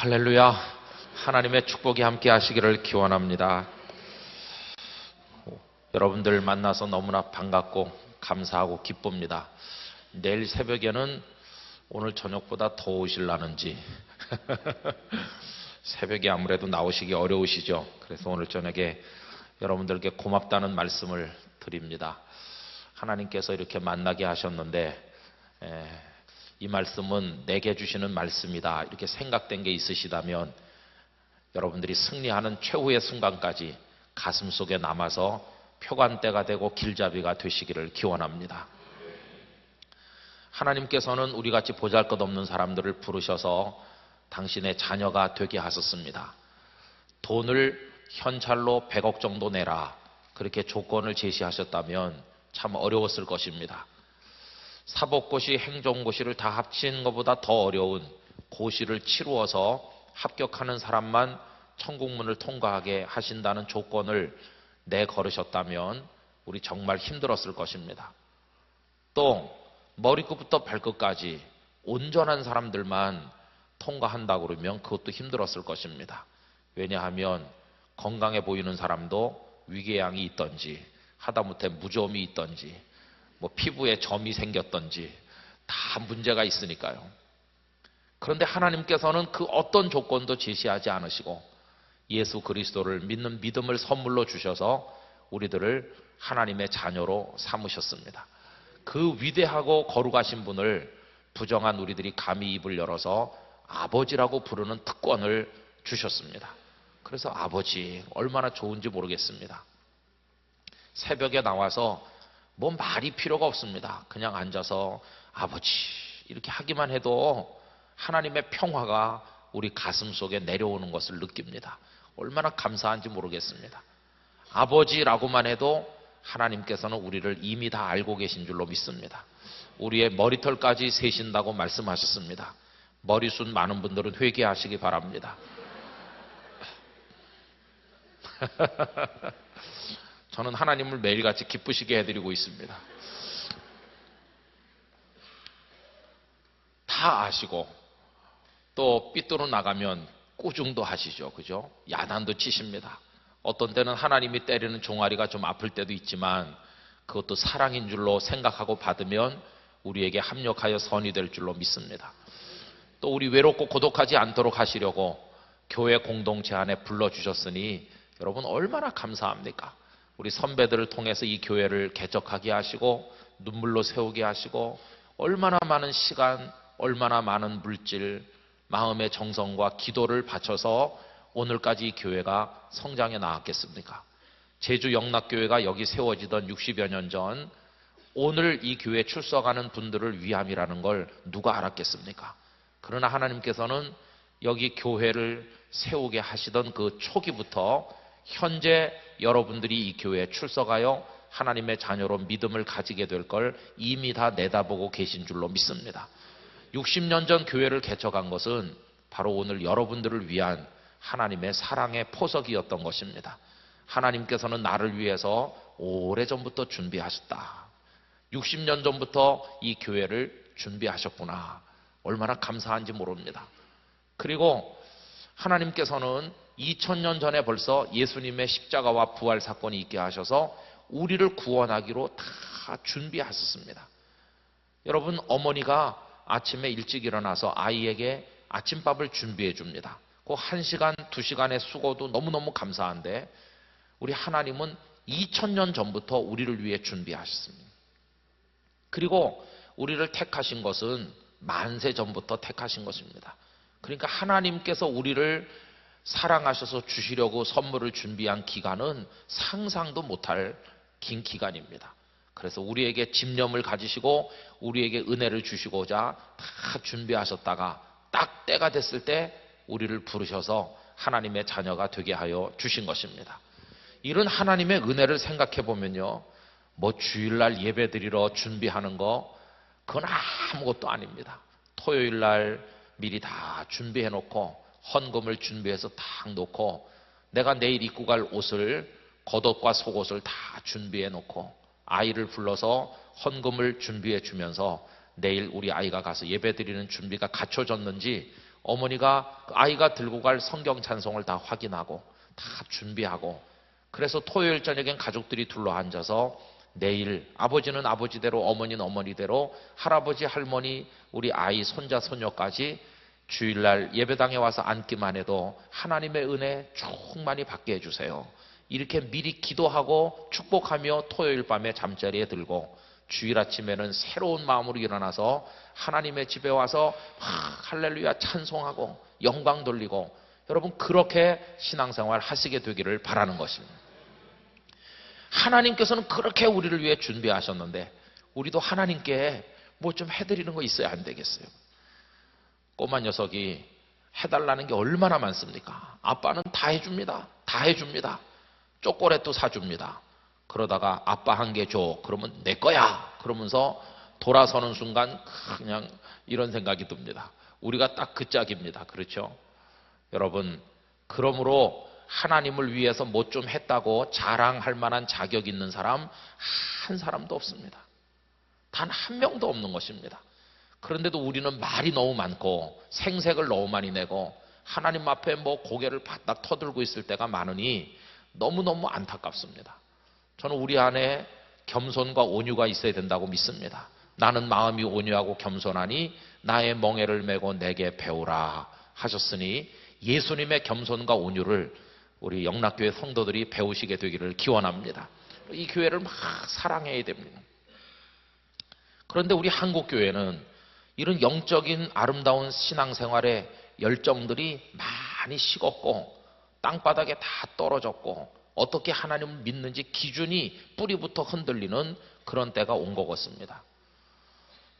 할렐루야. 하나님의 축복이 함께 하시기를 기원합니다. 여러분들 만나서 너무나 반갑고 감사하고 기쁩니다. 내일 새벽에는 오늘 저녁보다 더우실라는지 새벽에 아무래도 나오시기 어려우시죠. 그래서 오늘 저녁에 여러분들께 고맙다는 말씀을 드립니다. 하나님께서 이렇게 만나게 하셨는데 이 말씀은 내게 주시는 말씀이다 이렇게 생각된 게 있으시다면 여러분들이 승리하는 최후의 순간까지 가슴 속에 남아서 표관대가 되고 길잡이가 되시기를 기원합니다. 하나님께서는 우리같이 보잘것없는 사람들을 부르셔서 당신의 자녀가 되게 하셨습니다. 돈을 현찰로 100억 정도 내라 그렇게 조건을 제시하셨다면 참 어려웠을 것입니다. 사법고시, 행정고시를 다 합친 것보다 더 어려운 고시를 치루어서 합격하는 사람만 천국문을 통과하게 하신다는 조건을 내걸으셨다면 우리 정말 힘들었을 것입니다. 또 머리끝부터 발끝까지 온전한 사람들만 통과한다고 그러면 그것도 힘들었을 것입니다. 왜냐하면 건강해 보이는 사람도 위궤양이 있던지 하다못해 무좀이 있던지 피부에 점이 생겼던지 다 문제가 있으니까요. 그런데 하나님께서는 그 어떤 조건도 제시하지 않으시고 예수 그리스도를 믿는 믿음을 선물로 주셔서 우리들을 하나님의 자녀로 삼으셨습니다. 그 위대하고 거룩하신 분을 부정한 우리들이 감히 입을 열어서 아버지라고 부르는 특권을 주셨습니다. 그래서 아버지 얼마나 좋은지 모르겠습니다. 새벽에 나와서 말이 필요가 없습니다. 그냥 앉아서 아버지 이렇게 하기만 해도 하나님의 평화가 우리 가슴 속에 내려오는 것을 느낍니다. 얼마나 감사한지 모르겠습니다. 아버지라고만 해도 하나님께서는 우리를 이미 다 알고 계신 줄로 믿습니다. 우리의 머리털까지 세신다고 말씀하셨습니다. 머리숱 많은 분들은 회개하시기 바랍니다. 저는 하나님을 매일같이 기쁘시게 해드리고 있습니다. 다 아시고 또 삐뚤어 나가면 꾸중도 하시죠. 그죠? 야단도 치십니다. 어떤 때는 하나님이 때리는 종아리가 좀 아플 때도 있지만 그것도 사랑인 줄로 생각하고 받으면 우리에게 합력하여 선이 될 줄로 믿습니다. 또 우리 외롭고 고독하지 않도록 하시려고 교회 공동체 안에 불러주셨으니 여러분 얼마나 감사합니까? 우리 선배들을 통해서 이 교회를 개척하게 하시고 눈물로 세우게 하시고 얼마나 많은 시간, 얼마나 많은 물질, 마음의 정성과 기도를 바쳐서 오늘까지 이 교회가 성장해 나왔겠습니까? 제주 영락교회가 여기 세워지던 60여 년 전 오늘 이 교회에 출석하는 분들을 위함이라는 걸 누가 알았겠습니까? 그러나 하나님께서는 여기 교회를 세우게 하시던 그 초기부터 현재 여러분들이 이 교회에 출석하여 하나님의 자녀로 믿음을 가지게 될 걸 이미 다 내다보고 계신 줄로 믿습니다. 60년 전 교회를 개척한 것은 바로 오늘 여러분들을 위한 하나님의 사랑의 포석이었던 것입니다. 하나님께서는 나를 위해서 오래전부터 준비하셨다. 60년 전부터 이 교회를 준비하셨구나. 얼마나 감사한지 모릅니다. 그리고 하나님께서는 2000년 전에 벌써 예수님의 십자가와 부활 사건이 있게 하셔서 우리를 구원하기로 다 준비하셨습니다. 여러분 어머니가 아침에 일찍 일어나서 아이에게 아침밥을 준비해 줍니다. 그 1시간, 2시간의 수고도 너무너무 감사한데 우리 하나님은 2000년 전부터 우리를 위해 준비하셨습니다. 그리고 우리를 택하신 것은 만세 전부터 택하신 것입니다. 그러니까 하나님께서 우리를 사랑하셔서 주시려고 선물을 준비한 기간은 상상도 못할 긴 기간입니다. 그래서 우리에게 집념을 가지시고 우리에게 은혜를 주시고자 다 준비하셨다가 딱 때가 됐을 때 우리를 부르셔서 하나님의 자녀가 되게 하여 주신 것입니다. 이런 하나님의 은혜를 생각해 보면요, 주일날 예배드리러 준비하는 거 그건 아무것도 아닙니다. 토요일날 미리 다 준비해 놓고 헌금을 준비해서 딱 놓고 내가 내일 입고 갈 옷을 겉옷과 속옷을 다 준비해 놓고 아이를 불러서 헌금을 준비해 주면서 내일 우리 아이가 가서 예배 드리는 준비가 갖춰졌는지 어머니가 아이가 들고 갈 성경 찬송을 다 확인하고 다 준비하고, 그래서 토요일 저녁엔 가족들이 둘러앉아서 내일 아버지는 아버지대로, 어머니는 어머니대로, 할아버지 할머니 우리 아이 손자 손녀까지 주일날 예배당에 와서 앉기만 해도 하나님의 은혜 충만히 받게 해주세요. 이렇게 미리 기도하고 축복하며 토요일 밤에 잠자리에 들고, 주일 아침에는 새로운 마음으로 일어나서 하나님의 집에 와서 할렐루야 찬송하고 영광 돌리고, 여러분 그렇게 신앙생활 하시게 되기를 바라는 것입니다. 하나님께서는 그렇게 우리를 위해 준비하셨는데 우리도 하나님께 뭐 좀 해드리는 거 있어야 안 되겠어요? 꼬마 녀석이 해달라는 게 얼마나 많습니까? 아빠는 다 해줍니다. 다 해줍니다. 초콜릿도 사줍니다. 그러다가 아빠 한 개 줘. 그러면 내 거야. 그러면서 돌아서는 순간 그냥 이런 생각이 듭니다. 우리가 딱 그 짝입니다. 그렇죠? 여러분, 그러므로 하나님을 위해서 뭐 좀 했다고 자랑할 만한 자격 있는 사람 한 사람도 없습니다. 단 한 명도 없는 것입니다. 그런데도 우리는 말이 너무 많고 생색을 너무 많이 내고 하나님 앞에 뭐 고개를 바닥 터들고 있을 때가 많으니 너무너무 안타깝습니다. 저는 우리 안에 겸손과 온유가 있어야 된다고 믿습니다. 나는 마음이 온유하고 겸손하니 나의 멍에를 메고 내게 배우라 하셨으니 예수님의 겸손과 온유를 우리 영락교회 성도들이 배우시게 되기를 기원합니다. 이 교회를 막 사랑해야 됩니다. 그런데 우리 한국교회는 이런 영적인 아름다운 신앙생활의 열정들이 많이 식었고 땅바닥에 다 떨어졌고 어떻게 하나님을 믿는지 기준이 뿌리부터 흔들리는 그런 때가 온 것 같습니다.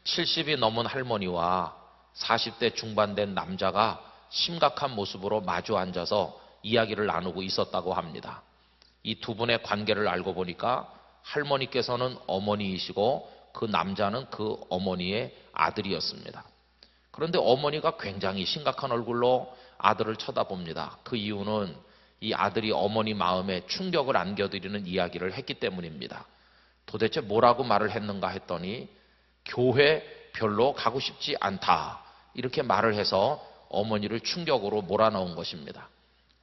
70이 넘은 할머니와 40대 중반 된 남자가 심각한 모습으로 마주 앉아서 이야기를 나누고 있었다고 합니다. 이 두 분의 관계를 알고 보니까 할머니께서는 어머니이시고 그 남자는 그 어머니의 아들이었습니다. 그런데 어머니가 굉장히 심각한 얼굴로 아들을 쳐다봅니다. 그 이유는 이 아들이 어머니 마음에 충격을 안겨드리는 이야기를 했기 때문입니다. 도대체 뭐라고 말을 했는가 했더니 교회 별로 가고 싶지 않다 이렇게 말을 해서 어머니를 충격으로 몰아넣은 것입니다.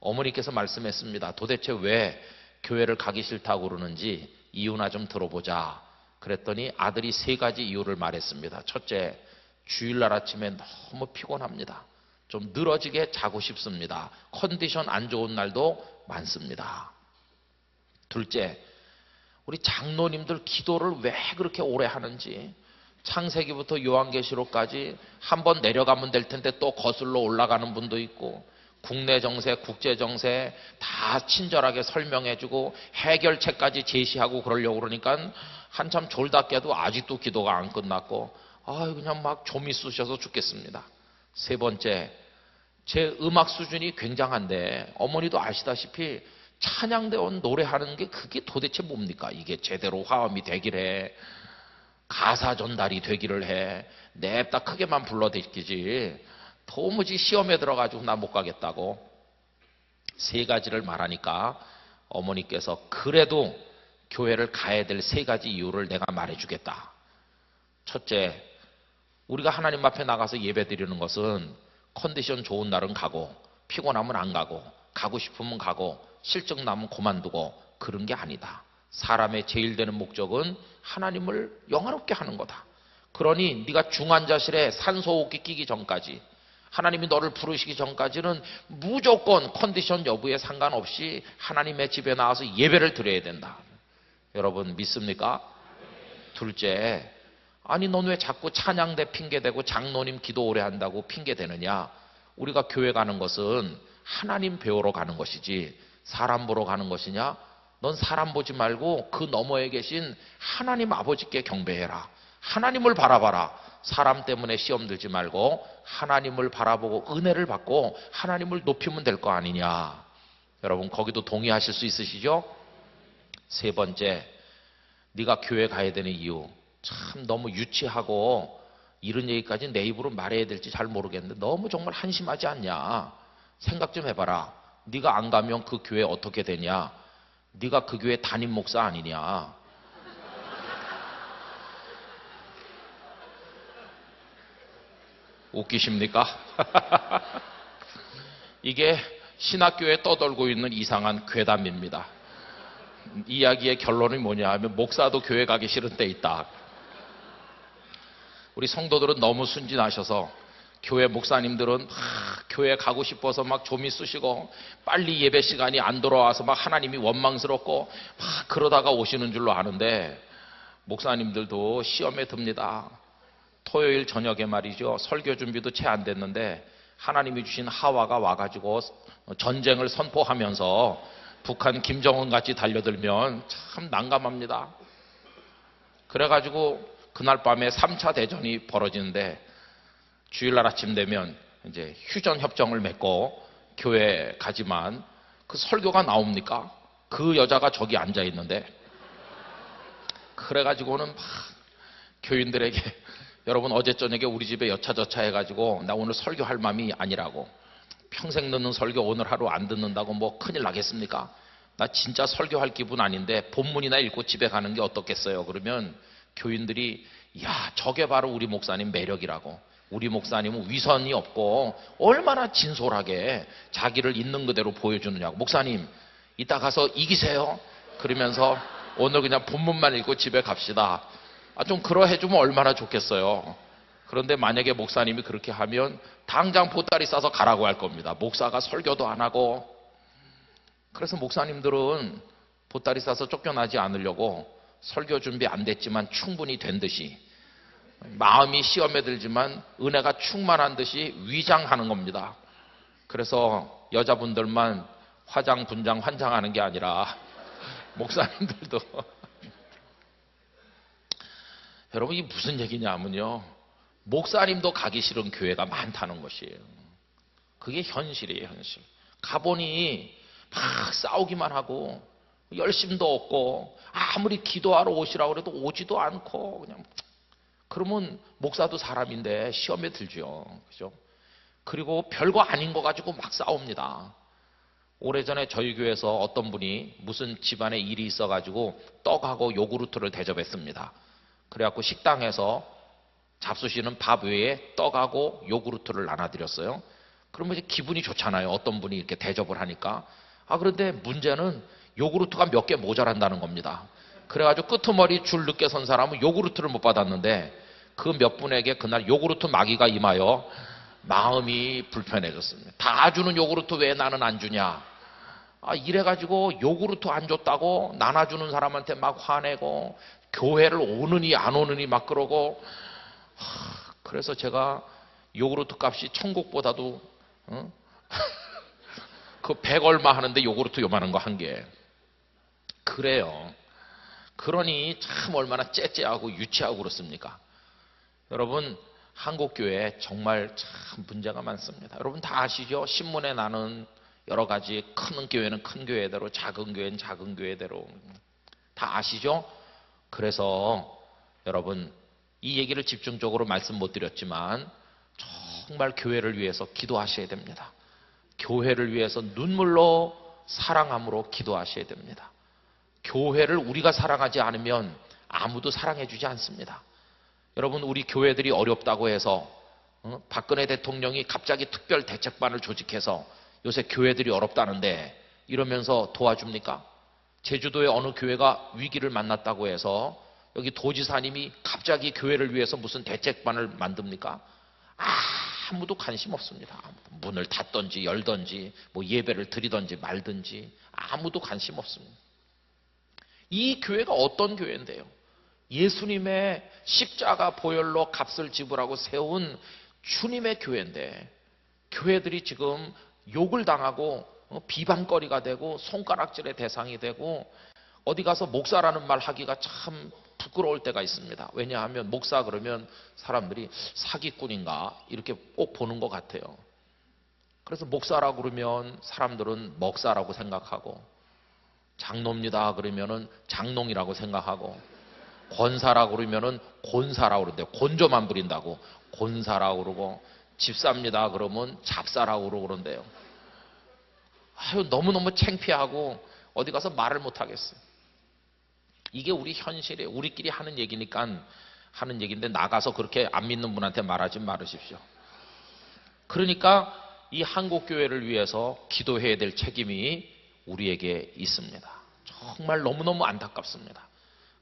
어머니께서 말씀했습니다. 도대체 왜 교회를 가기 싫다고 그러는지 이유나 좀 들어보자. 그랬더니 아들이 세 가지 이유를 말했습니다. 첫째, 주일날 아침에 너무 피곤합니다. 좀 늘어지게 자고 싶습니다. 컨디션 안 좋은 날도 많습니다. 둘째, 우리 장로님들 기도를 왜 그렇게 오래 하는지, 창세기부터 요한계시록까지 한번 내려가면 될 텐데 또 거슬러 올라가는 분도 있고, 국내 정세, 국제 정세 다 친절하게 설명해주고 해결책까지 제시하고 그러려고 그러니까 한참 졸다 깨도 아직도 기도가 안 끝났고, 그냥 막 좀이 쑤셔서 죽겠습니다. 세 번째, 제 음악 수준이 굉장한데 어머니도 아시다시피 찬양대원 노래하는 게 그게 도대체 뭡니까? 이게 제대로 화음이 되길 해, 가사 전달이 되기를 해, 냅다 크게만 불러대기지 도무지 시험에 들어가지고 나 못 가겠다고 세 가지를 말하니까 어머니께서 그래도 교회를 가야 될 세 가지 이유를 내가 말해주겠다. 첫째, 우리가 하나님 앞에 나가서 예배 드리는 것은 컨디션 좋은 날은 가고 피곤하면 안 가고 가고 싶으면 가고 실적 나면 그만두고 그런 게 아니다. 사람의 제일 되는 목적은 하나님을 영화롭게 하는 거다. 그러니 네가 중환자실에 산소호흡기 끼기 전까지, 하나님이 너를 부르시기 전까지는 무조건 컨디션 여부에 상관없이 하나님의 집에 나와서 예배를 드려야 된다. 여러분 믿습니까? 둘째, 아니 넌 왜 자꾸 찬양대 핑계대고 장로님 기도 오래 한다고 핑계대느냐? 우리가 교회 가는 것은 하나님 배우러 가는 것이지 사람 보러 가는 것이냐? 넌 사람 보지 말고 그 너머에 계신 하나님 아버지께 경배해라. 하나님을 바라봐라. 사람 때문에 시험 들지 말고 하나님을 바라보고 은혜를 받고 하나님을 높이면 될 거 아니냐. 여러분 거기도 동의하실 수 있으시죠? 세 번째, 네가 교회 가야 되는 이유, 참 너무 유치하고 이런 얘기까지 내 입으로 말해야 될지 잘 모르겠는데 너무 정말 한심하지 않냐. 생각 좀 해봐라. 네가 안 가면 그 교회 어떻게 되냐? 네가 그 교회 담임 목사 아니냐? 웃기십니까? 이게 신학교에 떠돌고 있는 이상한 괴담입니다. 이야기의 결론이 뭐냐 하면 목사도 교회 가기 싫은 때 있다. 우리 성도들은 너무 순진하셔서 교회 목사님들은 교회 가고 싶어서 막 좀이 쑤시고 빨리 예배 시간이 안 돌아와서 막 하나님이 원망스럽고 막 그러다가 오시는 줄로 아는데 목사님들도 시험에 듭니다. 토요일 저녁에 말이죠. 설교 준비도 채 안 됐는데 하나님이 주신 하와가 와가지고 전쟁을 선포하면서 북한 김정은 같이 달려들면 참 난감합니다. 그래가지고 그날 밤에 3차 대전이 벌어지는데 주일날 아침 되면 이제 휴전 협정을 맺고 교회 가지만 그 설교가 나옵니까? 그 여자가 저기 앉아 있는데 그래가지고는 막 교인들에게 여러분 어제 저녁에 우리 집에 여차저차 해가지고 나 오늘 설교할 마음이 아니라고 평생 듣는 설교 오늘 하루 안 듣는다고 뭐 큰일 나겠습니까? 나 진짜 설교할 기분 아닌데 본문이나 읽고 집에 가는 게 어떻겠어요? 그러면 교인들이 야 저게 바로 우리 목사님 매력이라고 우리 목사님은 위선이 없고 얼마나 진솔하게 자기를 있는 그대로 보여주느냐고 목사님 이따 가서 이기세요 그러면서 오늘 그냥 본문만 읽고 집에 갑시다. 좀 그러해주면 얼마나 좋겠어요. 그런데 만약에 목사님이 그렇게 하면 당장 보따리 싸서 가라고 할 겁니다. 목사가 설교도 안 하고. 그래서 목사님들은 보따리 싸서 쫓겨나지 않으려고 설교 준비 안 됐지만 충분히 된 듯이 마음이 시험에 들지만 은혜가 충만한 듯이 위장하는 겁니다. 그래서 여자분들만 화장 분장 환장하는 게 아니라 목사님들도 여러분 이게 무슨 얘기냐면요 목사님도 가기 싫은 교회가 많다는 것이에요. 그게 현실이에요. 현실. 가보니 막 싸우기만 하고 열심도 없고 아무리 기도하러 오시라고 해도 오지도 않고 그냥 그러면 목사도 사람인데 시험에 들죠. 그죠? 그리고 별거 아닌 거 가지고 막 싸웁니다. 오래전에 저희 교회에서 어떤 분이 무슨 집안에 일이 있어가지고 떡하고 요구르트를 대접했습니다. 그래갖고 식당에서 잡수시는 밥 외에 떡하고 요구르트를 나눠드렸어요. 그러면 이제 기분이 좋잖아요. 어떤 분이 이렇게 대접을 하니까. 그런데 문제는 요구르트가 몇 개 모자란다는 겁니다. 그래가지고 끄트머리 줄 늦게 선 사람은 요구르트를 못 받았는데 그 몇 분에게 그날 요구르트 마귀가 임하여 마음이 불편해졌습니다. 다 주는 요구르트 왜 나는 안 주냐. 이래가지고 요구르트 안 줬다고 나눠주는 사람한테 막 화내고 교회를 오느니 안 오느니 막 그러고 그래서 제가 요구르트 값이 천국보다도 그 100 얼마 하는데 요구르트 요만한 거 한 개. 그래요. 그러니 참 얼마나 째째하고 유치하고 그렇습니까? 여러분 한국교회 정말 참 문제가 많습니다. 여러분 다 아시죠? 신문에 나는 여러 가지 큰 교회는 큰 교회대로 작은 교회는 작은 교회대로 다 아시죠? 그래서 여러분 이 얘기를 집중적으로 말씀 못 드렸지만 정말 교회를 위해서 기도하셔야 됩니다. 교회를 위해서 눈물로 사랑함으로 기도하셔야 됩니다. 교회를 우리가 사랑하지 않으면 아무도 사랑해 주지 않습니다. 여러분 우리 교회들이 어렵다고 해서 박근혜 대통령이 갑자기 특별 대책반을 조직해서 요새 교회들이 어렵다는데 이러면서 도와줍니까? 제주도의 어느 교회가 위기를 만났다고 해서 여기 도지사님이 갑자기 교회를 위해서 무슨 대책반을 만듭니까? 아무도 관심 없습니다. 문을 닫든지 열든지 뭐 예배를 드리든지 말든지 아무도 관심 없습니다. 이 교회가 어떤 교회인데요? 예수님의 십자가 보혈로 값을 지불하고 세운 주님의 교회인데 교회들이 지금 욕을 당하고 비방거리가 되고 손가락질의 대상이 되고 어디 가서 목사라는 말 하기가 참 부끄러울 때가 있습니다. 왜냐하면 목사 그러면 사람들이 사기꾼인가 이렇게 꼭 보는 것 같아요. 그래서 목사라고 그러면 사람들은 먹사라고 생각하고 장로입니다 그러면은 장농이라고 생각하고 권사라고 그러면은 곤사라고 그러는데 곤조만 부린다고 곤사라고 그러고 집사입니다 그러면 잡사라고 그러고 그런데요. 너무너무 창피하고 어디 가서 말을 못 하겠어요. 이게 우리 현실이에요. 우리끼리 하는 얘기니까 하는 얘기인데 나가서 그렇게 안 믿는 분한테 말하지 말으십시오. 그러니까 이 한국교회를 위해서 기도해야 될 책임이 우리에게 있습니다. 정말 너무너무 안타깝습니다.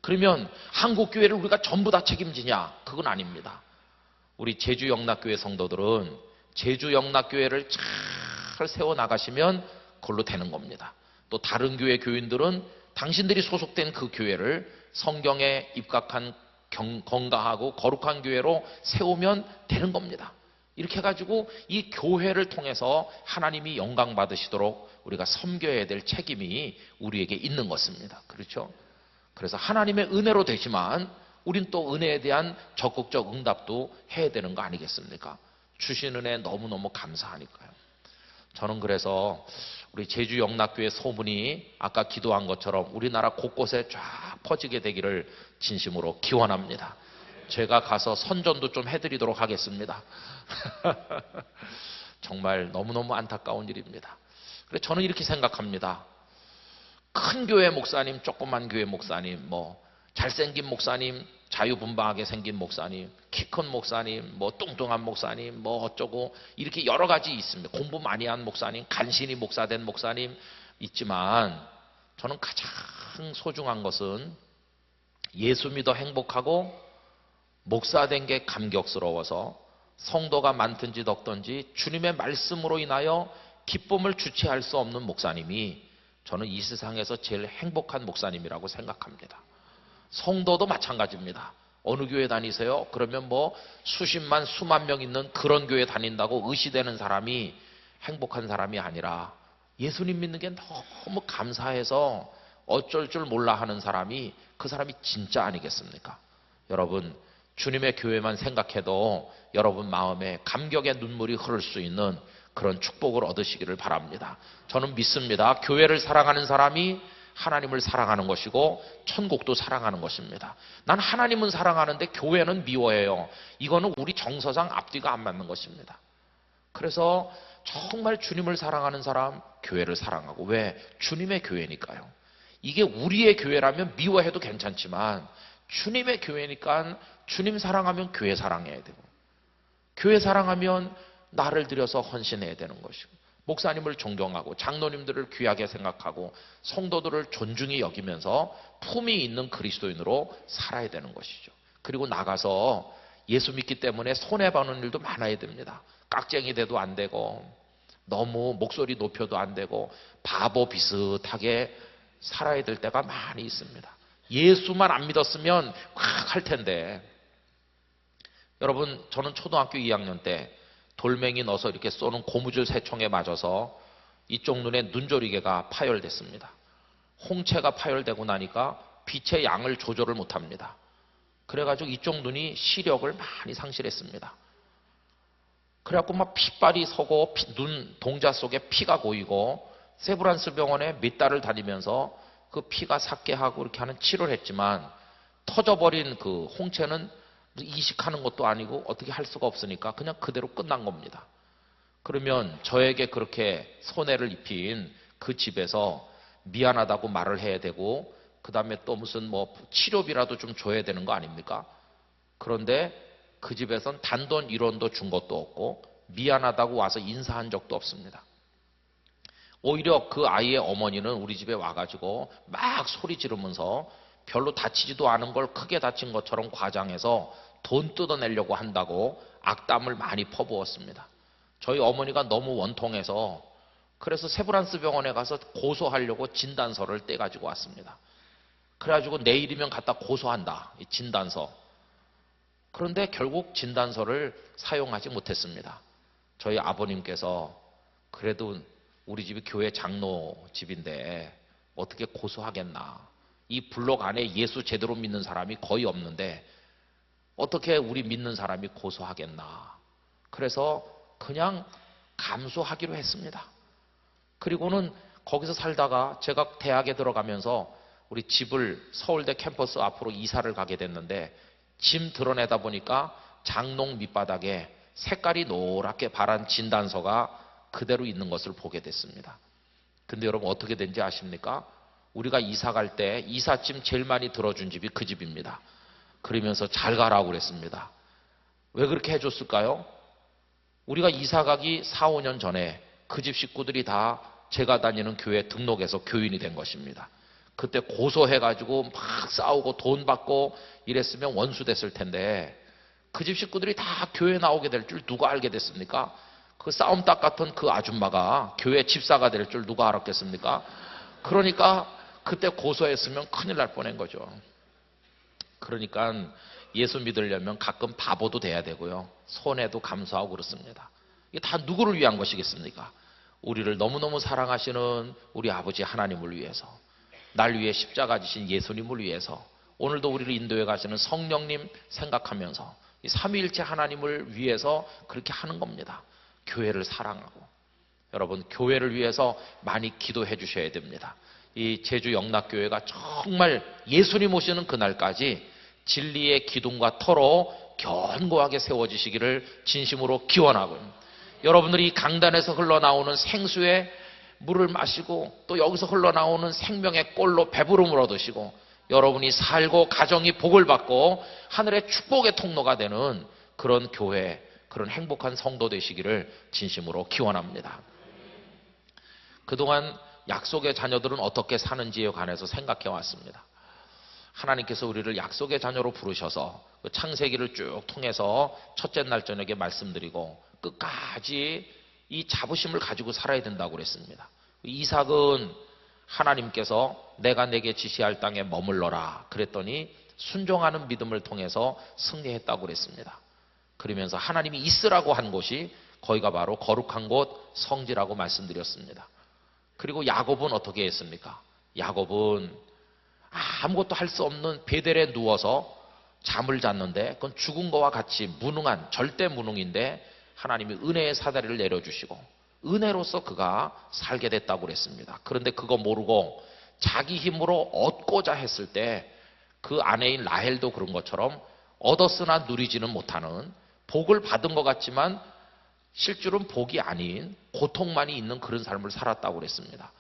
그러면 한국교회를 우리가 전부 다 책임지냐? 그건 아닙니다. 우리 제주영락교회 성도들은 제주영락교회를 잘 세워나가시면 그걸로 되는 겁니다. 또 다른 교회 교인들은 당신들이 소속된 그 교회를 성경에 입각한 건강하고 거룩한 교회로 세우면 되는 겁니다. 이렇게 해가지고 이 교회를 통해서 하나님이 영광 받으시도록 우리가 섬겨야 될 책임이 우리에게 있는 것입니다. 그렇죠? 그래서 하나님의 은혜로 되지만 우린 또 은혜에 대한 적극적 응답도 해야 되는 거 아니겠습니까? 주신 은혜 너무너무 감사하니까요. 저는 그래서 우리 제주 영락교회 소문이 아까 기도한 것처럼 우리나라 곳곳에 쫙 퍼지게 되기를 진심으로 기원합니다. 제가 가서 선전도 좀 해드리도록 하겠습니다. 정말 너무너무 안타까운 일입니다. 그래서 저는 이렇게 생각합니다. 큰 교회 목사님, 조그만 교회 목사님, 뭐 잘생긴 목사님, 자유분방하게 생긴 목사님, 키 큰 목사님, 뭐 뚱뚱한 목사님, 뭐 어쩌고 이렇게 여러 가지 있습니다. 공부 많이 한 목사님, 간신히 목사된 목사님 있지만 저는 가장 소중한 것은 예수 믿어 행복하고 목사된 게 감격스러워서 성도가 많든지 적든지 주님의 말씀으로 인하여 기쁨을 주체할 수 없는 목사님이 저는 이 세상에서 제일 행복한 목사님이라고 생각합니다. 성도도 마찬가지입니다. 어느 교회 다니세요? 그러면 뭐 수십만 수만 명 있는 그런 교회 다닌다고 의시되는 사람이 행복한 사람이 아니라 예수님 믿는 게 너무 감사해서 어쩔 줄 몰라 하는 사람이 그 사람이 진짜 아니겠습니까? 여러분, 주님의 교회만 생각해도 여러분 마음에 감격의 눈물이 흐를 수 있는 그런 축복을 얻으시기를 바랍니다. 저는 믿습니다. 교회를 사랑하는 사람이 하나님을 사랑하는 것이고 천국도 사랑하는 것입니다. 난 하나님은 사랑하는데 교회는 미워해요. 이거는 우리 정서상 앞뒤가 안 맞는 것입니다. 그래서 정말 주님을 사랑하는 사람, 교회를 사랑하고. 왜? 주님의 교회니까요. 이게 우리의 교회라면 미워해도 괜찮지만 주님의 교회니까 주님 사랑하면 교회 사랑해야 되고, 교회 사랑하면 나를 들여서 헌신해야 되는 것이고, 목사님을 존경하고 장로님들을 귀하게 생각하고 성도들을 존중히 여기면서 품위 있는 그리스도인으로 살아야 되는 것이죠. 그리고 나가서 예수 믿기 때문에 손해보는 일도 많아야 됩니다. 깍쟁이 돼도 안 되고 너무 목소리 높여도 안 되고 바보 비슷하게 살아야 될 때가 많이 있습니다. 예수만 안 믿었으면 확 할 텐데. 여러분, 저는 초등학교 2학년 때 돌멩이 넣어서 이렇게 쏘는 고무줄 새총에 맞아서 이쪽 눈에 눈조리개가 파열됐습니다. 홍채가 파열되고 나니까 빛의 양을 조절을 못합니다. 그래가지고 이쪽 눈이 시력을 많이 상실했습니다. 그래갖고 막 핏발이 서고 눈 동자 속에 피가 고이고 세브란스 병원에 몇 달을 다니면서 그 피가 삭게 하고 이렇게 하는 치료를 했지만 터져버린 그 홍채는 이식하는 것도 아니고 어떻게 할 수가 없으니까 그냥 그대로 끝난 겁니다. 그러면 저에게 그렇게 손해를 입힌 그 집에서 미안하다고 말을 해야 되고 그 다음에 또 무슨 뭐 치료비라도 좀 줘야 되는 거 아닙니까? 그런데 그 집에선 단돈 1원도 준 것도 없고 미안하다고 와서 인사한 적도 없습니다. 오히려 그 아이의 어머니는 우리 집에 와가지고 막 소리 지르면서 별로 다치지도 않은 걸 크게 다친 것처럼 과장해서 돈 뜯어내려고 한다고 악담을 많이 퍼부었습니다. 저희 어머니가 너무 원통해서 그래서 세브란스 병원에 가서 고소하려고 진단서를 떼가지고 왔습니다. 그래가지고 내일이면 갖다 고소한다, 이 진단서. 그런데 결국 진단서를 사용하지 못했습니다. 저희 아버님께서 그래도 우리 집이 교회 장로 집인데 어떻게 고소하겠나. 이 블록 안에 예수 제대로 믿는 사람이 거의 없는데 어떻게 우리 믿는 사람이 고소하겠나. 그래서 그냥 감수하기로 했습니다. 그리고는 거기서 살다가 제가 대학에 들어가면서 우리 집을 서울대 캠퍼스 앞으로 이사를 가게 됐는데 짐 드러내다 보니까 장롱 밑바닥에 색깔이 노랗게 바란 진단서가 그대로 있는 것을 보게 됐습니다. 근데 여러분 어떻게 된지 아십니까? 우리가 이사 갈 때 이삿짐 제일 많이 들어준 집이 그 집입니다. 그러면서 잘 가라고 그랬습니다. 왜 그렇게 해줬을까요? 우리가 이사 가기 4, 5년 전에 그 집 식구들이 다 제가 다니는 교회 등록해서 교인이 된 것입니다. 그때 고소해가지고 막 싸우고 돈 받고 이랬으면 원수 됐을 텐데 그 집 식구들이 다 교회 나오게 될 줄 누가 알게 됐습니까? 그 싸움닭 같은 그 아줌마가 교회 집사가 될 줄 누가 알았겠습니까? 그러니까 그때 고소했으면 큰일 날 뻔한 거죠. 그러니까 예수 믿으려면 가끔 바보도 돼야 되고요. 손해도 감수하고 그렇습니다. 이게 다 누구를 위한 것이겠습니까? 우리를 너무너무 사랑하시는 우리 아버지 하나님을 위해서, 날 위해 십자가 지신 예수님을 위해서, 오늘도 우리를 인도해 가시는 성령님 생각하면서 이 삼위일체 하나님을 위해서 그렇게 하는 겁니다. 교회를 사랑하고. 여러분, 교회를 위해서 많이 기도해 주셔야 됩니다. 이 제주 영락교회가 정말 예수님 오시는 그날까지 진리의 기둥과 터로 견고하게 세워지시기를 진심으로 기원하고요. 여러분들이 강단에서 흘러나오는 생수의 물을 마시고 또 여기서 흘러나오는 생명의 꼴로 배부름을 얻으시고 여러분이 살고 가정이 복을 받고 하늘의 축복의 통로가 되는 그런 교회, 그런 행복한 성도 되시기를 진심으로 기원합니다. 그동안 약속의 자녀들은 어떻게 사는지에 관해서 생각해 왔습니다. 하나님께서 우리를 약속의 자녀로 부르셔서 그 창세기를 쭉 통해서 첫째 날 저녁에 말씀드리고 끝까지 이 자부심을 가지고 살아야 된다고 그랬습니다. 이삭은 하나님께서 내가 내게 지시할 땅에 머물러라 그랬더니 순종하는 믿음을 통해서 승리했다고 그랬습니다. 그러면서 하나님이 있으라고 한 곳이 거기가 바로 거룩한 곳 성지라고 말씀드렸습니다. 그리고 야곱은 어떻게 했습니까? 야곱은 아무것도 할 수 없는 베델에 누워서 잠을 잤는데 그건 죽은 거와 같이 무능한 절대 무능인데 하나님이 은혜의 사다리를 내려주시고 은혜로서 그가 살게 됐다고 그랬습니다. 그런데 그거 모르고 자기 힘으로 얻고자 했을 때 그 아내인 라헬도 그런 것처럼 얻었으나 누리지는 못하는 복을 받은 것 같지만 실제로는 복이 아닌 고통만이 있는 그런 삶을 살았다고 그랬습니다.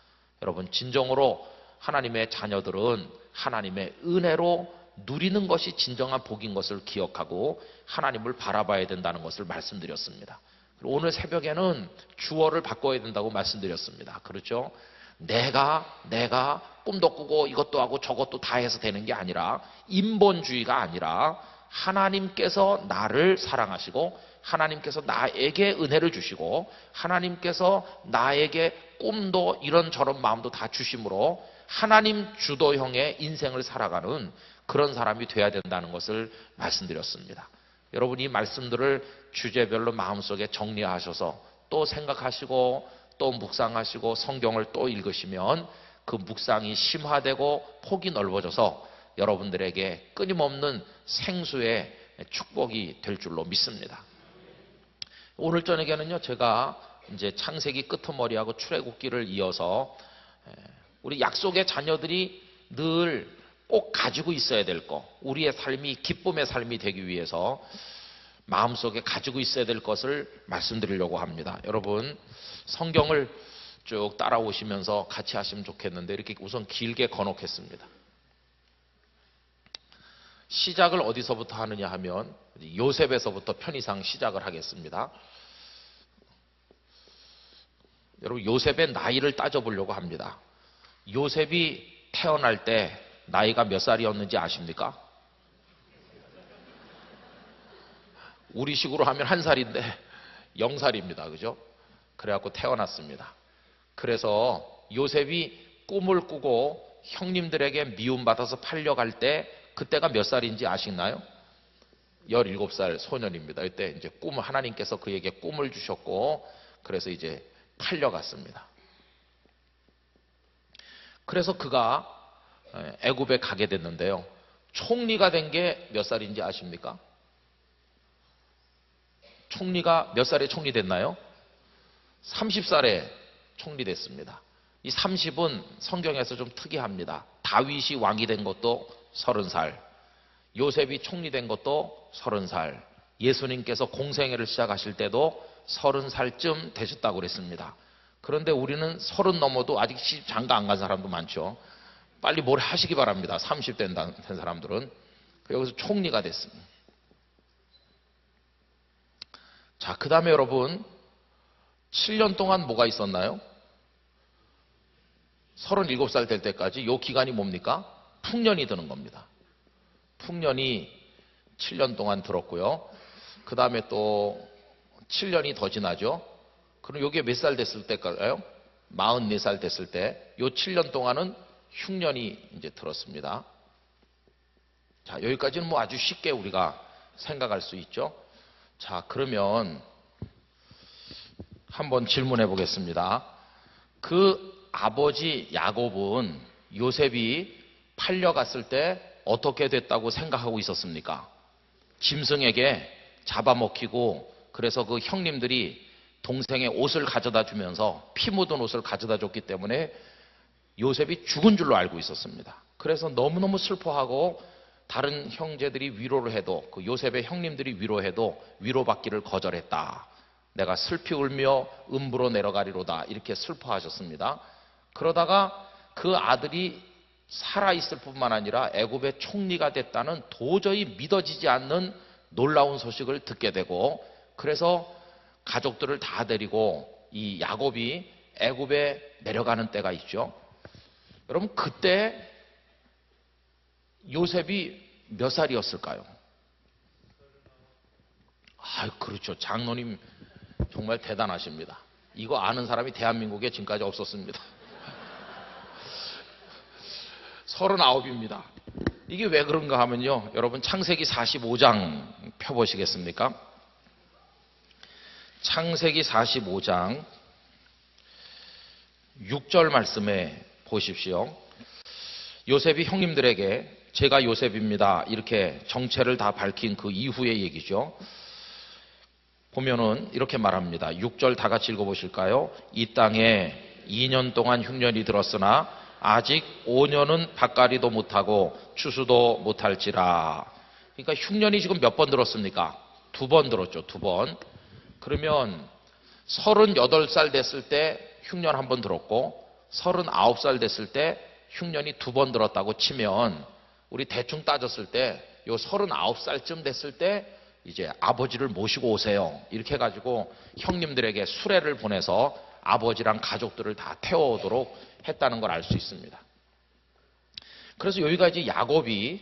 여러분, 진정으로 하나님의 자녀들은 하나님의 은혜로 누리는 것이 진정한 복인 것을 기억하고 하나님을 바라봐야 된다는 것을 말씀드렸습니다. 오늘 새벽에는 주어를 바꿔야 된다고 말씀드렸습니다. 그렇죠? 내가 꿈도 꾸고 이것도 하고 저것도 다 해서 되는 게 아니라 인본주의가 아니라 하나님께서 나를 사랑하시고 하나님께서 나에게 은혜를 주시고 하나님께서 나에게 꿈도 이런저런 마음도 다 주심으로 하나님 주도형의 인생을 살아가는 그런 사람이 돼야 된다는 것을 말씀드렸습니다. 여러분, 이 말씀들을 주제별로 마음속에 정리하셔서 또 생각하시고 또 묵상하시고 성경을 또 읽으시면 그 묵상이 심화되고 폭이 넓어져서 여러분들에게 끊임없는 생수의 축복이 될 줄로 믿습니다. 오늘 저녁에는요, 제가 이제 창세기 끄트머리하고 출애굽기를 이어서 우리 약속의 자녀들이 늘 꼭 가지고 있어야 될 것, 우리의 삶이 기쁨의 삶이 되기 위해서 마음속에 가지고 있어야 될 것을 말씀드리려고 합니다. 여러분, 성경을 쭉 따라오시면서 같이 하시면 좋겠는데 이렇게 우선 길게 거놓겠습니다. 시작을 어디서부터 하느냐 하면 요셉에서부터 편의상 시작을 하겠습니다. 여러분, 요셉의 나이를 따져보려고 합니다. 요셉이 태어날 때 나이가 몇 살이었는지 아십니까? 우리 식으로 하면 1살인데 0살입니다. 그죠? 그래갖고 태어났습니다. 그래서 요셉이 꿈을 꾸고 형님들에게 미움받아서 팔려갈 때 그때가 몇 살인지 아시나요? 17살 소년입니다. 이때 이제 꿈을 하나님께서 그에게 꿈을 주셨고 그래서 이제 팔려갔습니다. 그래서 그가 애굽에 가게 됐는데요. 총리가 된 게 몇 살인지 아십니까? 총리가 몇 살에 총리 됐나요? 30살에 총리 됐습니다. 이 30은 성경에서 좀 특이합니다. 다윗이 왕이 된 것도 30살, 요셉이 총리 된 것도 30살, 예수님께서 공생애를 시작하실 때도 30살쯤 되셨다고 그랬습니다. 그런데 우리는 30 넘어도 아직 장가 안 간 사람도 많죠. 빨리 뭘 하시기 바랍니다. 30 된 사람들은. 여기서 총리가 됐습니다. 자, 그 다음에 여러분 7년 동안 뭐가 있었나요? 37살 될 때까지 요 기간이 뭡니까? 풍년이 드는 겁니다. 풍년이 7년 동안 들었고요. 그 다음에 또 7년이 더 지나죠. 그럼 요게 몇 살 됐을 때일까요? 44살 됐을 때 요 7년 동안은 흉년이 이제 들었습니다. 자, 여기까지는 뭐 아주 쉽게 우리가 생각할 수 있죠. 자, 그러면 한번 질문해 보겠습니다. 그 아버지 야곱은 요셉이 팔려갔을 때 어떻게 됐다고 생각하고 있었습니까? 짐승에게 잡아먹히고 그래서 그 형님들이 동생의 옷을 가져다 주면서 피 묻은 옷을 가져다 줬기 때문에 요셉이 죽은 줄로 알고 있었습니다. 그래서 너무너무 슬퍼하고 다른 형제들이 위로를 해도 그 요셉의 형님들이 위로해도 위로받기를 거절했다. 내가 슬피 울며 음부로 내려가리로다. 이렇게 슬퍼하셨습니다. 그러다가 그 아들이 살아있을 뿐만 아니라 애굽의 총리가 됐다는 도저히 믿어지지 않는 놀라운 소식을 듣게 되고 그래서 가족들을 다 데리고 이 야곱이 애굽에 내려가는 때가 있죠. 여러분 그때 요셉이 몇 살이었을까요? 아, 그렇죠. 장로님 정말 대단하십니다. 이거 아는 사람이 대한민국에 지금까지 없었습니다. 39입니다. 이게 왜 그런가 하면요. 여러분 창세기 45장 펴보시겠습니까? 창세기 45장 6절 말씀에 보십시오. 요셉이 형님들에게 제가 요셉입니다. 이렇게 정체를 다 밝힌 그 이후의 얘기죠. 보면은 이렇게 말합니다. 6절 다 같이 읽어보실까요? 이 땅에 2년 동안 흉년이 들었으나 아직 5년은 밭갈이도 못하고 추수도 못할지라. 그러니까 흉년이 지금 몇 번 들었습니까? 2번 들었죠. 2번. 그러면 38살 됐을 때 흉년 한 번 들었고 39살 됐을 때 흉년이 2번 들었다고 치면 우리 대충 따졌을 때 요 39살쯤 됐을 때 이제 아버지를 모시고 오세요. 이렇게 해가지고 형님들에게 수레를 보내서 아버지랑 가족들을 다 태워오도록 했다는 걸 알 수 있습니다. 그래서 여기가 이제 야곱이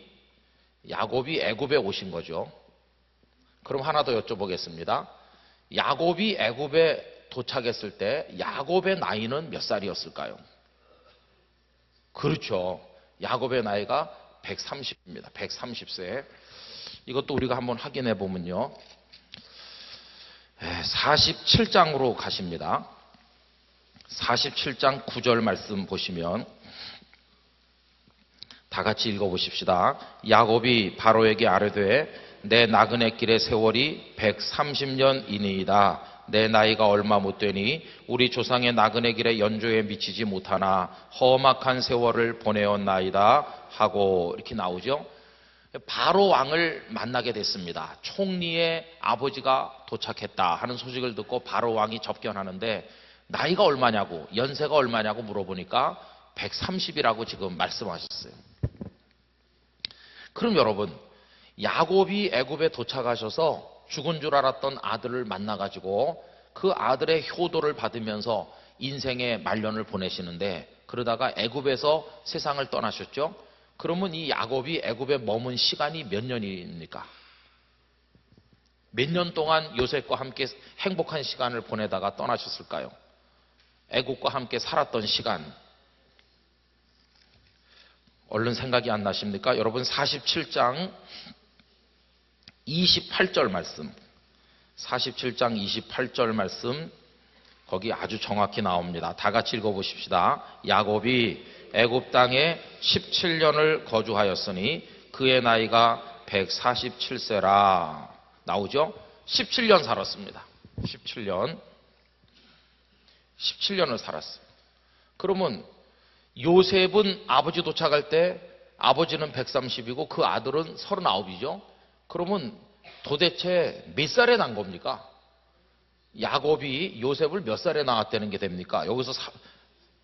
애굽에 오신 거죠. 그럼 하나 더 여쭤보겠습니다. 야곱이 애굽에 도착했을 때 야곱의 나이는 몇 살이었을까요? 그렇죠. 야곱의 나이가 130입니다. 130세. 이것도 우리가 한번 확인해 보면요. 47장으로 가십니다. 47장 9절 말씀 보시면 다 같이 읽어보십시다. 야곱이 바로에게 아뢰되 내 나그네 길의 세월이 130년이니이다. 내 나이가 얼마 못 되니 우리 조상의 나그네 길의 연조에 미치지 못하나 험악한 세월을 보내었나이다 하고 이렇게 나오죠. 바로 왕을 만나게 됐습니다. 총리의 아버지가 도착했다 하는 소식을 듣고 바로 왕이 접견하는데 나이가 얼마냐고 연세가 얼마냐고 물어보니까 130이라고 지금 말씀하셨어요. 그럼 여러분 야곱이 애굽에 도착하셔서 죽은 줄 알았던 아들을 만나가지고 그 아들의 효도를 받으면서 인생의 말년을 보내시는데 그러다가 애굽에서 세상을 떠나셨죠. 그러면 이 야곱이 애굽에 머문 시간이 몇 년입니까? 몇 년 동안 요셉과 함께 행복한 시간을 보내다가 떠나셨을까요? 애굽과 함께 살았던 시간 얼른 생각이 안 나십니까? 여러분 47장 28절 말씀 47장 28절 말씀 거기 아주 정확히 나옵니다. 다 같이 읽어보십시다. 야곱이 애굽 땅에 17년을 거주하였으니 그의 나이가 147세라 나오죠? 17년 살았습니다. 17년을 살았어요. 그러면 요셉은 아버지 도착할 때 아버지는 130이고 그 아들은 39이죠. 그러면 도대체 몇 살에 난 겁니까? 야곱이 요셉을 몇 살에 낳았다는 게 됩니까? 여기서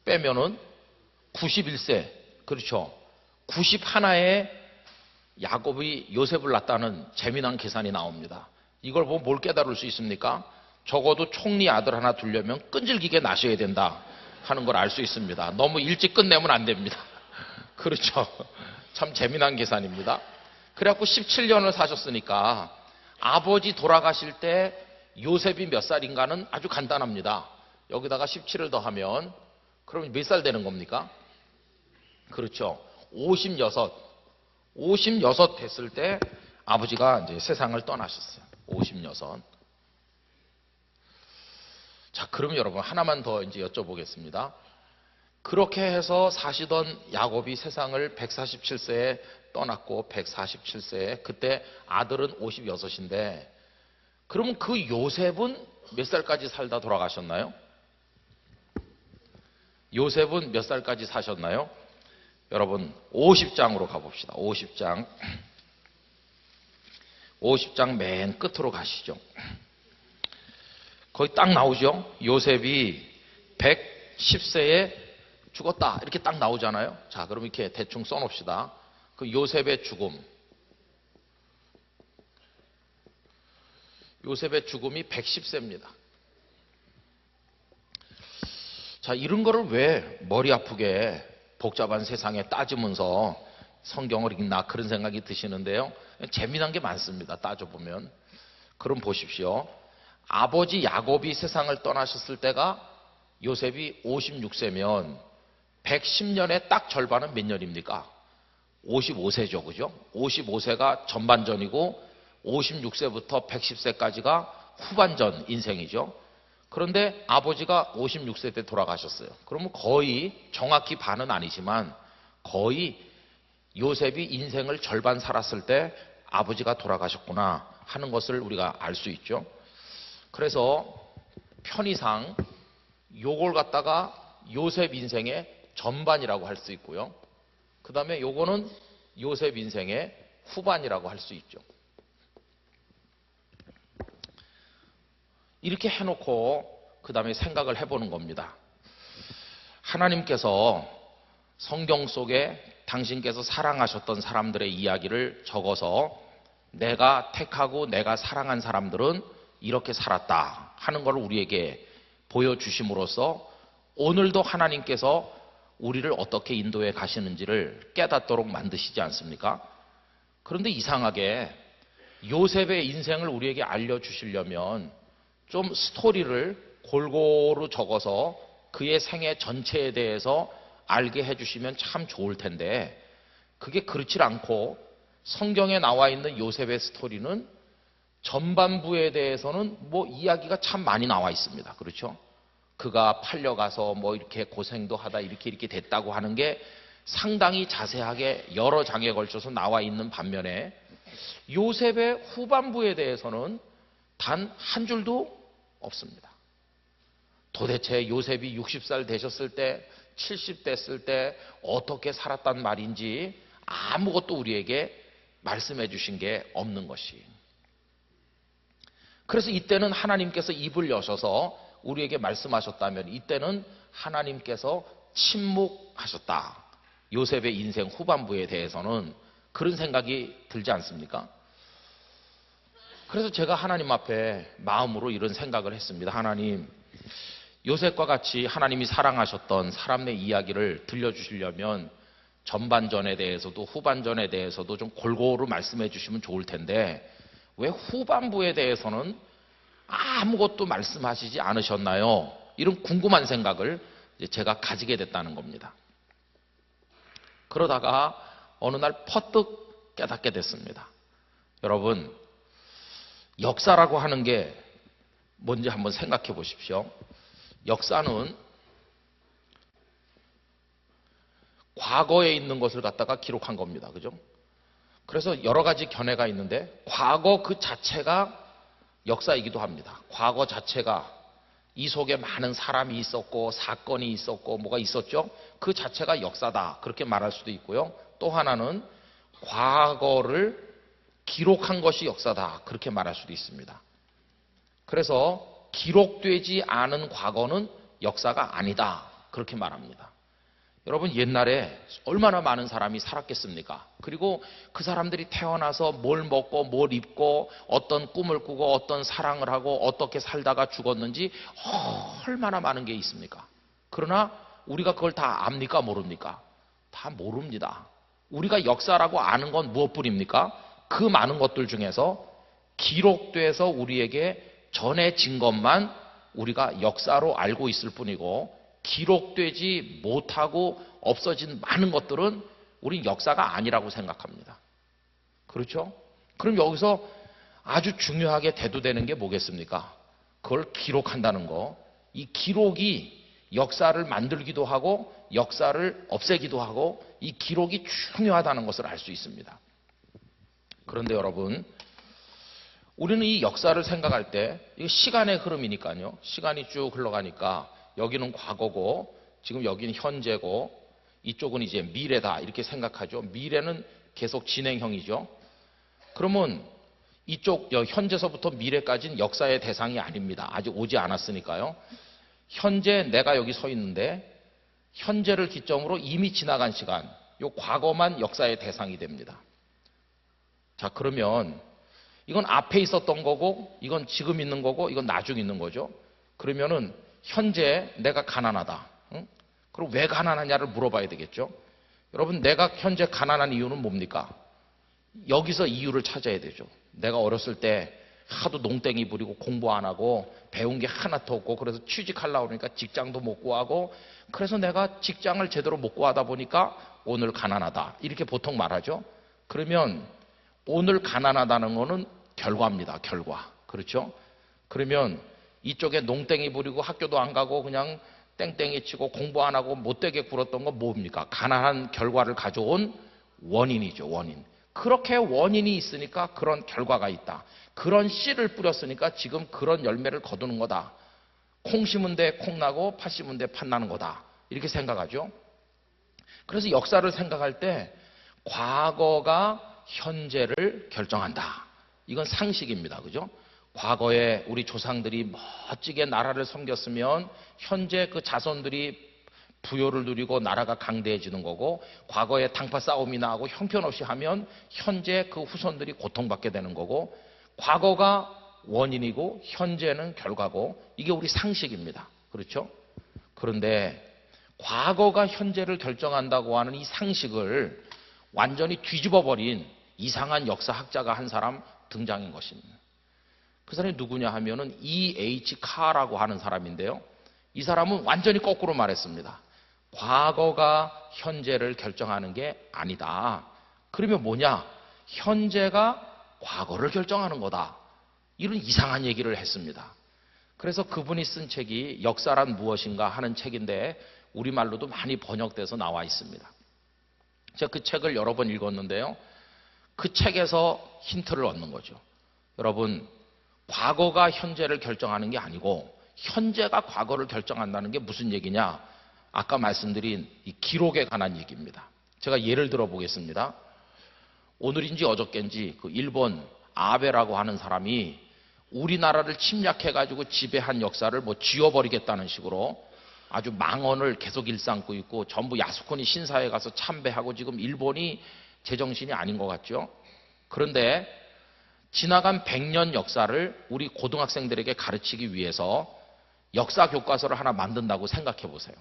빼면은 91세. 그렇죠. 91에 야곱이 요셉을 낳았다는 재미난 계산이 나옵니다. 이걸 보고 뭘 깨달을 수 있습니까? 적어도 총리 아들 하나 두려면 끈질기게 나셔야 된다 하는 걸 알 수 있습니다. 너무 일찍 끝내면 안 됩니다. 그렇죠. 참 재미난 계산입니다. 그래갖고 17년을 사셨으니까 아버지 돌아가실 때 요셉이 몇 살인가는 아주 간단합니다. 여기다가 17을 더하면 그럼 몇 살 되는 겁니까? 그렇죠. 56 됐을 때 아버지가 이제 세상을 떠나셨어요. 56. 자, 그럼 여러분 하나만 더 이제 여쭤보겠습니다. 그렇게 해서 사시던 야곱이 세상을 147세에 떠났고 147세에 그때 아들은 56인데 그러면 그 요셉은 몇 살까지 살다 돌아가셨나요? 요셉은 몇 살까지 사셨나요? 여러분 50장으로 가봅시다. 50장. 50장 맨 끝으로 가시죠. 거기 딱 나오죠. 요셉이 110세에 죽었다 이렇게 딱 나오잖아요. 자, 그럼 이렇게 대충 써놓읍시다. 그 요셉의 죽음. 요셉의 죽음이 110세입니다. 자, 이런 거를 왜 머리 아프게 복잡한 세상에 따지면서 성경을 읽나 그런 생각이 드시는데요. 재미난 게 많습니다. 따져보면. 그럼 보십시오. 아버지 야곱이 세상을 떠나셨을 때가 요셉이 56세면 110년의 딱 절반은 몇 년입니까? 55세죠. 그죠? 55세가 전반전이고 56세부터 110세까지가 후반전 인생이죠. 그런데 아버지가 56세 때 돌아가셨어요. 그러면 거의 정확히 반은 아니지만 거의 요셉이 인생을 절반 살았을 때 아버지가 돌아가셨구나 하는 것을 우리가 알 수 있죠. 그래서 편의상 요걸 갖다가 요셉 인생의 전반이라고 할 수 있고요. 그 다음에 요거는 요셉 인생의 후반이라고 할 수 있죠. 이렇게 해놓고 그 다음에 생각을 해보는 겁니다. 하나님께서 성경 속에 당신께서 사랑하셨던 사람들의 이야기를 적어서 내가 택하고 내가 사랑한 사람들은 이렇게 살았다 하는 걸 우리에게 보여주심으로써 오늘도 하나님께서 우리를 어떻게 인도해 가시는지를 깨닫도록 만드시지 않습니까? 그런데 이상하게 요셉의 인생을 우리에게 알려주시려면 좀 스토리를 골고루 적어서 그의 생애 전체에 대해서 알게 해주시면 참 좋을 텐데 그게 그렇지 않고 성경에 나와 있는 요셉의 스토리는 전반부에 대해서는 뭐 이야기가 참 많이 나와 있습니다. 그렇죠? 그가 팔려가서 뭐 이렇게 고생도 하다 이렇게 됐다고 하는 게 상당히 자세하게 여러 장에 걸쳐서 나와 있는 반면에 요셉의 후반부에 대해서는 단 한 줄도 없습니다. 도대체 요셉이 60살 되셨을 때 70 됐을 때 어떻게 살았단 말인지 아무것도 우리에게 말씀해 주신 게 없는 것이. 그래서 이때는 하나님께서 입을 여셔서 우리에게 말씀하셨다면 이때는 하나님께서 침묵하셨다. 요셉의 인생 후반부에 대해서는 그런 생각이 들지 않습니까? 그래서 제가 하나님 앞에 마음으로 이런 생각을 했습니다. 하나님, 요셉과 같이 하나님이 사랑하셨던 사람의 이야기를 들려주시려면 전반전에 대해서도 후반전에 대해서도 좀 골고루 말씀해 주시면 좋을 텐데 왜 후반부에 대해서는 아무것도 말씀하시지 않으셨나요? 이런 궁금한 생각을 제가 가지게 됐다는 겁니다. 그러다가 어느 날 퍼뜩 깨닫게 됐습니다. 여러분, 역사라고 하는 게 뭔지 한번 생각해 보십시오. 역사는 과거에 있는 것을 갖다가 기록한 겁니다. 그죠? 그래서 여러 가지 견해가 있는데 과거 그 자체가 역사이기도 합니다. 과거 자체가 이 속에 많은 사람이 있었고 사건이 있었고 뭐가 있었죠. 그 자체가 역사다 그렇게 말할 수도 있고요. 또 하나는 과거를 기록한 것이 역사다 그렇게 말할 수도 있습니다. 그래서 기록되지 않은 과거는 역사가 아니다 그렇게 말합니다. 여러분 옛날에 얼마나 많은 사람이 살았겠습니까? 그리고 그 사람들이 태어나서 뭘 먹고 뭘 입고 어떤 꿈을 꾸고 어떤 사랑을 하고 어떻게 살다가 죽었는지 얼마나 많은 게 있습니까? 그러나 우리가 그걸 다 압니까? 모릅니까? 다 모릅니다. 우리가 역사라고 아는 건 무엇뿐입니까? 그 많은 것들 중에서 기록돼서 우리에게 전해진 것만 우리가 역사로 알고 있을 뿐이고 기록되지 못하고 없어진 많은 것들은 우린 역사가 아니라고 생각합니다. 그렇죠? 그럼 여기서 아주 중요하게 대두되는 게 뭐겠습니까? 그걸 기록한다는 거. 이 기록이 역사를 만들기도 하고 역사를 없애기도 하고 이 기록이 중요하다는 것을 알 수 있습니다. 그런데 여러분, 우리는 이 역사를 생각할 때 이거 시간의 흐름이니까요. 시간이 쭉 흘러가니까 여기는 과거고 지금 여기는 현재고 이쪽은 이제 미래다 이렇게 생각하죠. 미래는 계속 진행형이죠. 그러면 이쪽 현재서부터 미래까지는 역사의 대상이 아닙니다. 아직 오지 않았으니까요. 현재 내가 여기 서 있는데 현재를 기점으로 이미 지나간 시간, 요 과거만 역사의 대상이 됩니다. 자, 그러면 이건 앞에 있었던 거고 이건 지금 있는 거고 이건 나중에 있는 거죠. 그러면은 현재 내가 가난하다. 응? 그럼 왜 가난하냐를 물어봐야 되겠죠. 여러분, 내가 현재 가난한 이유는 뭡니까? 여기서 이유를 찾아야 되죠. 내가 어렸을 때 하도 농땡이 부리고 공부 안 하고 배운 게 하나도 없고 그래서 취직하려고 그러니까 직장도 못 구하고 그래서 내가 직장을 제대로 못 구하다 보니까 오늘 가난하다 이렇게 보통 말하죠. 그러면 오늘 가난하다는 거는 결과입니다. 결과. 그렇죠? 그러면 이쪽에 농땡이 부리고 학교도 안 가고 그냥 땡땡이 치고 공부 안 하고 못되게 굴었던 건 뭡니까? 가난한 결과를 가져온 원인이죠. 원인. 그렇게 원인이 있으니까 그런 결과가 있다. 그런 씨를 뿌렸으니까 지금 그런 열매를 거두는 거다. 콩 심은 데 콩 나고 팥 심은 데 팥 나는 거다. 이렇게 생각하죠. 그래서 역사를 생각할 때 과거가 현재를 결정한다. 이건 상식입니다. 그죠? 과거에 우리 조상들이 멋지게 나라를 섬겼으면 현재 그 자손들이 부요를 누리고 나라가 강대해지는 거고 과거에 당파 싸움이 나고 형편없이 하면 현재 그 후손들이 고통받게 되는 거고 과거가 원인이고 현재는 결과고 이게 우리 상식입니다. 그렇죠? 그런데 과거가 현재를 결정한다고 하는 이 상식을 완전히 뒤집어버린 이상한 역사학자가 한 사람 등장인 것입니다. 그 사람이 누구냐 하면은 E.H. 카라고 하는 사람인데요. 이 사람은 완전히 거꾸로 말했습니다. 과거가 현재를 결정하는 게 아니다. 그러면 뭐냐? 현재가 과거를 결정하는 거다. 이런 이상한 얘기를 했습니다. 그래서 그분이 쓴 책이 역사란 무엇인가 하는 책인데 우리말로도 많이 번역돼서 나와 있습니다. 제가 그 책을 여러 번 읽었는데요. 그 책에서 힌트를 얻는 거죠. 여러분, 과거가 현재를 결정하는 게 아니고 현재가 과거를 결정한다는 게 무슨 얘기냐? 아까 말씀드린 이 기록에 관한 얘기입니다. 제가 예를 들어 보겠습니다. 오늘인지 어저께인지 그 일본 아베라고 하는 사람이 우리나라를 침략해가지고 지배한 역사를 뭐 지워버리겠다는 식으로 아주 망언을 계속 일삼고 있고 전부 야스쿠니 신사에 가서 참배하고 지금 일본이 제정신이 아닌 것 같죠. 그런데 지나간 100년 역사를 우리 고등학생들에게 가르치기 위해서 역사 교과서를 하나 만든다고 생각해 보세요.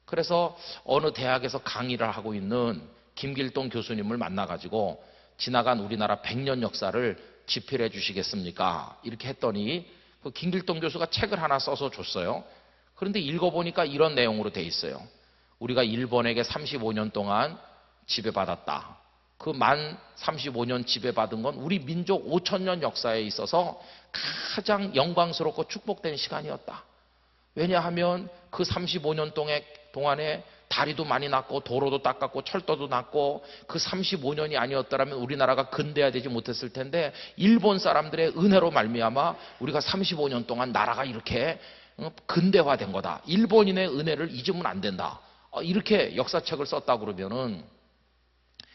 그래서 어느 대학에서 강의를 하고 있는 김길동 교수님을 만나가지고 지나간 우리나라 100년 역사를 집필해 주시겠습니까? 이렇게 했더니 그 김길동 교수가 책을 하나 써서 줬어요. 그런데 읽어보니까 이런 내용으로 돼 있어요. 우리가 일본에게 35년 동안 지배받았다. 그 만 35년 지배받은 건 우리 민족 5천년 역사에 있어서 가장 영광스럽고 축복된 시간이었다. 왜냐하면 그 35년 동안에 다리도 많이 났고 도로도 닦았고 철도도 났고 그 35년이 아니었더라면 우리나라가 근대화되지 못했을 텐데 일본 사람들의 은혜로 말미암아 우리가 35년 동안 나라가 이렇게 근대화된 거다. 일본인의 은혜를 잊으면 안 된다. 이렇게 역사책을 썼다 그러면은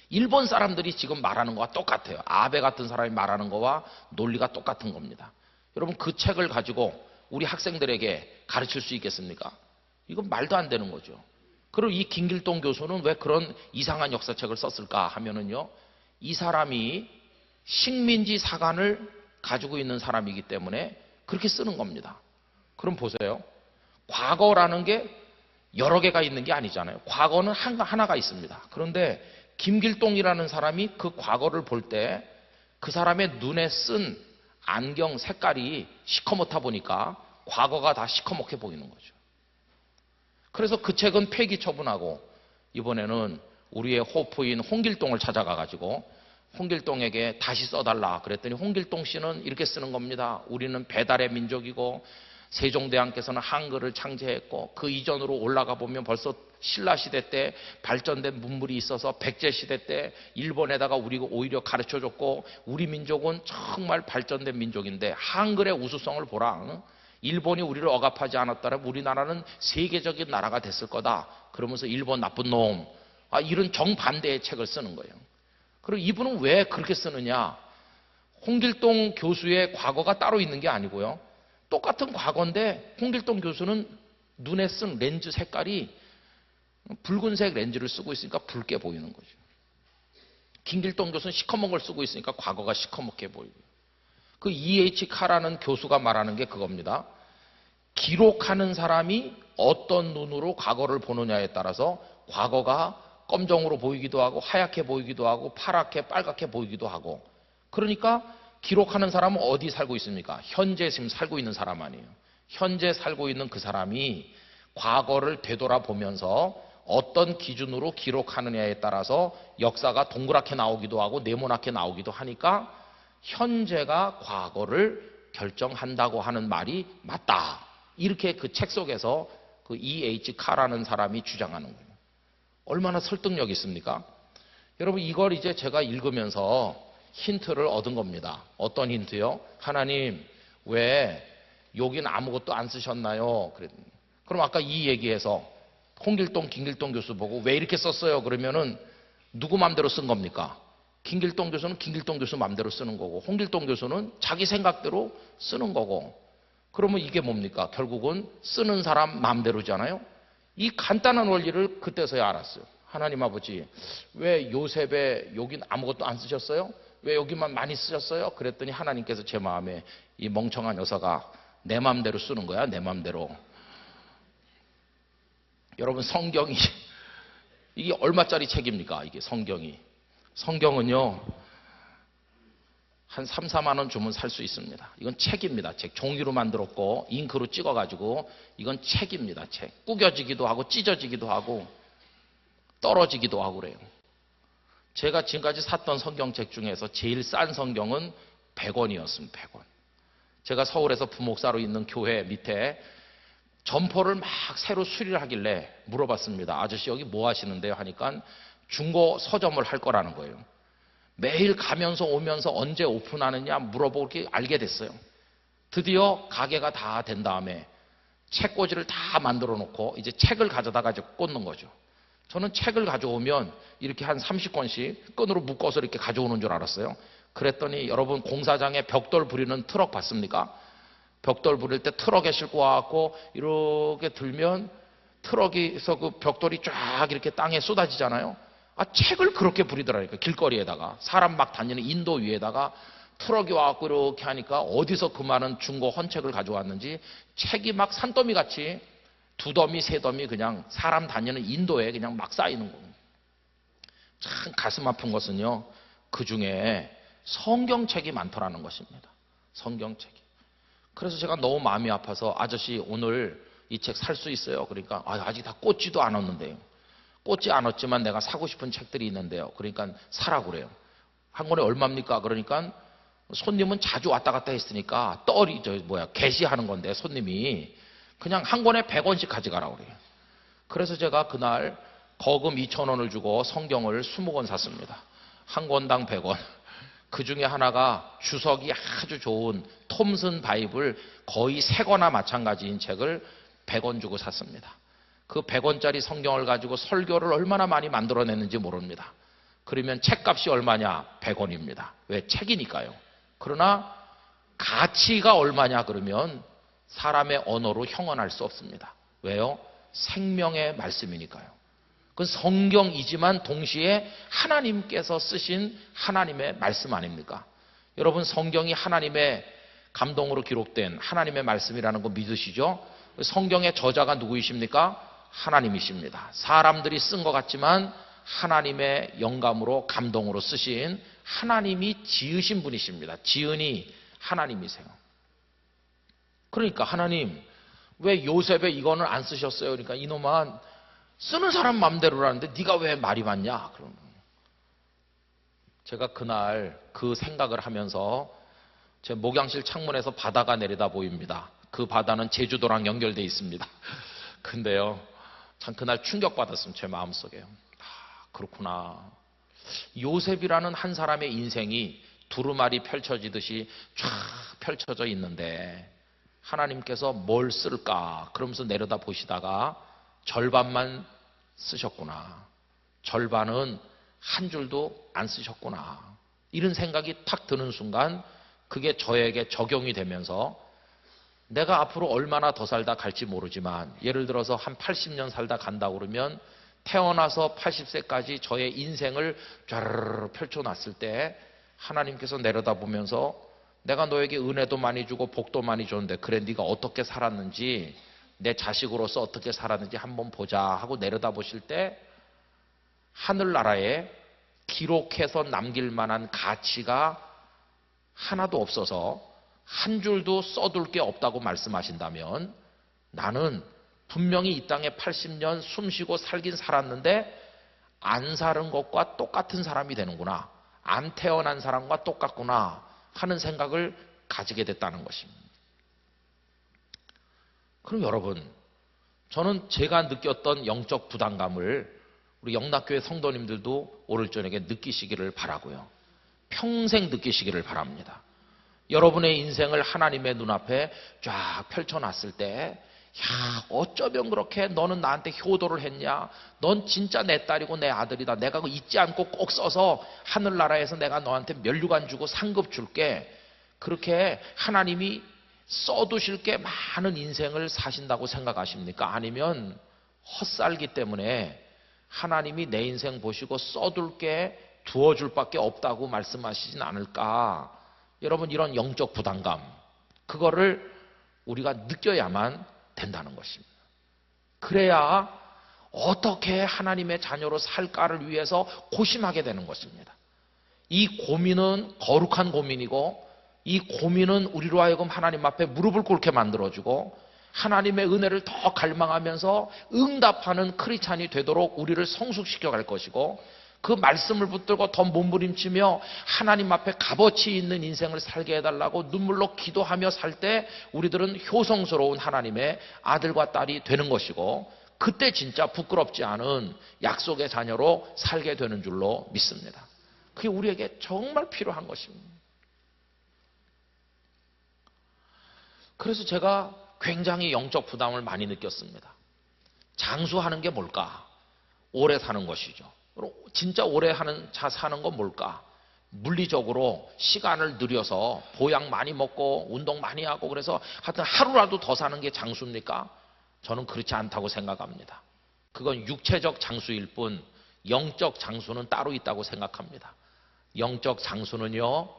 일본 사람들이 지금 말하는 거와 똑같아요. 아베 같은 사람이 말하는 거와 논리가 똑같은 겁니다. 여러분, 그 책을 가지고 우리 학생들에게 가르칠 수 있겠습니까? 이건 말도 안 되는 거죠. 그리고 이 김길동 교수는 왜 그런 이상한 역사책을 썼을까 하면은요, 이 사람이 식민지 사관을 가지고 있는 사람이기 때문에 그렇게 쓰는 겁니다. 그럼 보세요. 과거라는 게 여러 개가 있는 게 아니잖아요. 과거는 하나가 있습니다. 그런데 김길동이라는 사람이 그 과거를 볼 때 그 사람의 눈에 쓴 안경 색깔이 시커멓다 보니까 과거가 다 시커멓게 보이는 거죠. 그래서 그 책은 폐기 처분하고 이번에는 우리의 호프인 홍길동을 찾아가 가지고 홍길동에게 다시 써달라 그랬더니 홍길동 씨는 이렇게 쓰는 겁니다. 우리는 배달의 민족이고 세종대왕께서는 한글을 창제했고 그 이전으로 올라가 보면 벌써 신라시대 때 발전된 문물이 있어서 백제시대 때 일본에다가 우리가 오히려 가르쳐줬고 우리 민족은 정말 발전된 민족인데 한글의 우수성을 보라. 일본이 우리를 억압하지 않았다면 우리나라는 세계적인 나라가 됐을 거다. 그러면서 일본 나쁜 놈. 이런 정반대의 책을 쓰는 거예요. 그리고 이분은 왜 그렇게 쓰느냐. 홍길동 교수의 과거가 따로 있는 게 아니고요. 똑같은 과거인데 홍길동 교수는 눈에 쓴 렌즈 색깔이 붉은색 렌즈를 쓰고 있으니까 붉게 보이는 거죠. 김길동 교수는 시커먼 걸 쓰고 있으니까 과거가 시커멓게 보이고. 그 E.H. 카라는 교수가 말하는 게 그겁니다. 기록하는 사람이 어떤 눈으로 과거를 보느냐에 따라서 과거가 검정으로 보이기도 하고 하얗게 보이기도 하고 파랗게 빨갛게 보이기도 하고. 그러니까 기록하는 사람은 어디 살고 있습니까? 현재 지금 살고 있는 사람 아니에요. 현재 살고 있는 그 사람이 과거를 되돌아보면서 어떤 기준으로 기록하느냐에 따라서 역사가 동그랗게 나오기도 하고 네모나게 나오기도 하니까 현재가 과거를 결정한다고 하는 말이 맞다. 이렇게 그 책 속에서 그 E.H. 카라는 사람이 주장하는 거예요. 얼마나 설득력 있습니까? 여러분 이걸 이제 제가 읽으면서 힌트를 얻은 겁니다. 어떤 힌트요? 하나님 왜 여긴 아무것도 안 쓰셨나요? 그럼 아까 이 얘기에서 홍길동, 김길동 교수 보고 왜 이렇게 썼어요? 그러면은 누구 맘대로 쓴 겁니까? 김길동 교수는 김길동 교수 맘대로 쓰는 거고 홍길동 교수는 자기 생각대로 쓰는 거고. 그러면 이게 뭡니까? 결국은 쓰는 사람 맘대로잖아요. 이 간단한 원리를 그때서야 알았어요. 하나님 아버지 왜 요셉의 여긴 아무것도 안 쓰셨어요? 왜 여기만 많이 쓰셨어요? 그랬더니 하나님께서 제 마음에 이 멍청한 여사가 내 맘대로 쓰는 거야. 내 맘대로. 여러분 성경이 이게 얼마짜리 책입니까? 이게 성경이. 성경은요 한 3, 4만 원 주면 살 수 있습니다. 이건 책입니다. 책. 종이로 만들었고 잉크로 찍어가지고 이건 책입니다. 책. 구겨지기도 하고 찢어지기도 하고 떨어지기도 하고 그래요. 제가 지금까지 샀던 성경책 중에서 제일 싼 성경은 100원이었습니다. 100원. 제가 서울에서 부목사로 있는 교회 밑에 점포를 막 새로 수리를 하길래 물어봤습니다. 아저씨 여기 뭐 하시는데요? 하니까 중고 서점을 할 거라는 거예요. 매일 가면서 오면서 언제 오픈하느냐 물어보고 이렇게 알게 됐어요. 드디어 가게가 다 된 다음에 책꽂이를 다 만들어 놓고 이제 책을 가져다가 이제 꽂는 거죠. 저는 책을 가져오면 이렇게 한 30권씩 끈으로 묶어서 이렇게 가져오는 줄 알았어요. 그랬더니 여러분 공사장에 벽돌 부리는 트럭 봤습니까? 벽돌 부릴 때 트럭에 싣고 와갖고 이렇게 들면 트럭에서 그 벽돌이 쫙 이렇게 땅에 쏟아지잖아요. 책을 그렇게 부리더라니까. 길거리에다가 사람 막 다니는 인도 위에다가 트럭이 와갖고 이렇게 하니까 어디서 그 많은 중고 헌책을 가져왔는지 책이 막 산더미 같이 두 더미 세 더미 그냥 사람 다니는 인도에 그냥 막 쌓이는 거예요. 참 가슴 아픈 것은요 그 중에 성경책이 많더라는 것입니다. 성경책이. 그래서 제가 너무 마음이 아파서 아저씨 오늘 이 책 살 수 있어요? 그러니까 아직 다 꽂지도 않았는데요. 꽂지 않았지만 내가 사고 싶은 책들이 있는데요. 그러니까 사라고 그래요. 한 권에 얼마입니까? 그러니까 손님은 자주 왔다 갔다 했으니까 게시하는 건데 손님이 그냥 한 권에 100원씩 가져가라고 그래요. 그래서 제가 그날 거금 2,000원을 주고 성경을 20권 샀습니다. 한 권당 100원. 그 중에 하나가 주석이 아주 좋은 톰슨 바이블 거의 새 거나 마찬가지인 책을 100원 주고 샀습니다. 그 100원짜리 성경을 가지고 설교를 얼마나 많이 만들어냈는지 모릅니다. 그러면 책값이 얼마냐? 100원입니다. 왜? 책이니까요. 그러나 가치가 얼마냐 그러면 사람의 언어로 형언할 수 없습니다. 왜요? 생명의 말씀이니까요. 그건 성경이지만 동시에 하나님께서 쓰신 하나님의 말씀 아닙니까? 여러분, 성경이 하나님의 감동으로 기록된 하나님의 말씀이라는 거 믿으시죠? 성경의 저자가 누구이십니까? 하나님이십니다. 사람들이 쓴 것 같지만 하나님의 영감으로 감동으로 쓰신 하나님이 지으신 분이십니다. 지은이 하나님이세요. 그러니까 하나님, 왜 요셉의 이거는 안 쓰셨어요? 그러니까 이놈아, 쓰는 사람 마음대로라는데 네가 왜 말이 많냐? 그러면 제가 그날 그 생각을 하면서 제 목양실 창문에서 바다가 내려다 보입니다. 그 바다는 제주도랑 연결되어 있습니다. 근데요, 참 그날 충격받았습니다. 제 마음속에요. 그렇구나. 요셉이라는 한 사람의 인생이 두루마리 펼쳐지듯이 쫙 펼쳐져 있는데 하나님께서 뭘 쓸까? 그러면서 내려다 보시다가 절반만 쓰셨구나. 절반은 한 줄도 안 쓰셨구나. 이런 생각이 탁 드는 순간 그게 저에게 적용이 되면서 내가 앞으로 얼마나 더 살다 갈지 모르지만 예를 들어서 한 80년 살다 간다고 그러면 태어나서 80세까지 저의 인생을 쫙 펼쳐놨을 때 하나님께서 내려다보면서 내가 너에게 은혜도 많이 주고 복도 많이 줬는데 그래 네가 어떻게 살았는지 내 자식으로서 어떻게 살았는지 한번 보자 하고 내려다보실 때 하늘나라에 기록해서 남길 만한 가치가 하나도 없어서 한 줄도 써둘 게 없다고 말씀하신다면 나는 분명히 이 땅에 80년 숨쉬고 살긴 살았는데 안 사는 것과 똑같은 사람이 되는구나. 안 태어난 사람과 똑같구나 하는 생각을 가지게 됐다는 것입니다. 그럼 여러분, 저는 제가 느꼈던 영적 부담감을 우리 영락교회 성도님들도 오늘 저녁에 느끼시기를 바라고요. 평생 느끼시기를 바랍니다. 여러분의 인생을 하나님의 눈앞에 쫙 펼쳐놨을 때 야, 어쩌면 그렇게 너는 나한테 효도를 했냐? 넌 진짜 내 딸이고 내 아들이다. 내가 그거 잊지 않고 꼭 써서 하늘나라에서 내가 너한테 면류관 주고 상급 줄게. 그렇게 하나님이 써두실 게 많은 인생을 사신다고 생각하십니까? 아니면 헛살기 때문에 하나님이 내 인생 보시고 써둘 게 두어줄 밖에 없다고 말씀하시진 않을까? 여러분, 이런 영적 부담감, 그거를 우리가 느껴야만 된다는 것입니다. 그래야 어떻게 하나님의 자녀로 살까를 위해서 고심하게 되는 것입니다. 이 고민은 거룩한 고민이고 이 고민은 우리로 하여금 하나님 앞에 무릎을 꿇게 만들어주고 하나님의 은혜를 더 갈망하면서 응답하는 크리스찬이 되도록 우리를 성숙시켜 갈 것이고 그 말씀을 붙들고 더 몸부림치며 하나님 앞에 값어치 있는 인생을 살게 해달라고 눈물로 기도하며 살 때 우리들은 효성스러운 하나님의 아들과 딸이 되는 것이고 그때 진짜 부끄럽지 않은 약속의 자녀로 살게 되는 줄로 믿습니다. 그게 우리에게 정말 필요한 것입니다. 그래서 제가 굉장히 영적 부담을 많이 느꼈습니다. 장수하는 게 뭘까? 오래 사는 것이죠. 진짜 오래 사는 건 뭘까? 물리적으로 시간을 들여서 보약 많이 먹고 운동 많이 하고 그래서 하여튼 하루라도 더 사는 게 장수입니까? 저는 그렇지 않다고 생각합니다. 그건 육체적 장수일 뿐 영적 장수는 따로 있다고 생각합니다. 영적 장수는요,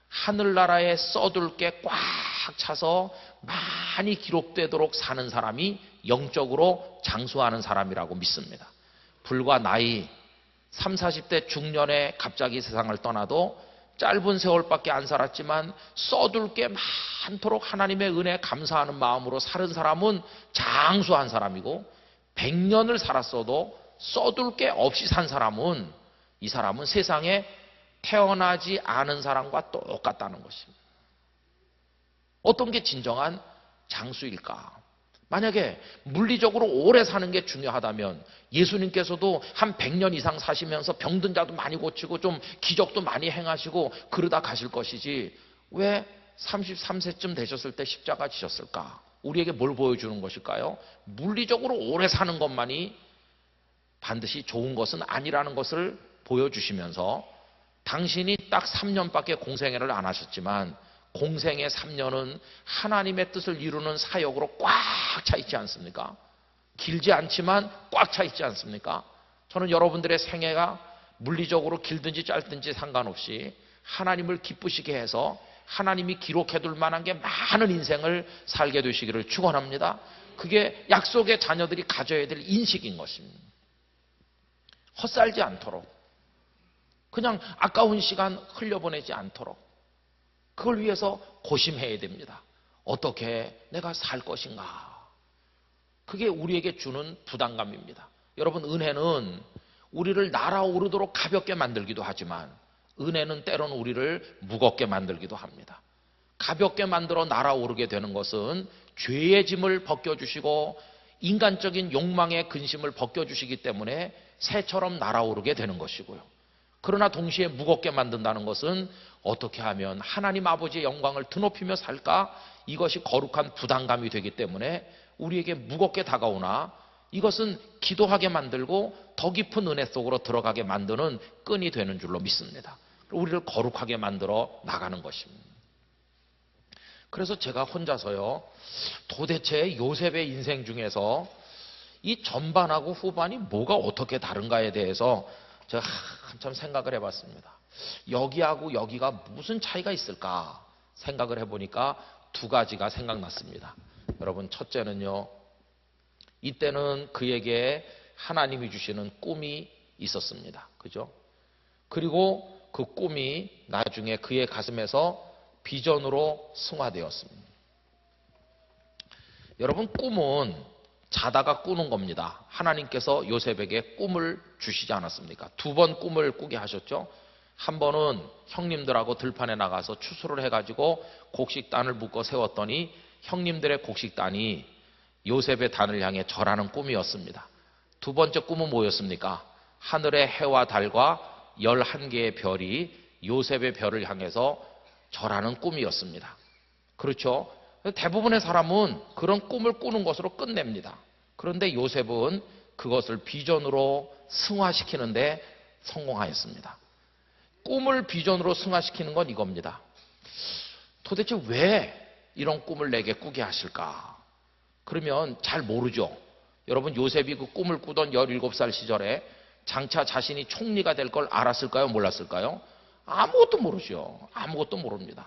하늘나라에 써둘 게 꽉 차서 많이 기록되도록 사는 사람이 영적으로 장수하는 사람이라고 믿습니다. 불과 나이 30, 40대 중년에 갑자기 세상을 떠나도 짧은 세월밖에 안 살았지만 써둘 게 많도록 하나님의 은혜에 감사하는 마음으로 사는 사람은 장수한 사람이고 100년을 살았어도 써둘 게 없이 산 사람은 이 사람은 세상에 태어나지 않은 사람과 똑같다는 것입니다. 어떤 게 진정한 장수일까? 만약에 물리적으로 오래 사는 게 중요하다면 예수님께서도 한 100년 이상 사시면서 병든 자도 많이 고치고 좀 기적도 많이 행하시고 그러다 가실 것이지 왜 33세쯤 되셨을 때 십자가 지셨을까? 우리에게 뭘 보여주는 것일까요? 물리적으로 오래 사는 것만이 반드시 좋은 것은 아니라는 것을 보여주시면서 당신이 딱 3년밖에 공생애를 안 하셨지만 공생의 3년은 하나님의 뜻을 이루는 사역으로 꽉 차 있지 않습니까? 길지 않지만 꽉 차 있지 않습니까? 저는 여러분들의 생애가 물리적으로 길든지 짧든지 상관없이 하나님을 기쁘시게 해서 하나님이 기록해둘 만한 게 많은 인생을 살게 되시기를 축원합니다. 그게 약속의 자녀들이 가져야 될 인식인 것입니다. 헛살지 않도록, 그냥 아까운 시간 흘려보내지 않도록 그걸 위해서 고심해야 됩니다. 어떻게 내가 살 것인가? 그게 우리에게 주는 부담감입니다. 여러분, 은혜는 우리를 날아오르도록 가볍게 만들기도 하지만 은혜는 때로는 우리를 무겁게 만들기도 합니다. 가볍게 만들어 날아오르게 되는 것은 죄의 짐을 벗겨주시고 인간적인 욕망의 근심을 벗겨주시기 때문에 새처럼 날아오르게 되는 것이고요. 그러나 동시에 무겁게 만든다는 것은 어떻게 하면 하나님 아버지의 영광을 드높이며 살까? 이것이 거룩한 부담감이 되기 때문에 우리에게 무겁게 다가오나 이것은 기도하게 만들고 더 깊은 은혜 속으로 들어가게 만드는 끈이 되는 줄로 믿습니다. 우리를 거룩하게 만들어 나가는 것입니다. 그래서 제가 혼자서요, 도대체 요셉의 인생 중에서 이 전반하고 후반이 뭐가 어떻게 다른가에 대해서 제가 한참 생각을 해봤습니다. 여기하고 여기가 무슨 차이가 있을까 생각을 해보니까 두 가지가 생각났습니다. 여러분, 첫째는요, 이때는 그에게 하나님이 주시는 꿈이 있었습니다. 그죠? 그리고 그 꿈이 나중에 그의 가슴에서 비전으로 승화되었습니다. 여러분, 꿈은 자다가 꾸는 겁니다. 하나님께서 요셉에게 꿈을 주시지 않았습니까? 두 번 꿈을 꾸게 하셨죠. 한 번은 형님들하고 들판에 나가서 추수를 해가지고 곡식단을 묶어 세웠더니 형님들의 곡식단이 요셉의 단을 향해 절하는 꿈이었습니다. 두 번째 꿈은 뭐였습니까? 하늘의 해와 달과 11개의 별이 요셉의 별을 향해서 절하는 꿈이었습니다. 그렇죠? 대부분의 사람은 그런 꿈을 꾸는 것으로 끝냅니다. 그런데 요셉은 그것을 비전으로 승화시키는데 성공하였습니다. 꿈을 비전으로 승화시키는 건 이겁니다. 도대체 왜 이런 꿈을 내게 꾸게 하실까? 그러면 잘 모르죠. 여러분, 요셉이 그 꿈을 꾸던 17살 시절에 장차 자신이 총리가 될 걸 알았을까요? 몰랐을까요? 아무것도 모르죠. 아무것도 모릅니다.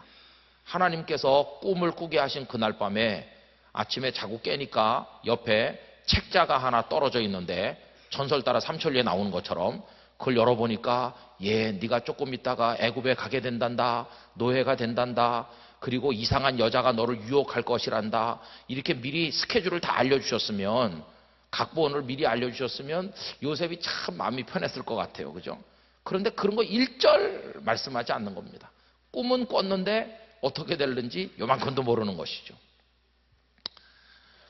하나님께서 꿈을 꾸게 하신 그날 밤에 아침에 자고 깨니까 옆에 책자가 하나 떨어져 있는데 전설 따라 삼천리에 나오는 것처럼 그걸 열어보니까 네가 조금 있다가 애굽에 가게 된단다. 노예가 된단다. 그리고 이상한 여자가 너를 유혹할 것이란다. 이렇게 미리 스케줄을 다 알려주셨으면, 각본을 미리 알려주셨으면 요셉이 참 마음이 편했을 것 같아요. 그죠? 그런데 그런 거 일절 말씀하지 않는 겁니다. 꿈은 꿨는데 어떻게 될는지 요만큼도 모르는 것이죠.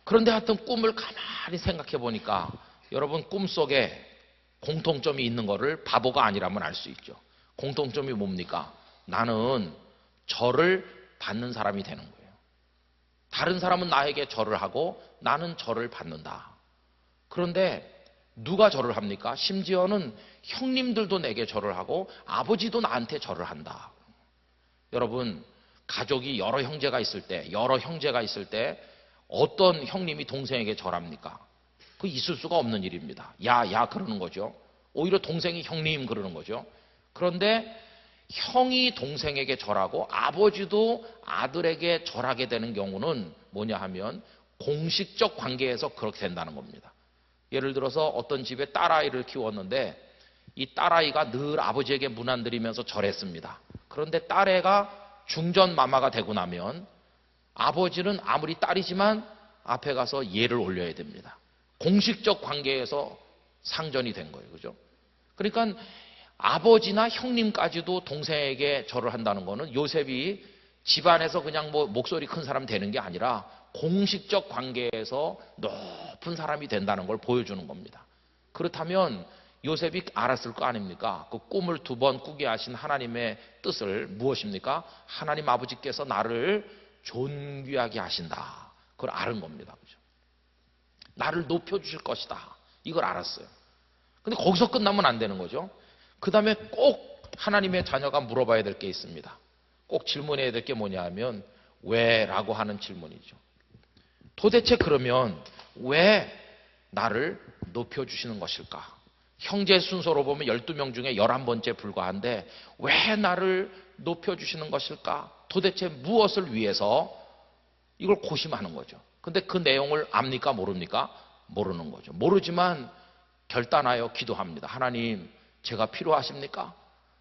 그런데 하여튼 꿈을 가만히 생각해 보니까 여러분, 꿈속에 공통점이 있는 거를 바보가 아니라면 알 수 있죠. 공통점이 뭡니까? 나는 절을 받는 사람이 되는 거예요. 다른 사람은 나에게 절을 하고 나는 절을 받는다. 그런데 누가 절을 합니까? 심지어는 형님들도 내게 절을 하고 아버지도 나한테 절을 한다. 여러분, 가족이 여러 형제가 있을 때 어떤 형님이 동생에게 절합니까? 그 있을 수가 없는 일입니다. 야 그러는 거죠. 오히려 동생이 형님 그러는 거죠. 그런데 형이 동생에게 절하고 아버지도 아들에게 절하게 되는 경우는 뭐냐 하면 공식적 관계에서 그렇게 된다는 겁니다. 예를 들어서 어떤 집에 딸아이를 키웠는데 이 딸아이가 늘 아버지에게 문안드리면서 절했습니다. 그런데 딸애가 중전마마가 되고 나면 아버지는 아무리 딸이지만 앞에 가서 예를 올려야 됩니다. 공식적 관계에서 상전이 된 거예요. 그죠? 그러니까 아버지나 형님까지도 동생에게 절을 한다는 거는 요셉이 집안에서 그냥 뭐 목소리 큰 사람 되는 게 아니라 공식적 관계에서 높은 사람이 된다는 걸 보여주는 겁니다. 그렇다면 요셉이 알았을 거 아닙니까? 그 꿈을 두 번 꾸게 하신 하나님의 뜻을 무엇입니까? 하나님 아버지께서 나를 존귀하게 하신다. 그걸 아는 겁니다. 그죠? 나를 높여주실 것이다. 이걸 알았어요. 근데 거기서 끝나면 안 되는 거죠. 그 다음에 꼭 하나님의 자녀가 물어봐야 될 게 있습니다. 꼭 질문해야 될 게 뭐냐 하면 왜? 라고 하는 질문이죠. 도대체 그러면 왜 나를 높여주시는 것일까? 형제 순서로 보면 12명 중에 11번째 불과한데 왜 나를 높여주시는 것일까? 도대체 무엇을 위해서? 이걸 고심하는 거죠. 근데 그 내용을 압니까? 모릅니까? 모르는 거죠. 모르지만 결단하여 기도합니다. 하나님, 제가 필요하십니까?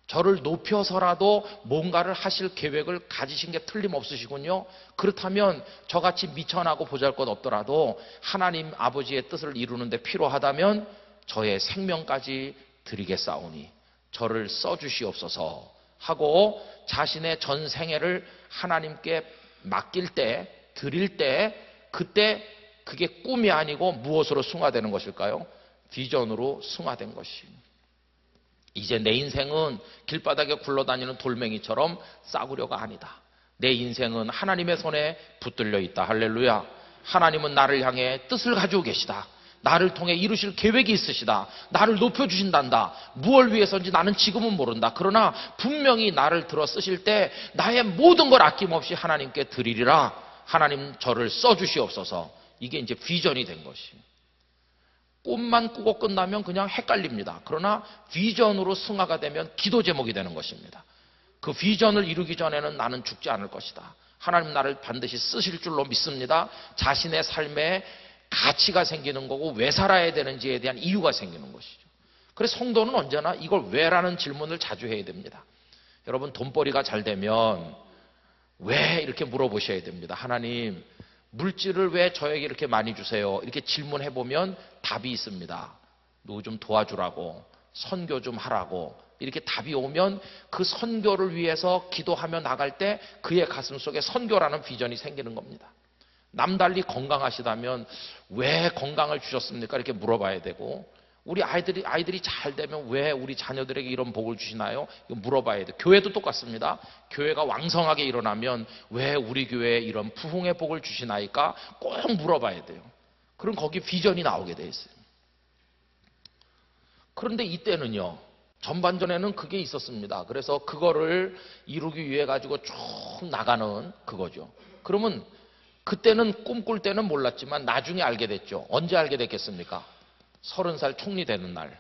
저를 높여서라도 뭔가를 하실 계획을 가지신 게 틀림없으시군요. 그렇다면 저같이 미천하고 보잘것 없더라도 하나님 아버지의 뜻을 이루는데 필요하다면 저의 생명까지 드리겠사오니 저를 써주시옵소서 하고 자신의 전 생애를 하나님께 맡길 때, 드릴 때, 그때 그게 꿈이 아니고 무엇으로 승화되는 것일까요? 비전으로 승화된 것이. 이제 내 인생은 길바닥에 굴러다니는 돌멩이처럼 싸구려가 아니다. 내 인생은 하나님의 손에 붙들려 있다. 할렐루야. 하나님은 나를 향해 뜻을 가지고 계시다. 나를 통해 이루실 계획이 있으시다. 나를 높여주신단다. 무엇을 위해서인지 나는 지금은 모른다. 그러나 분명히 나를 들어 쓰실 때 나의 모든 걸 아낌없이 하나님께 드리리라. 하나님 저를 써주시옵소서. 이게 이제 비전이 된 것이. 꿈만 꾸고 끝나면 그냥 헷갈립니다. 그러나 비전으로 승화가 되면 기도 제목이 되는 것입니다. 그 비전을 이루기 전에는 나는 죽지 않을 것이다. 하나님 나를 반드시 쓰실 줄로 믿습니다. 자신의 삶에 가치가 생기는 거고 왜 살아야 되는지에 대한 이유가 생기는 것이죠. 그래서 성도는 언제나 이걸 왜라는 질문을 자주 해야 됩니다. 여러분 돈벌이가 잘 되면 왜 이렇게 물어보셔야 됩니다. 하나님 물질을 왜 저에게 이렇게 많이 주세요? 이렇게 질문해 보면 답이 있습니다. 누구 좀 도와주라고, 선교 좀 하라고 이렇게 답이 오면 그 선교를 위해서 기도하며 나갈 때 그의 가슴 속에 선교라는 비전이 생기는 겁니다. 남달리 건강하시다면 왜 건강을 주셨습니까? 이렇게 물어봐야 되고, 우리 아이들이 잘 되면 왜 우리 자녀들에게 이런 복을 주시나요? 이거 물어봐야 돼요. 교회도 똑같습니다. 교회가 왕성하게 일어나면 왜 우리 교회에 이런 부흥의 복을 주시나이까? 꼭 물어봐야 돼요. 그럼 거기 비전이 나오게 돼 있어요. 그런데 이때는요, 전반전에는 그게 있었습니다. 그래서 그거를 이루기 위해 가지고 쭉 나가는 그거죠. 그러면 그때는 꿈꿀 때는 몰랐지만 나중에 알게 됐죠. 언제 알게 됐겠습니까? 30살 총리 되는 날,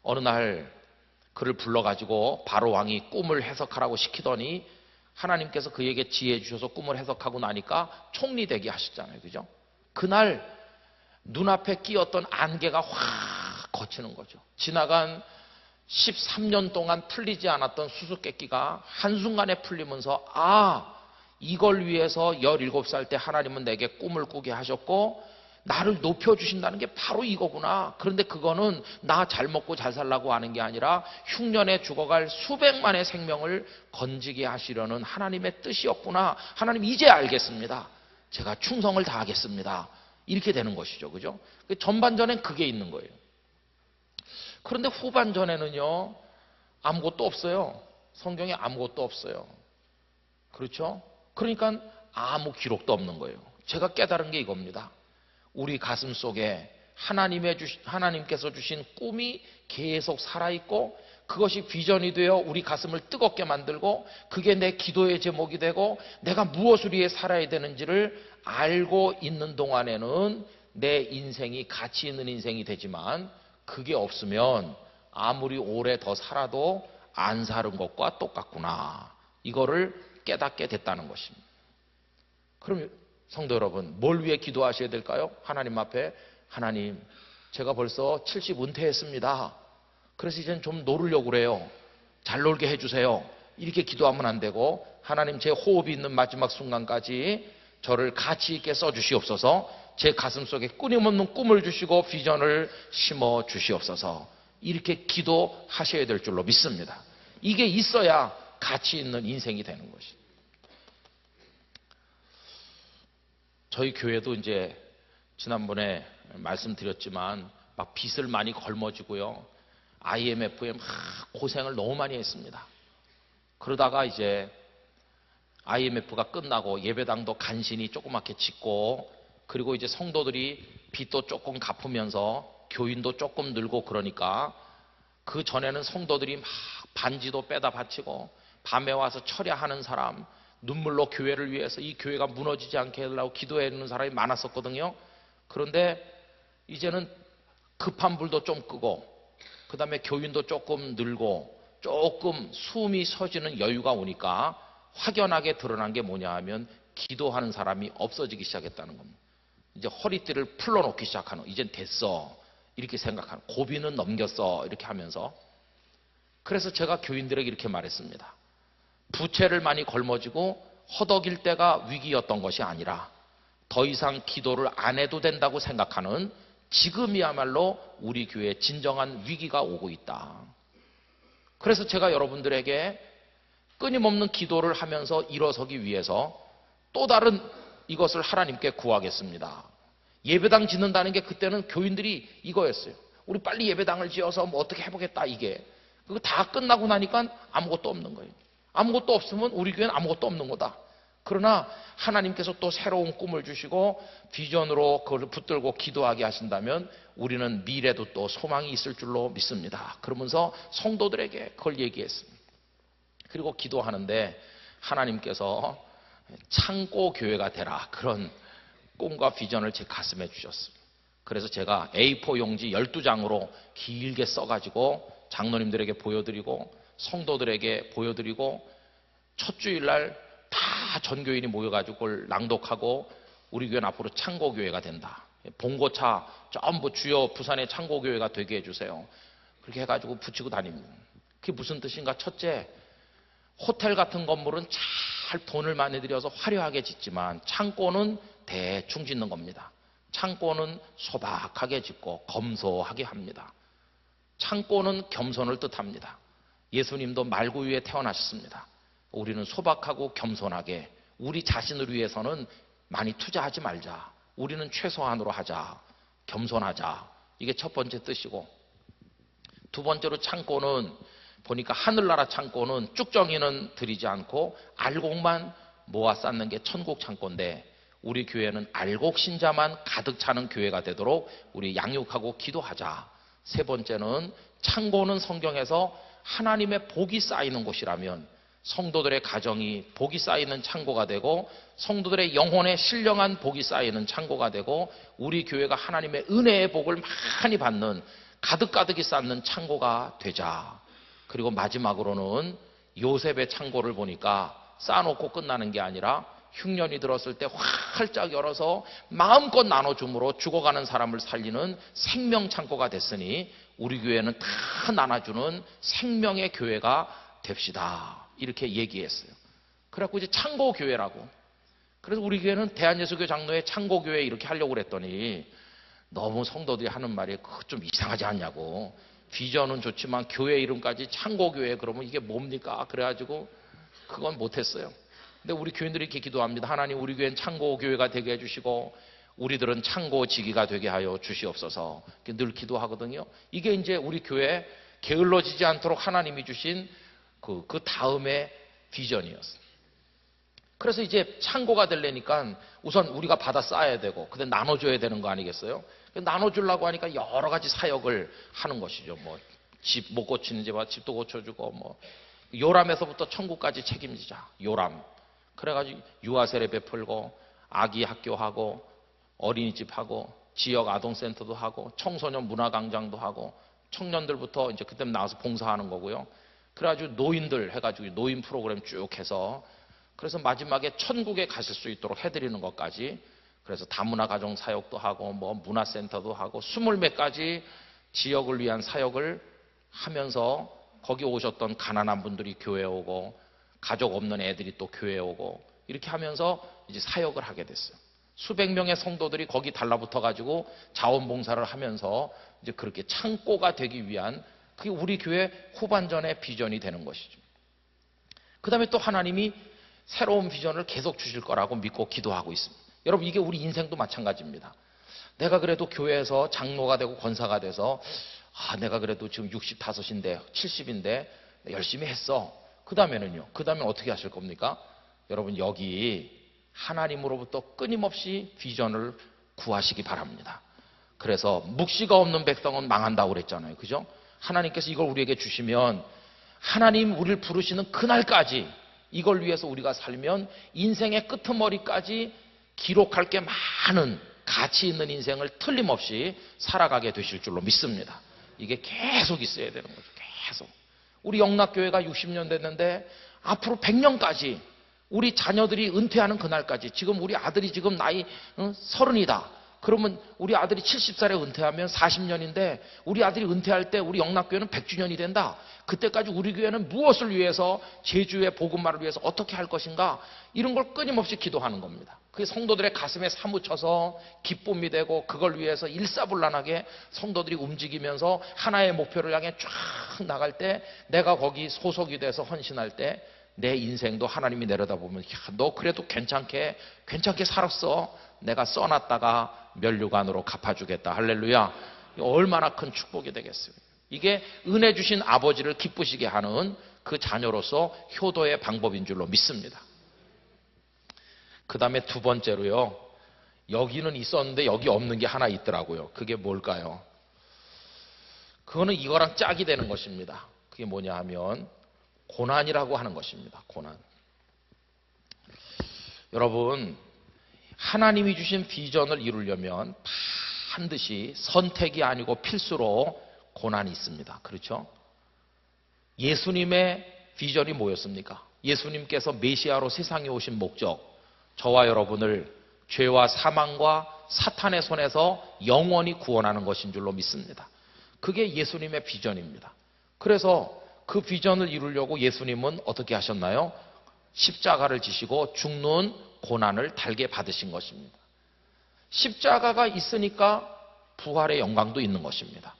어느 날 그를 불러가지고 바로 왕이 꿈을 해석하라고 시키더니 하나님께서 그에게 지혜 주셔서 꿈을 해석하고 나니까 총리 되게 하셨잖아요. 그죠? 그날 눈앞에 끼었던 안개가 확 거치는 거죠. 지나간 13년 동안 풀리지 않았던 수수께끼가 한순간에 풀리면서 이걸 위해서 17살 때 하나님은 내게 꿈을 꾸게 하셨고 나를 높여주신다는 게 바로 이거구나. 그런데 그거는 나 잘 먹고 잘 살라고 하는 게 아니라 흉년에 죽어갈 수백만의 생명을 건지게 하시려는 하나님의 뜻이었구나. 하나님 이제 알겠습니다. 제가 충성을 다하겠습니다. 이렇게 되는 것이죠. 그죠? 전반전엔 그게 있는 거예요. 그런데 후반전에는요, 아무것도 없어요. 성경에 아무것도 없어요. 그렇죠? 그러니까 아무 기록도 없는 거예요. 제가 깨달은 게 이겁니다. 우리 가슴 속에 하나님께서 주신 꿈이 계속 살아있고 그것이 비전이 되어 우리 가슴을 뜨겁게 만들고 그게 내 기도의 제목이 되고 내가 무엇을 위해 살아야 되는지를 알고 있는 동안에는 내 인생이 가치 있는 인생이 되지만 그게 없으면 아무리 오래 더 살아도 안 사는 것과 똑같구나. 이거를 깨닫게 됐다는 것입니다. 그럼 성도 여러분, 뭘 위해 기도하셔야 될까요? 하나님 앞에, 하나님, 제가 벌써 70 은퇴했습니다. 그래서 이제는 좀 놀으려고 그래요. 잘 놀게 해주세요. 이렇게 기도하면 안 되고, 하나님 제 호흡이 있는 마지막 순간까지 저를 가치 있게 써주시옵소서. 제 가슴 속에 끊임없는 꿈을 주시고 비전을 심어 주시옵소서. 이렇게 기도하셔야 될 줄로 믿습니다. 이게 있어야 가치 있는 인생이 되는 것이. 저희 교회도 이제 지난번에 말씀드렸지만 막 빚을 많이 걸머지고요. IMF에 막 고생을 너무 많이 했습니다. 그러다가 이제 IMF가 끝나고 예배당도 간신히 조그맣게 짓고 그리고 이제 성도들이 빚도 조금 갚으면서 교인도 조금 늘고 그러니까 그 전에는 성도들이 막 반지도 빼다 바치고 밤에 와서 철야하는 사람, 눈물로 교회를 위해서 이 교회가 무너지지 않게 하려고 기도해 주는 사람이 많았었거든요. 그런데 이제는 급한 불도 좀 끄고 그 다음에 교인도 조금 늘고 조금 숨이 쉬어지는 여유가 오니까 확연하게 드러난 게 뭐냐 하면 기도하는 사람이 없어지기 시작했다는 겁니다. 이제 허리띠를 풀러놓기 시작하는, 이젠 됐어 이렇게 생각하는, 고비는 넘겼어 이렇게 하면서. 그래서 제가 교인들에게 이렇게 말했습니다. 부채를 많이 걸머지고 허덕일 때가 위기였던 것이 아니라 더 이상 기도를 안 해도 된다고 생각하는 지금이야말로 우리 교회에 진정한 위기가 오고 있다. 그래서 제가 여러분들에게 끊임없는 기도를 하면서 일어서기 위해서 또 다른 이것을 하나님께 구하겠습니다. 예배당 짓는다는 게 그때는 교인들이 이거였어요. 우리 빨리 예배당을 지어서 뭐 어떻게 해보겠다 이게. 그거 다 끝나고 나니까 아무것도 없는 거예요. 아무것도 없으면 우리 교회는 아무것도 없는 거다. 그러나 하나님께서 또 새로운 꿈을 주시고 비전으로 그걸 붙들고 기도하게 하신다면 우리는 미래도 또 소망이 있을 줄로 믿습니다. 그러면서 성도들에게 그걸 얘기했습니다. 그리고 기도하는데 하나님께서 창고 교회가 되라, 그런 꿈과 비전을 제 가슴에 주셨습니다. 그래서 제가 A4 용지 12장으로 길게 써가지고 장로님들에게 보여드리고 성도들에게 보여드리고 첫 주일날 다 전교인이 모여가지고 그걸 낭독하고 우리 교회는 앞으로 창고교회가 된다. 봉고차 전부 주요 부산의 창고교회가 되게 해주세요. 그렇게 해가지고 붙이고 다닙니다. 그게 무슨 뜻인가? 첫째, 호텔 같은 건물은 잘 돈을 많이 들여서 화려하게 짓지만 창고는 대충 짓는 겁니다. 창고는 소박하게 짓고 검소하게 합니다. 창고는 겸손을 뜻합니다. 예수님도 말구 위에 태어나셨습니다. 우리는 소박하고 겸손하게 우리 자신을 위해서는 많이 투자하지 말자. 우리는 최소한으로 하자. 겸손하자. 이게 첫 번째 뜻이고, 두 번째로 창고는 보니까 하늘나라 창고는 쭉정이는 들이지 않고 알곡만 모아 쌓는 게 천국 창고인데 우리 교회는 알곡 신자만 가득 차는 교회가 되도록 우리 양육하고 기도하자. 세 번째는 창고는 성경에서 하나님의 복이 쌓이는 곳이라면 성도들의 가정이 복이 쌓이는 창고가 되고 성도들의 영혼에 신령한 복이 쌓이는 창고가 되고 우리 교회가 하나님의 은혜의 복을 많이 받는 가득가득이 쌓는 창고가 되자. 그리고 마지막으로는 요셉의 창고를 보니까 쌓아놓고 끝나는 게 아니라 흉년이 들었을 때 활짝 열어서 마음껏 나눠줌으로 죽어가는 사람을 살리는 생명 창고가 됐으니 우리 교회는 다 나눠주는 생명의 교회가 됩시다. 이렇게 얘기했어요. 그래갖고 이제 창고교회라고. 그래서 우리 교회는 대한예수교 장로회 창고교회 이렇게 하려고 그랬더니 너무 성도들이 하는 말이 좀 이상하지 않냐고. 비전은 좋지만 교회 이름까지 창고교회 그러면 이게 뭡니까? 그래가지고 그건 못했어요. 근데 우리 교인들이 이렇게 기도합니다. 하나님, 우리 교회는 창고교회가 되게 해주시고 우리들은 창고지기가 되게 하여 주시옵소서. 늘 기도하거든요. 이게 이제 우리 교회 게을러지지 않도록 하나님이 주신 그 다음의 비전이었어요. 그래서 이제 창고가 되려니까 우선 우리가 받아 쌓아야 되고 근데 나눠줘야 되는 거 아니겠어요? 나눠주려고 하니까 여러 가지 사역을 하는 것이죠. 뭐 집 못 고치는 집도 고쳐주고 뭐 요람에서부터 천국까지 책임지자. 요람. 그래가지고 유아 세례 베풀고 아기 학교하고 어린이집하고 지역 아동센터도 하고 청소년 문화광장도 하고 청년들부터 이제 그때 나와서 봉사하는 거고요. 그래가지고 노인들 해가지고 노인 프로그램 쭉 해서 그래서 마지막에 천국에 가실 수 있도록 해드리는 것까지. 그래서 다문화 가정 사역도 하고 뭐 문화센터도 하고 20몇 가지 지역을 위한 사역을 하면서 거기 오셨던 가난한 분들이 교회에 오고 가족 없는 애들이 또 교회에 오고 이렇게 하면서 이제 사역을 하게 됐어요. 수백 명의 성도들이 거기 달라붙어 가지고 자원봉사를 하면서 이제 그렇게 창고가 되기 위한 그게 우리 교회 후반전의 비전이 되는 것이죠. 그 다음에 또 하나님이 새로운 비전을 계속 주실 거라고 믿고 기도하고 있습니다. 여러분, 이게 우리 인생도 마찬가지입니다. 내가 그래도 교회에서 장로가 되고 권사가 돼서 내가 그래도 지금 65인데 70인데 열심히 했어. 그 다음에는요? 그 다음에 어떻게 하실 겁니까? 여러분, 여기 하나님으로부터 끊임없이 비전을 구하시기 바랍니다. 그래서 묵시가 없는 백성은 망한다고 그랬잖아요. 그죠? 하나님께서 이걸 우리에게 주시면 하나님 우리를 부르시는 그날까지 이걸 위해서 우리가 살면 인생의 끄트머리까지 기록할 게 많은 가치 있는 인생을 틀림없이 살아가게 되실 줄로 믿습니다. 이게 계속 있어야 되는 거죠. 계속. 우리 영락교회가 60년 됐는데 앞으로 100년까지 우리 자녀들이 은퇴하는 그날까지, 지금 우리 아들이 지금 나이 30이다. 그러면 우리 아들이 70살에 은퇴하면 40년인데 우리 아들이 은퇴할 때 우리 영락교회는 100주년이 된다. 그때까지 우리 교회는 무엇을 위해서, 제주의 복음화를 위해서 어떻게 할 것인가, 이런 걸 끊임없이 기도하는 겁니다. 그게 성도들의 가슴에 사무쳐서 기쁨이 되고, 그걸 위해서 일사불란하게 성도들이 움직이면서 하나의 목표를 향해 쫙 나갈 때, 내가 거기 소속이 돼서 헌신할 때 내 인생도 하나님이 내려다보면, 야, 너 그래도 괜찮게 살았어. 내가 써놨다가 면류관으로 갚아주겠다. 할렐루야. 얼마나 큰 축복이 되겠어요. 이게 은혜 주신 아버지를 기쁘시게 하는 그 자녀로서 효도의 방법인 줄로 믿습니다. 그 다음에 두 번째로요, 여기는 있었는데 여기 없는 게 하나 있더라고요. 그게 뭘까요? 그거는 이거랑 짝이 되는 것입니다. 그게 뭐냐 하면 고난이라고 하는 것입니다. 고난. 여러분, 하나님이 주신 비전을 이루려면 반드시 선택이 아니고 필수로 고난이 있습니다. 그렇죠? 예수님의 비전이 뭐였습니까? 예수님께서 메시아로 세상에 오신 목적, 저와 여러분을 죄와 사망과 사탄의 손에서 영원히 구원하는 것인 줄로 믿습니다. 그게 예수님의 비전입니다. 그래서 그 비전을 이루려고 예수님은 어떻게 하셨나요? 십자가를 지시고 죽는 고난을 달게 받으신 것입니다. 십자가가 있으니까 부활의 영광도 있는 것입니다.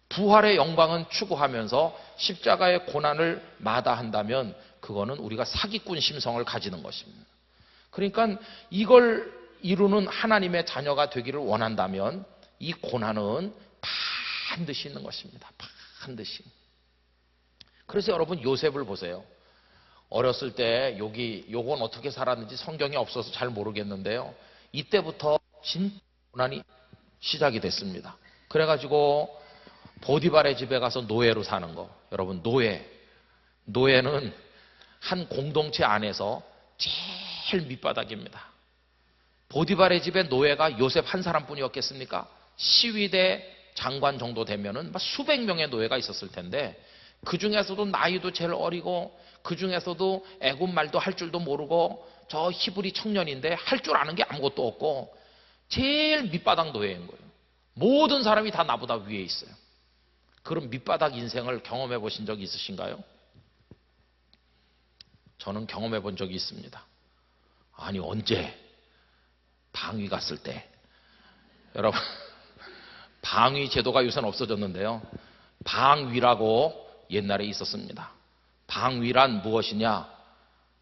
부활의 영광은 추구하면서 십자가의 고난을 마다한다면 그거는 우리가 사기꾼 심성을 가지는 것입니다. 그러니까 이걸 이루는 하나님의 자녀가 되기를 원한다면 이 고난은 반드시 있는 것입니다. 반드시. 그래서 여러분, 요셉을 보세요. 어렸을 때 요건 어떻게 살았는지 성경에 없어서 잘 모르겠는데요, 이때부터 진짜 고난이 시작이 됐습니다. 그래가지고 보디발의 집에 가서 노예로 사는 거. 여러분, 노예는 한 공동체 안에서 제일 밑바닥입니다. 보디발의 집에 노예가 요셉 한 사람뿐이었겠습니까? 시위대 장관 정도 되면은 수백 명의 노예가 있었을 텐데, 그 중에서도 나이도 제일 어리고, 그 중에서도 애굽 말도 할 줄도 모르고, 저 히브리 청년인데 할 줄 아는 게 아무것도 없고, 제일 밑바닥 노예인 거예요. 모든 사람이 다 나보다 위에 있어요. 그런 밑바닥 인생을 경험해 보신 적이 있으신가요? 저는 경험해 본 적이 있습니다. 아니, 언제? 방위 갔을 때. 여러분, 방위 제도가 요새는 없어졌는데요, 방위라고 옛날에 있었습니다. 방위란 무엇이냐?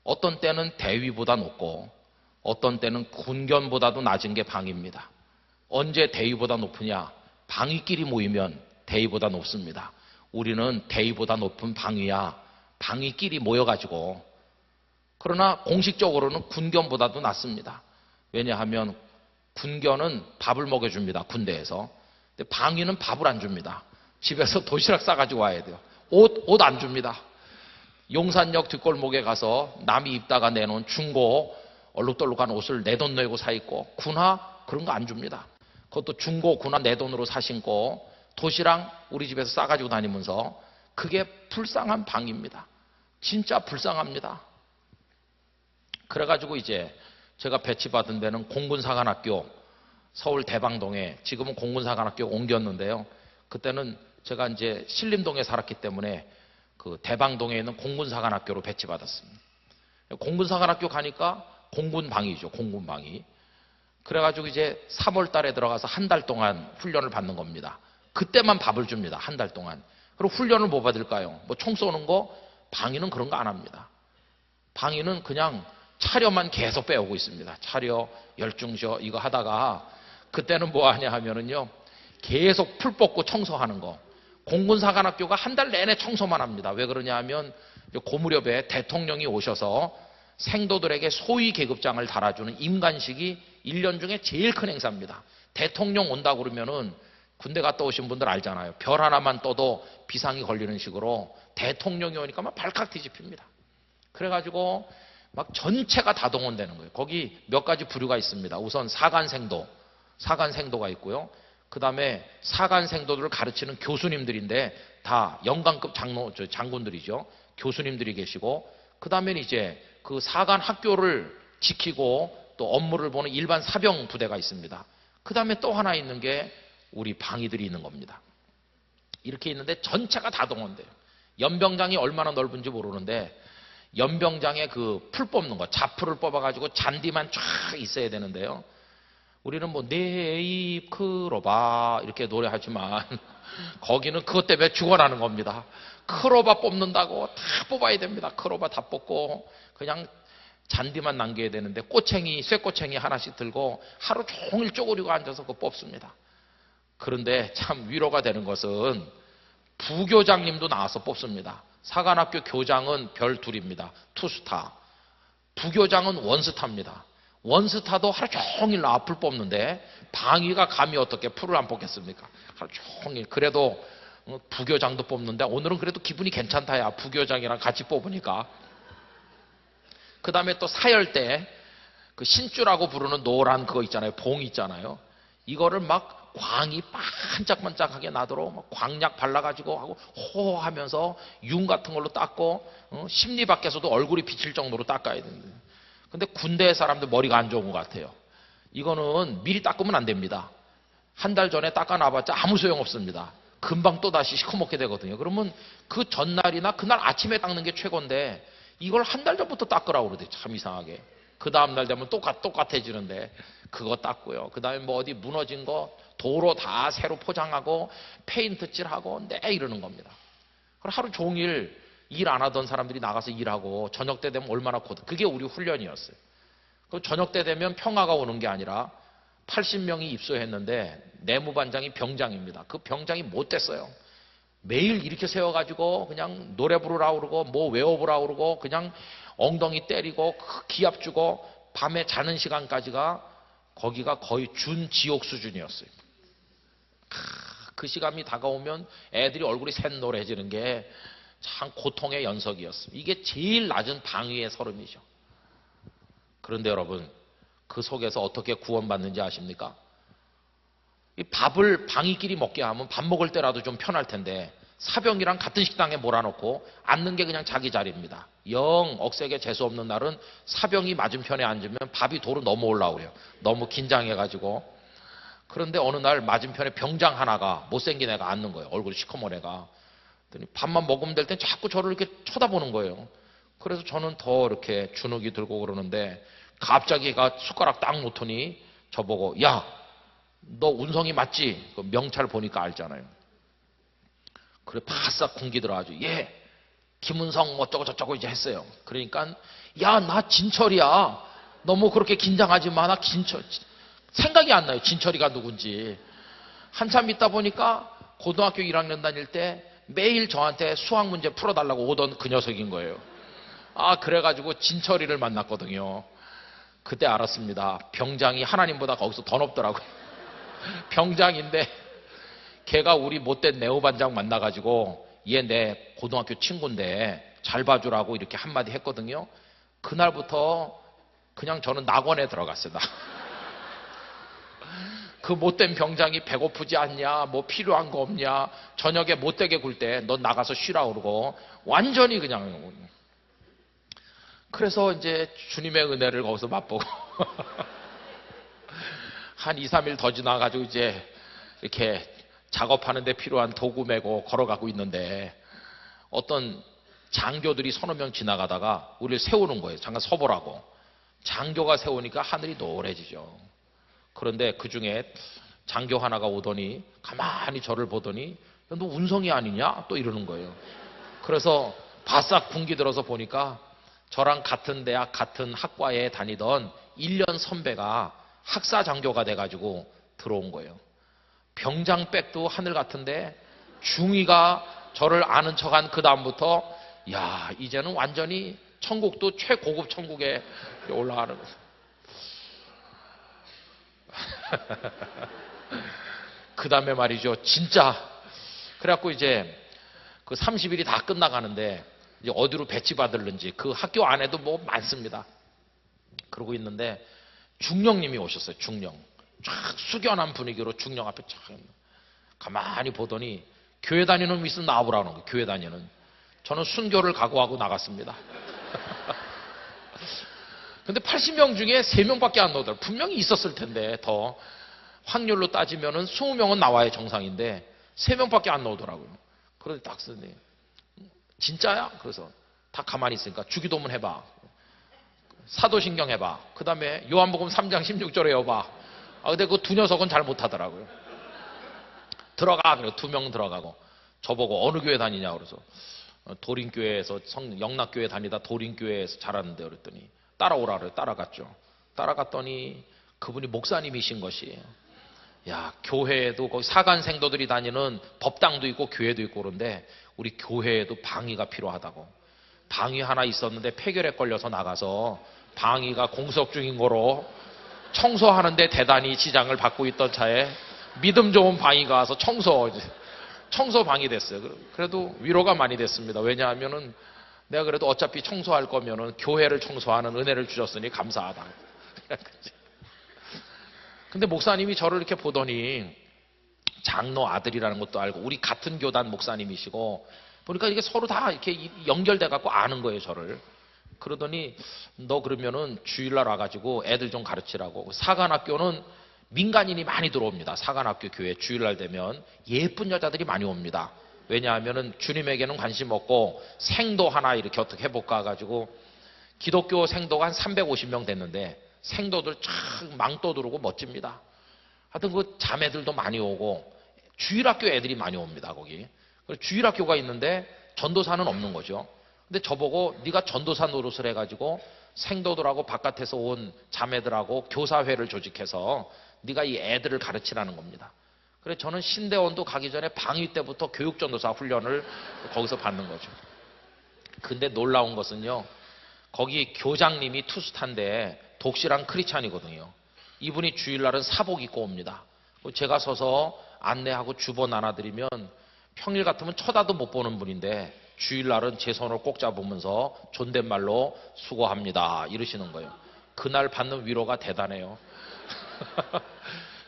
어떤 때는 대위보다 높고 어떤 때는 군견보다도 낮은 게 방위입니다. 언제 대위보다 높으냐? 방위끼리 모이면 대위보다 높습니다. 우리는 대위보다 높은 방위야. 방위끼리 모여가지고. 그러나 공식적으로는 군견보다도 낮습니다. 왜냐하면 군견은 밥을 먹여줍니다. 군대에서. 근데 방위는 밥을 안 줍니다. 집에서 도시락 싸가지고 와야 돼요. 옷 안 줍니다. 용산역 뒷골목에 가서 남이 입다가 내놓은 중고 얼룩덜룩한 옷을 내 돈 내고 사 입고, 군화 그런 거 안 줍니다. 그것도 중고 군화 내 돈으로 사 신고 도시락 우리 집에서 싸가지고 다니면서, 그게 불쌍한 방입니다. 진짜 불쌍합니다. 그래가지고 이제 제가 배치받은 데는 공군사관학교, 서울 대방동에, 지금은 공군사관학교 옮겼는데요, 그때는 제가 이제 신림동에 살았기 때문에 그 대방동에 있는 공군사관학교로 배치받았습니다. 공군사관학교 가니까 공군방이죠. 공군방이. 그래가지고 이제 3월 달에 들어가서 한 달 동안 훈련을 받는 겁니다. 그때만 밥을 줍니다. 한 달 동안. 그리고 훈련을 뭐 받을까요? 뭐 총 쏘는 거? 방위는 그런 거 안 합니다. 방위는 그냥 차려만 계속 빼오고 있습니다. 차려, 열중셔 이거 하다가, 그때는 뭐 하냐 하면은요, 계속 풀 뽑고 청소하는 거. 공군사관학교가 한 달 내내 청소만 합니다. 왜 그러냐 하면 그 무렵에 대통령이 오셔서 생도들에게 소위 계급장을 달아주는 임관식이 1년 중에 제일 큰 행사입니다. 대통령 온다고 그러면은, 군대 갔다 오신 분들 알잖아요. 별 하나만 떠도 비상이 걸리는 식으로 대통령이 오니까 막 발칵 뒤집힙니다. 그래가지고 막 전체가 다 동원되는 거예요. 거기 몇 가지 부류가 있습니다. 우선 사관생도가 있고요. 그 다음에 사관생도들을 가르치는 교수님들인데 다 영관급 장군들이죠. 교수님들이 계시고, 그 다음에 이제 그 사관 학교를 지키고 또 업무를 보는 일반 사병 부대가 있습니다. 그 다음에 또 하나 있는 게 우리 방위들이 있는 겁니다. 이렇게 있는데 전체가 다 동원돼요. 연병장이 얼마나 넓은지 모르는데, 연병장에 그 풀 뽑는 거, 자풀을 뽑아가지고 잔디만 쫙 있어야 되는데요. 우리는 뭐 네잎크로바 이렇게 노래하지만 거기는 그것 때문에 죽어나는 겁니다. 크로바 뽑는다고 다 뽑아야 됩니다. 크로바 다 뽑고 그냥 잔디만 남겨야 되는데, 꼬챙이, 쇠꼬챙이 하나씩 들고 하루 종일 쪼그리고 앉아서 그거 뽑습니다. 그런데 참 위로가 되는 것은 부교장님도 나와서 뽑습니다. 사관학교 교장은 별 둘입니다. 투스타. 부교장은 원스타입니다. 원스타도 하루 종일 나와 풀 뽑는데 방위가 감히 어떻게 풀을 안 뽑겠습니까? 하루 종일. 그래도 부교장도 뽑는데 오늘은 그래도 기분이 괜찮다야. 부교장이랑 같이 뽑으니까. 그 다음에 또 사열대, 그 신주라고 부르는 노란 그거 있잖아요. 봉 있잖아요. 이거를 막 광이 반짝반짝하게 나도록 막 광약 발라가지고 하고 호하면서 윤 같은 걸로 닦고, 심리 밖에서도 얼굴이 비칠 정도로 닦아야 되는데, 근데 군대 사람들 머리가 안 좋은 것 같아요. 이거는 미리 닦으면 안 됩니다. 한 달 전에 닦아놔봤자 아무 소용 없습니다. 금방 또 다시 시커멓게 되거든요. 그러면 그 전날이나 그날 아침에 닦는 게 최고인데 이걸 한 달 전부터 닦으라고 그러대. 참 이상하게. 그 다음날 되면 똑같아지는데 그거 닦고요. 그 다음에 뭐 어디 무너진 거 도로 다 새로 포장하고 페인트 칠하고 이러는 겁니다. 그럼 하루 종일 일 안 하던 사람들이 나가서 일하고 저녁 때 되면 얼마나 그게 우리 훈련이었어요. 그 저녁 때 되면 평화가 오는 게 아니라 80명이 입소했는데 내무반장이 병장입니다. 그 병장이 못됐어요. 매일 이렇게 세워가지고 그냥 노래 부르라고 그러고 뭐 외워보라고 그러고 그냥 엉덩이 때리고 기합 주고 밤에 자는 시간까지가 거기가 거의 준지옥 수준이었어요. 그 시간이 다가오면 애들이 얼굴이 샛노래지는 게 참 고통의 연속이었습니다. 이게 제일 낮은 방위의 서름이죠. 그런데 여러분, 그 속에서 어떻게 구원받는지 아십니까? 이 밥을 방위끼리 먹게 하면 밥 먹을 때라도 좀 편할 텐데 사병이랑 같은 식당에 몰아놓고 앉는 게 그냥 자기 자리입니다. 영 억세게 재수 없는 날은 사병이 맞은편에 앉으면 밥이 도로 넘어 올라오래요. 너무 긴장해가지고. 그런데 어느 날 맞은편에 병장 하나가 못생긴 애가 앉는 거예요. 얼굴이 시커먼 애가. 그랬더니 밥만 먹으면 될 땐 자꾸 저를 이렇게 쳐다보는 거예요. 그래서 저는 더 이렇게 주눅이 들고 그러는데 갑자기 얘가 숟가락 딱 놓더니 저보고, 야, 너 운성이 맞지? 그 명찰 보니까 알잖아요. 그래 바싹 군기들어가지고, 예, 김은성 어쩌고 저쩌고 이제 했어요. 그러니까, 야, 나 진철이야. 너무 그렇게 긴장하지 마. 나 진철. 생각이 안 나요. 진철이가 누군지. 한참 있다 보니까 고등학교 1학년 다닐 때 매일 저한테 수학 문제 풀어달라고 오던 그 녀석인 거예요. 아, 그래가지고 진철이를 만났거든요. 그때 알았습니다. 병장이 하나님보다 거기서 더 높더라고요. 병장인데 걔가 우리 못된 내후반장 만나가지고 얘 내 고등학교 친구인데 잘 봐주라고 이렇게 한마디 했거든요. 그날부터 그냥 저는 낙원에 들어갔어요. 그 못된 병장이 배고프지 않냐, 뭐 필요한 거 없냐, 저녁에 못되게 굴 때 넌 나가서 쉬라 그러고 완전히 그냥. 그래서 이제 주님의 은혜를 거기서 맛보고 한 2, 3일 더 지나가지고 이제 이렇게 작업하는 데 필요한 도구 메고 걸어가고 있는데 어떤 장교들이 서너 명 지나가다가 우리를 세우는 거예요. 잠깐 서보라고. 장교가 세우니까 하늘이 노래지죠. 그런데 그 중에 장교 하나가 오더니 가만히 저를 보더니, 야, 너 운성이 아니냐? 또 이러는 거예요. 그래서 바싹 군기 들어서 보니까 저랑 같은 대학 같은 학과에 다니던 1년 선배가 학사 장교가 돼가지고 들어온 거예요. 병장백도 하늘 같은데 중위가 저를 아는 척한 그 다음부터, 야, 이제는 완전히 천국도 최고급 천국에 올라가는 거예요. 그 다음에 말이죠, 진짜. 그래갖고 이제 그 30일이 다 끝나가는데 이제 어디로 배치받을는지 그 학교 안에도 뭐 많습니다. 그러고 있는데 중령님이 오셨어요. 쫙 숙연한 분위기로 중령 앞에 쫙 가만히 보더니 교회 다니는 놈이 있으면 나와보라는 거예요. 교회 다니는. 저는 순교를 각오하고 나갔습니다. 근데 80명 중에 3명밖에 안 나오더라고요. 분명히 있었을 텐데 더 확률로 따지면은 20명은 나와야 정상인데 3명밖에 안 나오더라고요. 그런데 딱 쓰네. 진짜야? 그래서 다 가만히 있으니까 주기도문 해봐. 사도신경 해봐. 그 다음에 요한복음 3장 16절에 여봐. 근데 그 두 녀석은 잘 못하더라고요. 들어가. 그래 2명 들어가고 저보고 어느 교회 다니냐 그래서 도림교회에서 영락교회 다니다 도림교회에서 자랐는데 그랬더니 따라오라 그래. 따라갔죠. 따라갔더니 그분이 목사님이신 것이에요. 야, 교회에도 거기 사간 생도들이 다니는 법당도 있고 교회도 있고 그런데 우리 교회에도 방위가 필요하다고. 방위 하나 있었는데 폐결에 걸려서 나가서 방위가 공석 중인 거로 청소하는데 대단히 지장을 받고 있던 차에 믿음 좋은 방위가 와서 청소 방위 됐어요. 그래도 위로가 많이 됐습니다. 왜냐하면은 내가 그래도 어차피 청소할 거면은 교회를 청소하는 은혜를 주셨으니 감사하다. 근데 목사님이 저를 이렇게 보더니 장로 아들이라는 것도 알고 우리 같은 교단 목사님이시고 보니까 이게 서로 다 이렇게 연결돼 갖고 아는 거예요, 저를. 그러더니 너 그러면은 주일날 와가지고 애들 좀 가르치라고. 사관학교는 민간인이 많이 들어옵니다. 사관학교 교회 주일날 되면 예쁜 여자들이 많이 옵니다. 왜냐하면은 주님에게는 관심 없고 생도 하나 이렇게 어떻게 해볼까 가지고 기독교 생도가 한 350명 됐는데 생도들 쫙 망토 들어오고 멋집니다. 하여튼 그 자매들도 많이 오고 주일학교 애들이 많이 옵니다. 거기 주일학교가 있는데 전도사는 없는 거죠. 근데 저보고 네가 전도사 노릇을 해가지고 생도들하고 바깥에서 온 자매들하고 교사회를 조직해서 네가 이 애들을 가르치라는 겁니다. 그래서 저는 신대원도 가기 전에 방위 때부터 교육전도사 훈련을 거기서 받는 거죠. 근데 놀라운 것은요, 거기 교장님이 투스타인데 독실한 크리스찬이거든요. 이분이 주일날은 사복 입고 옵니다. 제가 서서 안내하고 주보 나눠드리면 평일 같으면 쳐다도 못 보는 분인데 주일날은 제 손을 꼭 잡으면서 존댓말로 수고합니다 이러시는 거예요. 그날 받는 위로가 대단해요.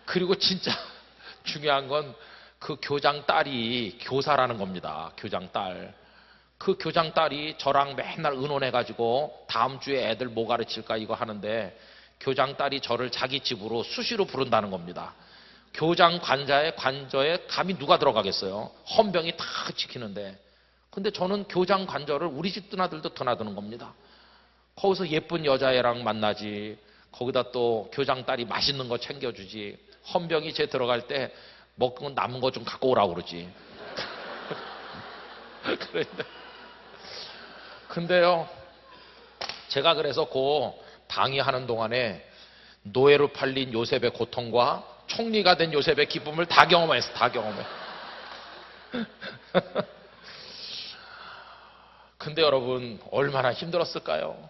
그리고 진짜 중요한 건 그 교장 딸이 교사라는 겁니다. 교장 딸. 그 교장 딸이 저랑 맨날 의논해가지고 다음 주에 애들 뭐 가르칠까 이거 하는데 교장 딸이 저를 자기 집으로 수시로 부른다는 겁니다. 교장 관저에 감히 누가 들어가겠어요. 헌병이 다 지키는데. 근데 저는 교장 관저를 우리 집 드나들도 드나드는 겁니다. 거기서 예쁜 여자애랑 만나지. 거기다 또 교장 딸이 맛있는 거 챙겨주지. 헌병이 제 들어갈 때 먹은 남은 거 좀 갖고 오라고 그러지. 근데요, 제가 그래서 그 방위하는 동안에 노예로 팔린 요셉의 고통과 총리가 된 요셉의 기쁨을 다 경험했어. 다 경험해. 근데 여러분 얼마나 힘들었을까요?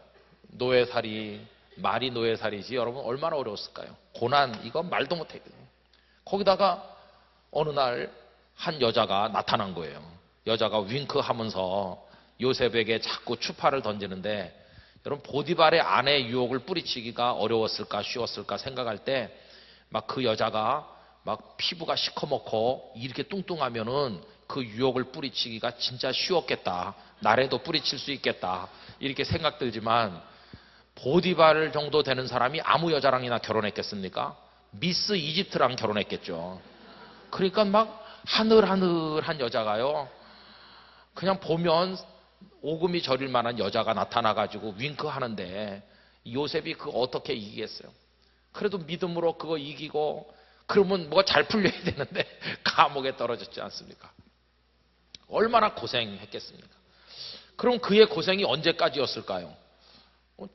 노예살이, 말이 노예살이지 여러분 얼마나 어려웠을까요? 고난 이건 말도 못해. 거기다가 어느 날 한 여자가 나타난 거예요. 여자가 윙크하면서 요셉에게 자꾸 추파를 던지는데 여러분 보디발의 아내 유혹을 뿌리치기가 어려웠을까 쉬웠을까 생각할 때 막 그 여자가 막 피부가 시커멓고 이렇게 뚱뚱하면은 그 유혹을 뿌리치기가 진짜 쉬웠겠다. 나래도 뿌리칠 수 있겠다. 이렇게 생각 들지만 보디발 정도 되는 사람이 아무 여자랑이나 결혼했겠습니까? 미스 이집트랑 결혼했겠죠. 그러니까 막 하늘하늘한 여자가요. 그냥 보면 오금이 저릴 만한 여자가 나타나가지고 윙크하는데 요셉이 그거 어떻게 이기겠어요? 그래도 믿음으로 그거 이기고 그러면 뭐가 잘 풀려야 되는데 감옥에 떨어졌지 않습니까? 얼마나 고생했겠습니까? 그럼 그의 고생이 언제까지였을까요?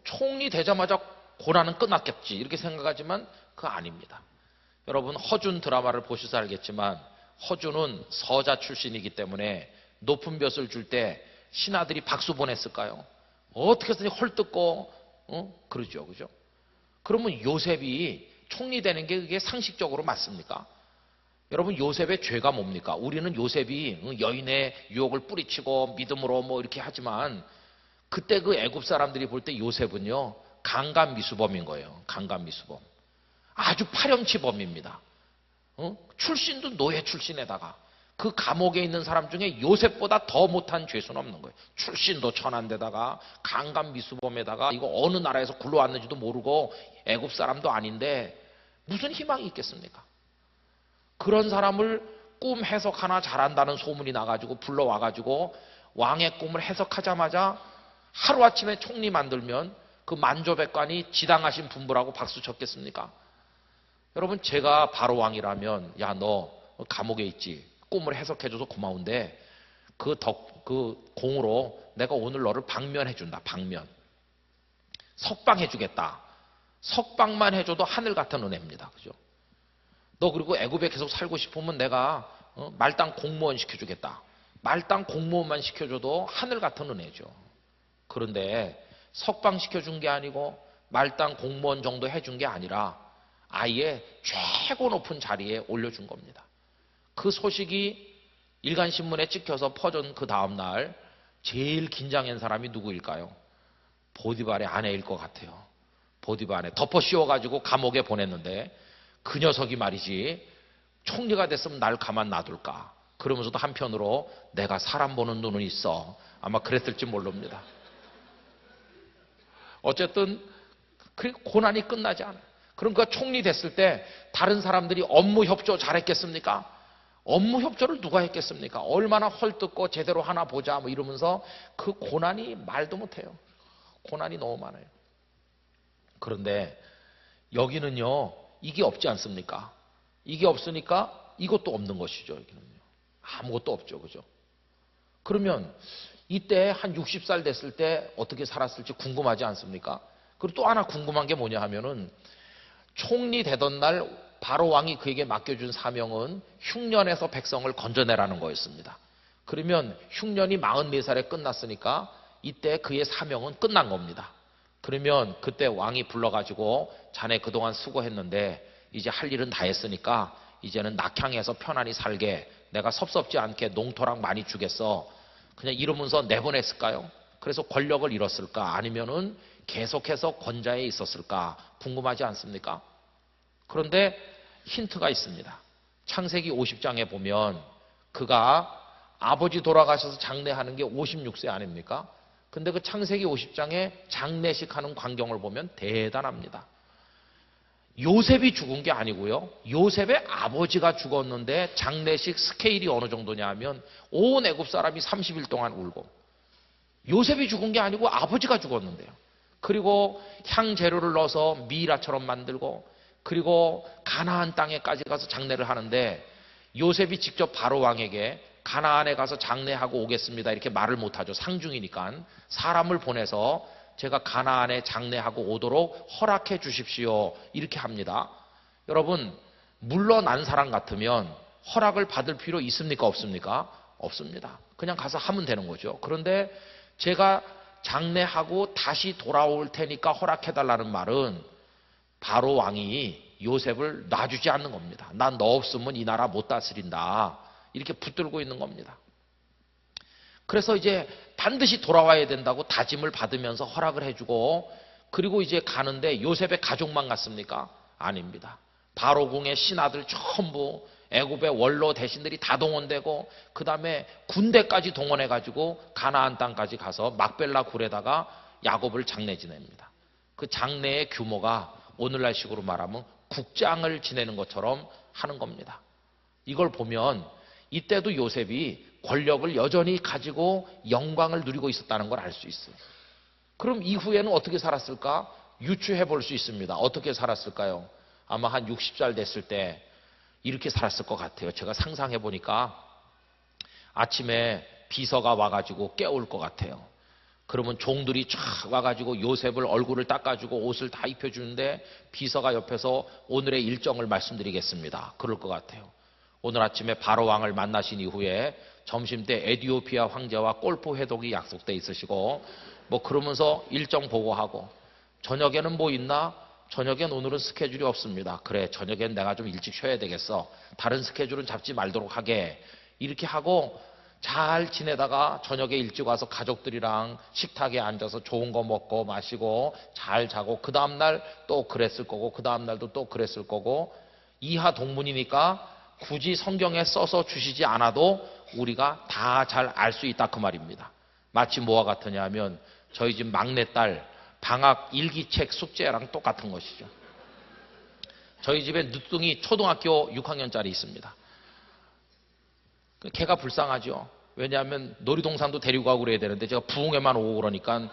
총리 되자마자 고난은 끝났겠지 이렇게 생각하지만 그거 아닙니다. 여러분 허준 드라마를 보셔서 알겠지만 허준은 서자 출신이기 때문에 높은 벼슬 줄 때 신하들이 박수 보냈을까요? 어떻게 해서 헐뜯고 그러죠, 그죠? 그러면 요셉이 총리 되는 게 그게 상식적으로 맞습니까? 여러분 요셉의 죄가 뭡니까? 우리는 요셉이 여인의 유혹을 뿌리치고 믿음으로 뭐 이렇게 하지만 그때 그 애굽 사람들이 볼 때 요셉은요 강간미수범인 거예요. 강간미수범. 아주 파렴치범입니다. 출신도 노예 출신에다가 그 감옥에 있는 사람 중에 요셉보다 더 못한 죄수는 없는 거예요. 출신도 천한데다가 강간 미수범에다가 이거 어느 나라에서 굴러왔는지도 모르고 애굽 사람도 아닌데 무슨 희망이 있겠습니까? 그런 사람을 꿈 해석 하나 잘한다는 소문이 나가지고 불러와가지고 왕의 꿈을 해석하자마자 하루아침에 총리 만들면 그 만조백관이 지당하신 분부라고 박수 쳤겠습니까? 여러분, 제가 바로 왕이라면 야, 너 감옥에 있지? 꿈을 해석해줘서 고마운데 그 공으로 내가 오늘 너를 방면해준다. 방면. 석방해주겠다. 석방만 해줘도 하늘 같은 은혜입니다. 그죠? 너 그리고 애굽에 계속 살고 싶으면 내가 말단 공무원 시켜주겠다. 말단 공무원만 시켜줘도 하늘 같은 은혜죠. 그런데 석방시켜준 게 아니고 말단 공무원 정도 해준 게 아니라 아예 최고 높은 자리에 올려준 겁니다. 그 소식이 일간신문에 찍혀서 퍼진 그 다음날 제일 긴장한 사람이 누구일까요? 보디발의 아내일 것 같아요. 보디발 아내 덮어 씌워가지고 감옥에 보냈는데 그 녀석이 말이지 총리가 됐으면 날 가만 놔둘까? 그러면서도 한편으로 내가 사람 보는 눈은 있어. 아마 그랬을지 모릅니다. 어쨌든 그 고난이 끝나지 않아요. 그럼 그 총리 됐을 때 다른 사람들이 업무 협조 잘했겠습니까? 업무 협조를 누가 했겠습니까? 얼마나 헐뜯고 제대로 하나 보자 뭐 이러면서 그 고난이 말도 못해요. 고난이 너무 많아요. 그런데 여기는요, 이게 없지 않습니까? 이게 없으니까 이것도 없는 것이죠. 여기는요. 아무것도 없죠. 그죠? 그러면 이때 한 60살 됐을 때 어떻게 살았을지 궁금하지 않습니까? 그리고 또 하나 궁금한 게 뭐냐 하면은 총리 되던 날 바로 왕이 그에게 맡겨준 사명은 흉년에서 백성을 건져내라는 거였습니다. 그러면 흉년이 44살에 끝났으니까 이때 그의 사명은 끝난 겁니다. 그러면 그때 왕이 불러가지고 자네 그동안 수고했는데 이제 할 일은 다 했으니까 이제는 낙향해서 편안히 살게, 내가 섭섭지 않게 농토랑 많이 주겠어. 그냥 이러면서 내보냈을까요? 그래서 권력을 잃었을까? 아니면은 계속해서 권좌에 있었을까? 궁금하지 않습니까? 그런데 힌트가 있습니다. 창세기 50장에 보면 그가 아버지 돌아가셔서 장례하는 게 56세 아닙니까? 근데 그 창세기 50장에 장례식 하는 광경을 보면 대단합니다. 요셉이 죽은 게 아니고요. 요셉의 아버지가 죽었는데 장례식 스케일이 어느 정도냐 하면 온 애굽 사람이 30일 동안 울고, 요셉이 죽은 게 아니고 아버지가 죽었는데요. 그리고 향재료를 넣어서 미이라처럼 만들고, 그리고 가나안 땅에까지 가서 장례를 하는데 요셉이 직접 바로 왕에게 가나안에 가서 장례하고 오겠습니다 이렇게 말을 못하죠. 상중이니까 사람을 보내서 제가 가나안에 장례하고 오도록 허락해 주십시오 이렇게 합니다. 여러분, 물러난 사람 같으면 허락을 받을 필요 있습니까? 없습니까? 없습니다. 그냥 가서 하면 되는 거죠. 그런데 제가 장례하고 다시 돌아올 테니까 허락해 달라는 말은 바로 왕이 요셉을 놔주지 않는 겁니다. 난 너 없으면 이 나라 못 다스린다 이렇게 붙들고 있는 겁니다. 그래서 이제 반드시 돌아와야 된다고 다짐을 받으면서 허락을 해주고, 그리고 이제 가는데 요셉의 가족만 갔습니까? 아닙니다. 바로궁의 신하들 전부, 애굽의 원로 대신들이 다 동원되고, 그 다음에 군대까지 동원해가지고 가나안 땅까지 가서 막벨라 굴에다가 야곱을 장례 지냅니다. 그 장례의 규모가 오늘날 식으로 말하면 국장을 지내는 것처럼 하는 겁니다. 이걸 보면 이때도 요셉이 권력을 여전히 가지고 영광을 누리고 있었다는 걸 알 수 있어요. 그럼 이후에는 어떻게 살았을까? 유추해 볼 수 있습니다. 어떻게 살았을까요? 아마 한 60살 됐을 때 이렇게 살았을 것 같아요. 제가 상상해 보니까 아침에 비서가 와가지고 깨울 것 같아요. 그러면 종들이 쫙 와가지고 요셉을 얼굴을 닦아주고 옷을 다 입혀주는데 비서가 옆에서 오늘의 일정을 말씀드리겠습니다. 그럴 것 같아요. 오늘 아침에 바로 왕을 만나신 이후에 점심때 에티오피아 황제와 골프 회동이 약속돼 있으시고 뭐 그러면서 일정 보고하고, 저녁에는 뭐 있나? 저녁엔 오늘은 스케줄이 없습니다. 그래, 저녁엔 내가 좀 일찍 쉬어야 되겠어. 다른 스케줄은 잡지 말도록 하게. 이렇게 하고 잘 지내다가 저녁에 일찍 와서 가족들이랑 식탁에 앉아서 좋은 거 먹고 마시고 잘 자고 그 다음날 또 그랬을 거고 그 다음날도 또 그랬을 거고 이하 동문이니까 굳이 성경에 써서 주시지 않아도 우리가 다 잘 알 수 있다 그 말입니다. 마치 뭐와 같으냐 하면 저희 집 막내딸 방학 일기책 숙제랑 똑같은 것이죠. 저희 집에 늦둥이 초등학교 6학년짜리 있습니다. 걔가 불쌍하죠. 왜냐하면 놀이동산도 데리고 가고 그래야 되는데 제가 부흥회만 오고 그러니까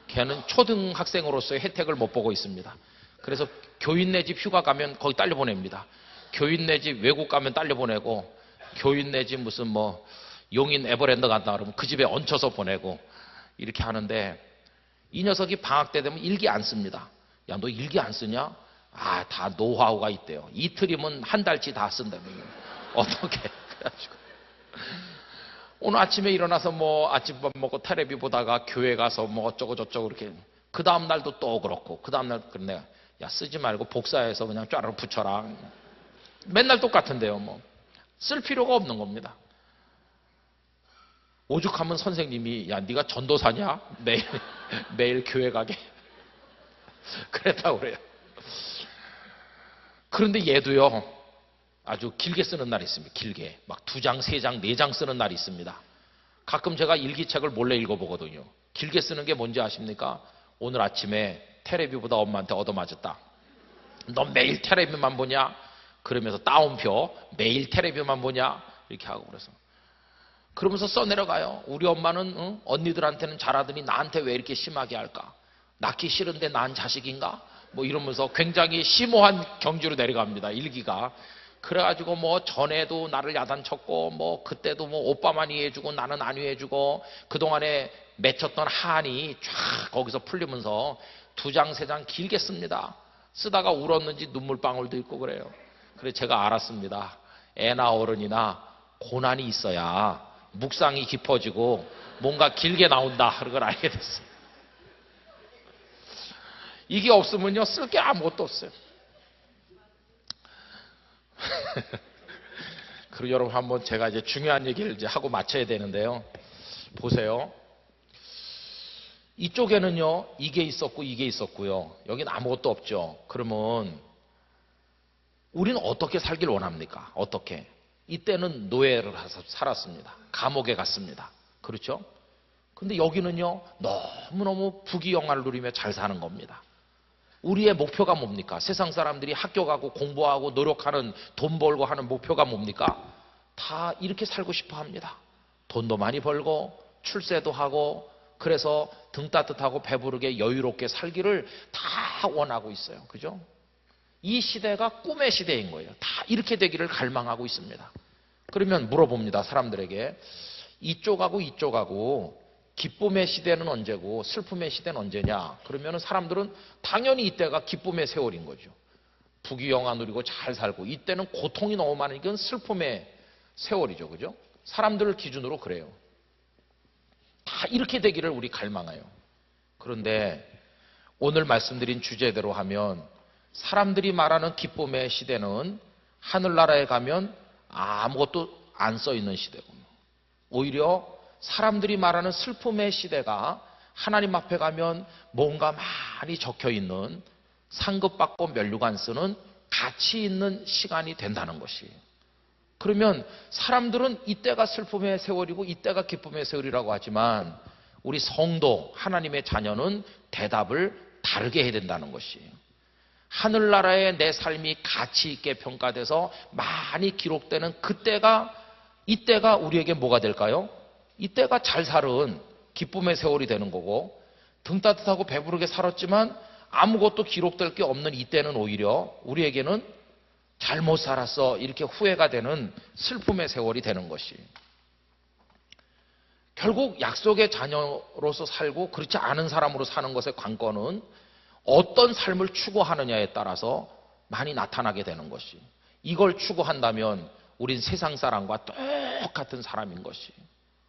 걔는 초등학생으로서의 혜택을 못 보고 있습니다. 그래서 교인네 집 휴가 가면 거기 딸려 보냅니다. 교인네 집 외국 가면 딸려 보내고 교인네 집 무슨 뭐 용인 에버랜드 간다 그러면 그 집에 얹혀서 보내고 이렇게 하는데 이 녀석이 방학 때 되면 일기 안 씁니다. 야, 너 일기 안 쓰냐? 아, 다 노하우가 있대요. 이틀이면 한 달치 다 쓴다면요. 어떻게? 그래가지고 오늘 아침에 일어나서 뭐 아침밥 먹고 텔레비 보다가 교회 가서 뭐 어쩌고 저쩌고 이렇게 그 다음 날도 또 그렇고 그 다음 날 그래 야 쓰지 말고 복사해서 그냥 쫙 붙여라. 맨날 똑같은데요. 뭐 쓸 필요가 없는 겁니다. 오죽하면 선생님이 야 네가 전도사냐? 매일 교회 가게 그랬다고 그래요. 그런데 얘도요 아주 길게 쓰는 날이 있습니다. 길게 막 2장, 3장, 4장 쓰는 날이 있습니다. 가끔 제가 일기책을 몰래 읽어보거든요. 길게 쓰는 게 뭔지 아십니까? 오늘 아침에 테레비보다 엄마한테 얻어맞았다. 너 매일 테레비만 보냐? 그러면서 따옴표 매일 테레비만 보냐? 이렇게 하고 그래서 그러면서 써내려가요. 우리 엄마는 언니들한테는 잘하더니 나한테 왜 이렇게 심하게 할까? 낳기 싫은데 난 자식인가? 뭐 이러면서 굉장히 심오한 경지로 내려갑니다. 일기가. 그래가지고 뭐 전에도 나를 야단쳤고 뭐 그때도 뭐 오빠만 이해해주고 나는 안 이해해주고 그동안에 맺혔던 한이 쫙 거기서 풀리면서 2장 3장 길게 씁니다. 쓰다가 울었는지 눈물방울도 있고 그래요. 그래서 제가 알았습니다. 애나 어른이나 고난이 있어야 묵상이 깊어지고 뭔가 길게 나온다 그걸 알게 됐어요. 이게 없으면요 쓸 게 아무것도 없어요. 그리고 여러분 한번 제가 이제 중요한 얘기를 이제 하고 마쳐야 되는데요. 보세요. 이쪽에는요 이게 있었고 이게 있었고요. 여기는 아무것도 없죠. 그러면 우리는 어떻게 살길 원합니까? 어떻게? 이때는 노예를 살았습니다. 감옥에 갔습니다. 그렇죠? 근데 여기는요 너무너무 부귀영화를 누리며 잘 사는 겁니다. 우리의 목표가 뭡니까? 세상 사람들이 학교 가고 공부하고 노력하는 돈 벌고 하는 목표가 뭡니까? 다 이렇게 살고 싶어 합니다. 돈도 많이 벌고 출세도 하고 그래서 등 따뜻하고 배부르게 여유롭게 살기를 다 원하고 있어요. 그죠? 이 시대가 꿈의 시대인 거예요. 다 이렇게 되기를 갈망하고 있습니다. 그러면 물어봅니다. 사람들에게 이쪽하고 이쪽하고 기쁨의 시대는 언제고 슬픔의 시대는 언제냐? 그러면 사람들은 당연히 이때가 기쁨의 세월인 거죠. 부귀영화 누리고 잘 살고 이때는 고통이 너무 많으니까 슬픔의 세월이죠. 그죠? 사람들을 기준으로 그래요. 다 이렇게 되기를 우리 갈망해요. 그런데 오늘 말씀드린 주제대로 하면 사람들이 말하는 기쁨의 시대는 하늘나라에 가면 아무것도 안 써 있는 시대군요. 오히려 사람들이 말하는 슬픔의 시대가 하나님 앞에 가면 뭔가 많이 적혀 있는 상급받고 면류관 쓰는 가치 있는 시간이 된다는 것이에요. 그러면 사람들은 이때가 슬픔의 세월이고 이때가 기쁨의 세월이라고 하지만 우리 성도 하나님의 자녀는 대답을 다르게 해야 된다는 것이에요. 하늘나라의 내 삶이 가치 있게 평가돼서 많이 기록되는 이때가 우리에게 뭐가 될까요? 이때가 잘 살은 기쁨의 세월이 되는 거고 등 따뜻하고 배부르게 살았지만 아무것도 기록될 게 없는 이때는 오히려 우리에게는 잘못 살았어 이렇게 후회가 되는 슬픔의 세월이 되는 것이 결국 약속의 자녀로서 살고 그렇지 않은 사람으로 사는 것의 관건은 어떤 삶을 추구하느냐에 따라서 많이 나타나게 되는 것이 이걸 추구한다면 우린 세상 사람과 똑같은 사람인 것이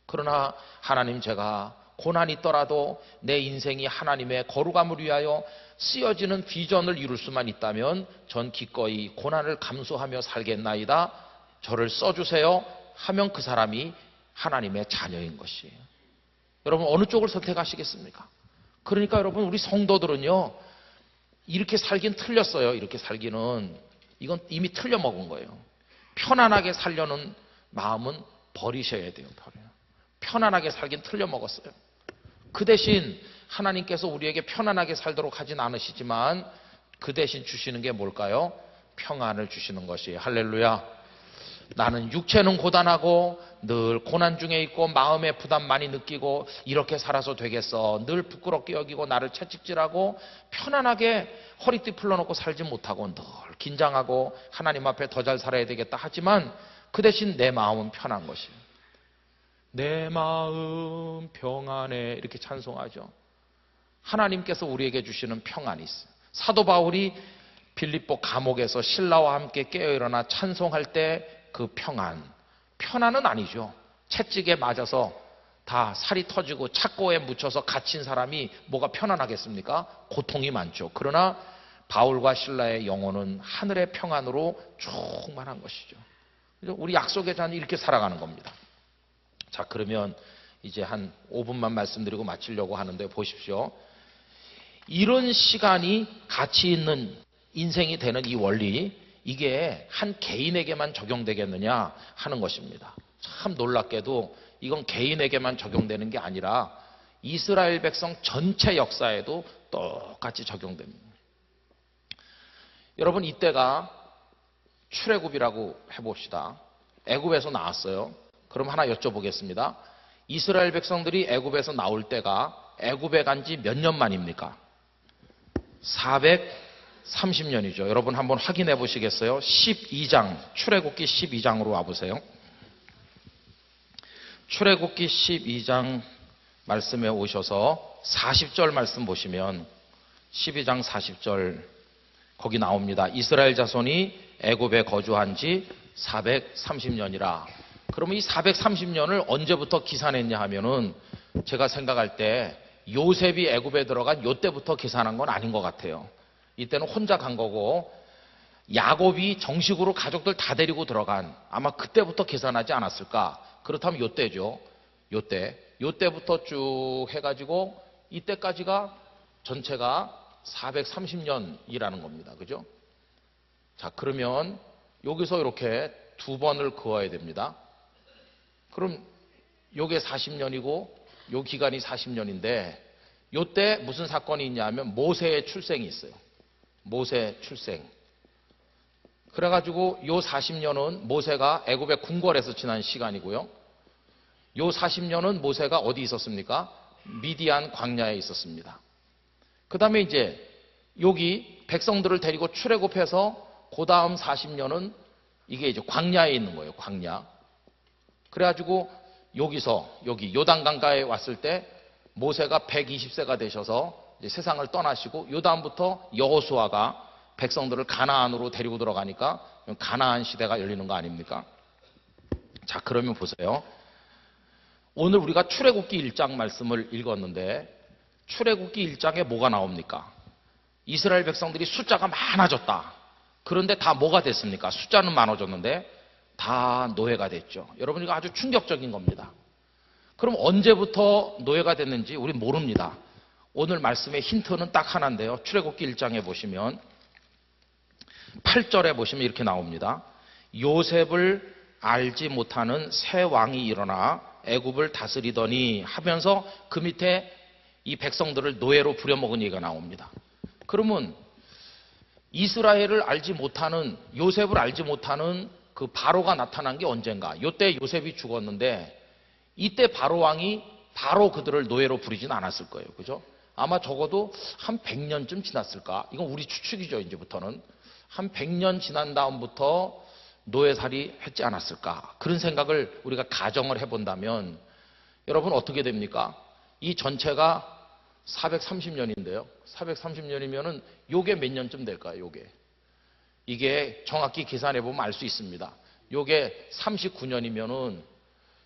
그러나 하나님 제가 고난이 있더라도 내 인생이 하나님의 거룩함을 위하여 쓰여지는 비전을 이룰 수만 있다면 전 기꺼이 고난을 감수하며 살겠나이다. 저를 써주세요 하면 그 사람이 하나님의 자녀인 것이에요. 여러분 어느 쪽을 선택하시겠습니까? 그러니까 여러분 우리 성도들은요 이렇게 살긴 틀렸어요. 이렇게 살기는 이건 이미 틀려먹은 거예요. 편안하게 살려는 마음은 버리셔야 돼요. 편안하게 살긴 틀려먹었어요. 그 대신 하나님께서 우리에게 편안하게 살도록 하진 않으시지만 그 대신 주시는 게 뭘까요? 평안을 주시는 것이에요. 할렐루야. 나는 육체는 고단하고 늘 고난 중에 있고 마음의 부담 많이 느끼고 이렇게 살아서 되겠어. 늘 부끄럽게 여기고 나를 채찍질하고 편안하게 허리띠 풀러놓고 살지 못하고 늘 긴장하고 하나님 앞에 더 잘 살아야 되겠다 하지만 그 대신 내 마음은 편한 것이에요. 내 마음 평안해 이렇게 찬송하죠. 하나님께서 우리에게 주시는 평안이 있어요. 사도 바울이 빌립보 감옥에서 신라와 함께 깨어일어나 찬송할 때 그 편안은 아니죠. 채찍에 맞아서 다 살이 터지고 착고에 묻혀서 갇힌 사람이 뭐가 편안하겠습니까? 고통이 많죠. 그러나 바울과 신라의 영혼은 하늘의 평안으로 충만한 것이죠. 우리 약속의 자는 이렇게 살아가는 겁니다. 자, 그러면 이제 한 5분만 말씀드리고 마치려고 하는데 보십시오. 이런 시간이 가치 있는 인생이 되는 이 원리, 이게 한 개인에게만 적용되겠느냐 하는 것입니다. 참 놀랍게도 이건 개인에게만 적용되는 게 아니라 이스라엘 백성 전체 역사에도 똑같이 적용됩니다. 여러분 이때가 출애굽이라고 해봅시다. 애굽에서 나왔어요. 그럼 하나 여쭤보겠습니다. 이스라엘 백성들이 애굽에서 나올 때가 애굽에 간 지 몇 년 만입니까? 430년이죠. 여러분 한번 확인해 보시겠어요? 12장, 출애굽기 12장으로 와보세요. 출애굽기 12장 말씀에 오셔서 40절 말씀 보시면 12장 40절 거기 나옵니다. 이스라엘 자손이 애굽에 거주한 지 430년이라. 그러면 이 430년을 언제부터 계산했냐 하면은 제가 생각할 때 요셉이 애굽에 들어간 요때부터 계산한 건 아닌 것 같아요. 이때는 혼자 간 거고 야곱이 정식으로 가족들 다 데리고 들어간 아마 그때부터 계산하지 않았을까. 그렇다면 요때죠. 요때부터 쭉 해가지고 이때까지가 전체가 430년이라는 겁니다. 그죠? 자, 그러면 여기서 이렇게 두 번을 그어야 됩니다. 그럼 요게 40년이고 요 기간이 40년인데 요때 무슨 사건이 있냐면 모세의 출생이 있어요. 모세 출생. 그래가지고 요 40년은 모세가 애굽의 궁궐에서 지난 시간이고요. 요 40년은 모세가 어디 있었습니까? 미디안 광야에 있었습니다. 그 다음에 이제 여기 백성들을 데리고 출애굽해서 그 다음 40년은 이게 이제 광야에 있는 거예요. 광야. 그래가지고 여기서 여기 요단강가에 왔을 때 모세가 120세가 되셔서 이제 세상을 떠나시고 요 다음부터 여호수아가 백성들을 가나안으로 데리고 들어가니까 가나안 시대가 열리는 거 아닙니까? 자, 그러면 보세요. 오늘 우리가 출애굽기 1장 말씀을 읽었는데 출애굽기 1장에 뭐가 나옵니까? 이스라엘 백성들이 숫자가 많아졌다. 그런데 다 뭐가 됐습니까? 숫자는 많아졌는데 다 노예가 됐죠. 여러분 이거 아주 충격적인 겁니다. 그럼 언제부터 노예가 됐는지 우린 모릅니다. 오늘 말씀의 힌트는 딱 하나인데요. 출애굽기 1장에 보시면 8절에 보시면 이렇게 나옵니다. 요셉을 알지 못하는 새 왕이 일어나 애굽을 다스리더니 하면서 그 밑에 이 백성들을 노예로 부려먹은 얘기가 나옵니다. 그러면 이스라엘을 알지 못하는 요셉을 알지 못하는 그 바로가 나타난 게 언젠가? 요때 요셉이 죽었는데 이때 바로 왕이 바로 그들을 노예로 부리진 않았을 거예요. 그죠? 아마 적어도 한 100년쯤 지났을까? 이건 우리 추측이죠. 이제부터는 한 100년 지난 다음부터 노예살이 했지 않았을까? 그런 생각을 우리가 가정을 해본다면 여러분 어떻게 됩니까? 이 전체가 430년인데요. 430년이면은 요게 몇 년쯤 될까요? 요게. 이게 정확히 계산해 보면 알 수 있습니다. 요게 39년이면은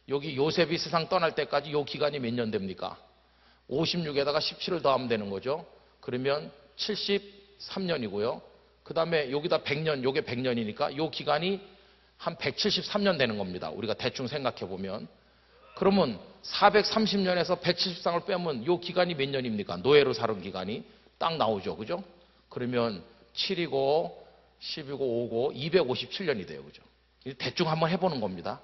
여기 요셉이 세상 떠날 때까지 요 기간이 몇 년 됩니까? 56에다가 17을 더하면 되는 거죠. 그러면 73년이고요. 그 다음에 여기다 100년, 요게 100년이니까 요 기간이 한 173년 되는 겁니다. 우리가 대충 생각해 보면. 그러면 430년에서 170상을 빼면 요 기간이 몇 년입니까? 노예로 살은 기간이 딱 나오죠. 그죠? 그러면 7이고 10이고 5고 257년이 돼요. 그죠? 대충 한번 해보는 겁니다.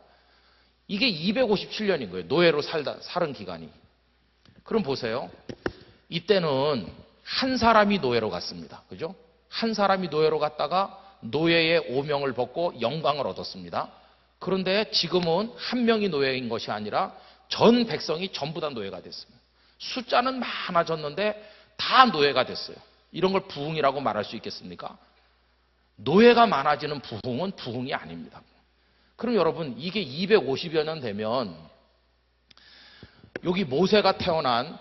이게 257년인 거예요. 노예로 살은 기간이. 그럼 보세요. 이때는 한 사람이 노예로 갔습니다. 그죠? 한 사람이 노예로 갔다가 노예의 오명을 벗고 영광을 얻었습니다. 그런데 지금은 한 명이 노예인 것이 아니라 전 백성이 전부 다 노예가 됐습니다. 숫자는 많아졌는데 다 노예가 됐어요. 이런 걸 부흥이라고 말할 수 있겠습니까? 노예가 많아지는 부흥은 부흥이 아닙니다. 그럼 여러분, 이게 250여 년 되면 여기 모세가 태어난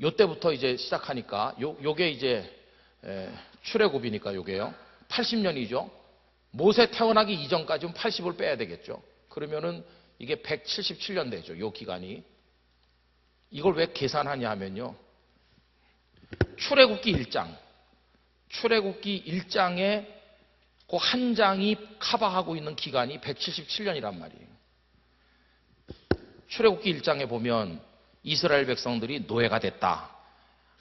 요때부터 이제 시작하니까 요게 이제 출애굽이니까 요게요. 80년이죠. 모세 태어나기 이전까지는 80을 빼야 되겠죠. 그러면은 이게 177년 되죠. 요 기간이. 이걸 왜 계산하냐 하면요. 출애굽기 1장. 출애굽기 1장에 그 한 장이 커버하고 있는 기간이 177년이란 말이에요. 출애굽기 1장에 보면 이스라엘 백성들이 노예가 됐다.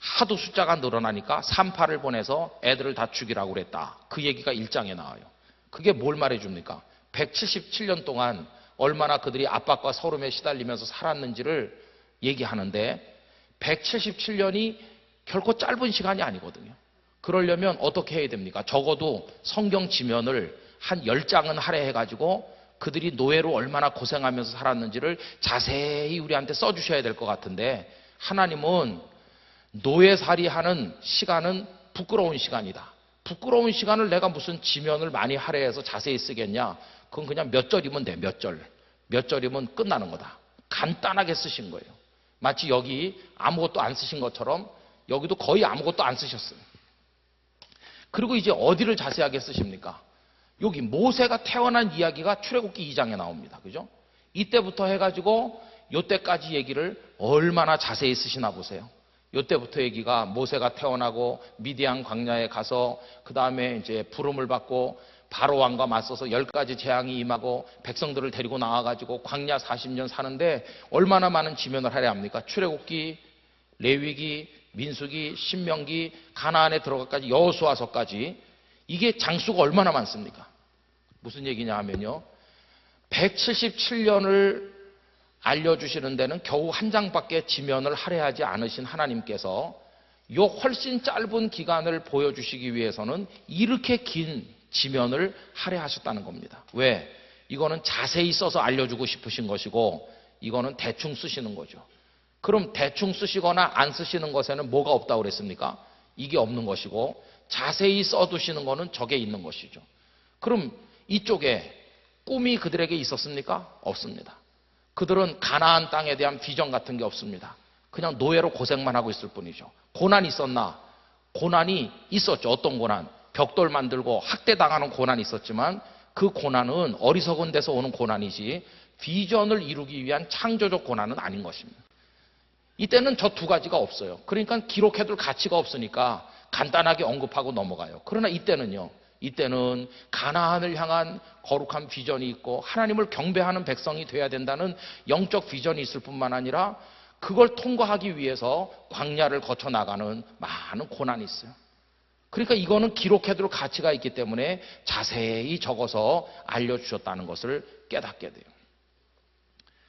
하도 숫자가 늘어나니까 산파를 보내서 애들을 다 죽이라고 그랬다. 그 얘기가 1장에 나와요. 그게 뭘 말해줍니까? 177년 동안 얼마나 그들이 압박과 서름에 시달리면서 살았는지를 얘기하는데 177년이 결코 짧은 시간이 아니거든요. 그러려면 어떻게 해야 됩니까? 적어도 성경 지면을 한 10장은 할애해가지고 그들이 노예로 얼마나 고생하면서 살았는지를 자세히 우리한테 써주셔야 될 것 같은데 하나님은 노예살이 하는 시간은 부끄러운 시간이다. 부끄러운 시간을 내가 무슨 지면을 많이 할애해서 자세히 쓰겠냐? 그건 그냥 몇 절이면 돼. 몇 절. 몇 절이면 끝나는 거다. 간단하게 쓰신 거예요. 마치 여기 아무것도 안 쓰신 것처럼 여기도 거의 아무것도 안 쓰셨어요. 그리고 이제 어디를 자세하게 쓰십니까? 여기 모세가 태어난 이야기가 출애굽기 2장에 나옵니다. 그죠? 이때부터 해가지고 요때까지 얘기를 얼마나 자세히 쓰시나 보세요. 요때부터 얘기가 모세가 태어나고 미디안 광야에 가서 그 다음에 이제 부름을 받고 바로 왕과 맞서서 10가지 재앙이 임하고 백성들을 데리고 나와가지고 광야 40년 사는데 얼마나 많은 지면을 하려 합니까? 출애굽기, 레위기, 민수기, 신명기, 가나안에 들어가까지 여호수아서까지 이게 장수가 얼마나 많습니까? 무슨 얘기냐 하면요. 177년을 알려주시는 데는 겨우 한 장밖에 지면을 할애하지 않으신 하나님께서 요 훨씬 짧은 기간을 보여주시기 위해서는 이렇게 긴 지면을 할애하셨다는 겁니다. 왜? 이거는 자세히 써서 알려주고 싶으신 것이고 이거는 대충 쓰시는 거죠. 그럼 대충 쓰시거나 안 쓰시는 것에는 뭐가 없다고 그랬습니까? 이게 없는 것이고 자세히 써두시는 거는 저게 있는 것이죠. 그럼 이쪽에 꿈이 그들에게 있었습니까? 없습니다. 그들은 가나안 땅에 대한 비전 같은 게 없습니다. 그냥 노예로 고생만 하고 있을 뿐이죠. 고난이 있었나? 고난이 있었죠. 어떤 고난? 벽돌 만들고 학대당하는 고난이 있었지만 그 고난은 어리석은 데서 오는 고난이지 비전을 이루기 위한 창조적 고난은 아닌 것입니다. 이때는 저 두 가지가 없어요. 그러니까 기록해둘 가치가 없으니까 간단하게 언급하고 넘어가요. 그러나 이때는요. 이때는 가나안을 향한 거룩한 비전이 있고 하나님을 경배하는 백성이 돼야 된다는 영적 비전이 있을 뿐만 아니라 그걸 통과하기 위해서 광야를 거쳐 나가는 많은 고난이 있어요. 그러니까 이거는 기록해둘 가치가 있기 때문에 자세히 적어서 알려주셨다는 것을 깨닫게 돼요.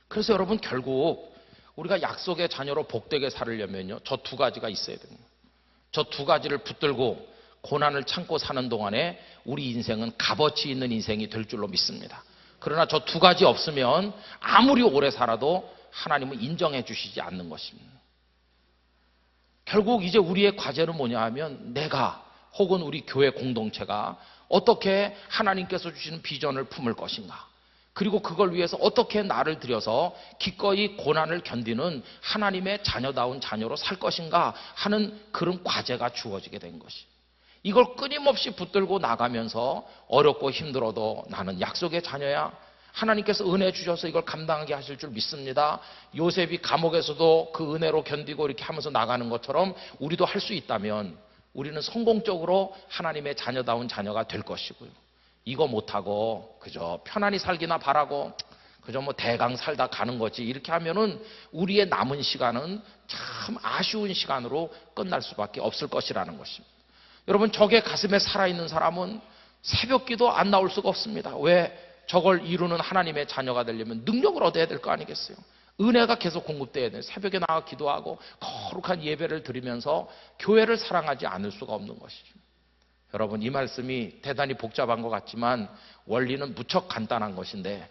그래서 여러분 결국 우리가 약속의 자녀로 복되게 살으려면요. 저 두 가지가 있어야 됩니다. 저 두 가지를 붙들고 고난을 참고 사는 동안에 우리 인생은 값어치 있는 인생이 될 줄로 믿습니다. 그러나 저 두 가지 없으면 아무리 오래 살아도 하나님은 인정해 주시지 않는 것입니다. 결국 이제 우리의 과제는 뭐냐 하면 내가 혹은 우리 교회 공동체가 어떻게 하나님께서 주시는 비전을 품을 것인가, 그리고 그걸 위해서 어떻게 나를 들여서 기꺼이 고난을 견디는 하나님의 자녀다운 자녀로 살 것인가 하는 그런 과제가 주어지게 된 것이, 이걸 끊임없이 붙들고 나가면서 어렵고 힘들어도 나는 약속의 자녀야, 하나님께서 은혜 주셔서 이걸 감당하게 하실 줄 믿습니다. 요셉이 감옥에서도 그 은혜로 견디고 이렇게 하면서 나가는 것처럼 우리도 할 수 있다면 우리는 성공적으로 하나님의 자녀다운 자녀가 될 것이고요. 이거 못하고 그저 편안히 살기나 바라고 그저 뭐 대강 살다 가는 거지. 이렇게 하면은 우리의 남은 시간은 참 아쉬운 시간으로 끝날 수밖에 없을 것이라는 것입니다. 여러분, 적의 가슴에 살아있는 사람은 새벽 기도 안 나올 수가 없습니다. 왜? 저걸 이루는 하나님의 자녀가 되려면 능력을 얻어야 될 거 아니겠어요? 은혜가 계속 공급돼야 돼요. 새벽에 나가 기도하고 거룩한 예배를 드리면서 교회를 사랑하지 않을 수가 없는 것이죠. 여러분, 이 말씀이 대단히 복잡한 것 같지만 원리는 무척 간단한 것인데,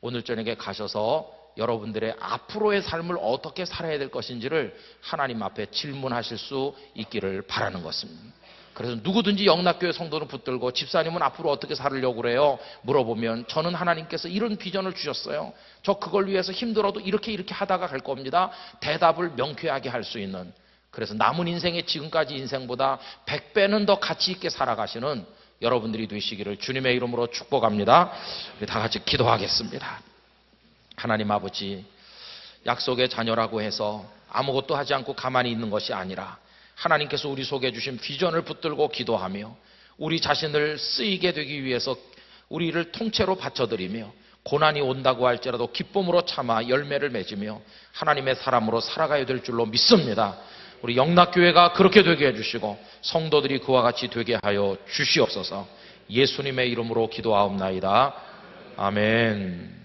오늘 저녁에 가셔서 여러분들의 앞으로의 삶을 어떻게 살아야 될 것인지를 하나님 앞에 질문하실 수 있기를 바라는 것입니다. 그래서 누구든지 영락교회 성도를 붙들고 집사님은 앞으로 어떻게 살으려고 그래요? 물어보면 저는 하나님께서 이런 비전을 주셨어요. 저 그걸 위해서 힘들어도 이렇게 하다가 갈 겁니다. 대답을 명쾌하게 할 수 있는, 그래서 남은 인생의 지금까지 인생보다 100배는 더 가치 있게 살아가시는 여러분들이 되시기를 주님의 이름으로 축복합니다. 우리 다 같이 기도하겠습니다. 하나님 아버지, 약속의 자녀라고 해서 아무것도 하지 않고 가만히 있는 것이 아니라 하나님께서 우리 속에 주신 비전을 붙들고 기도하며 우리 자신을 쓰이게 되기 위해서 우리를 통째로 바쳐드리며 고난이 온다고 할지라도 기쁨으로 참아 열매를 맺으며 하나님의 사람으로 살아가야 될 줄로 믿습니다. 우리 영락교회가 그렇게 되게 해주시고 성도들이 그와 같이 되게 하여 주시옵소서. 예수님의 이름으로 기도하옵나이다. 아멘.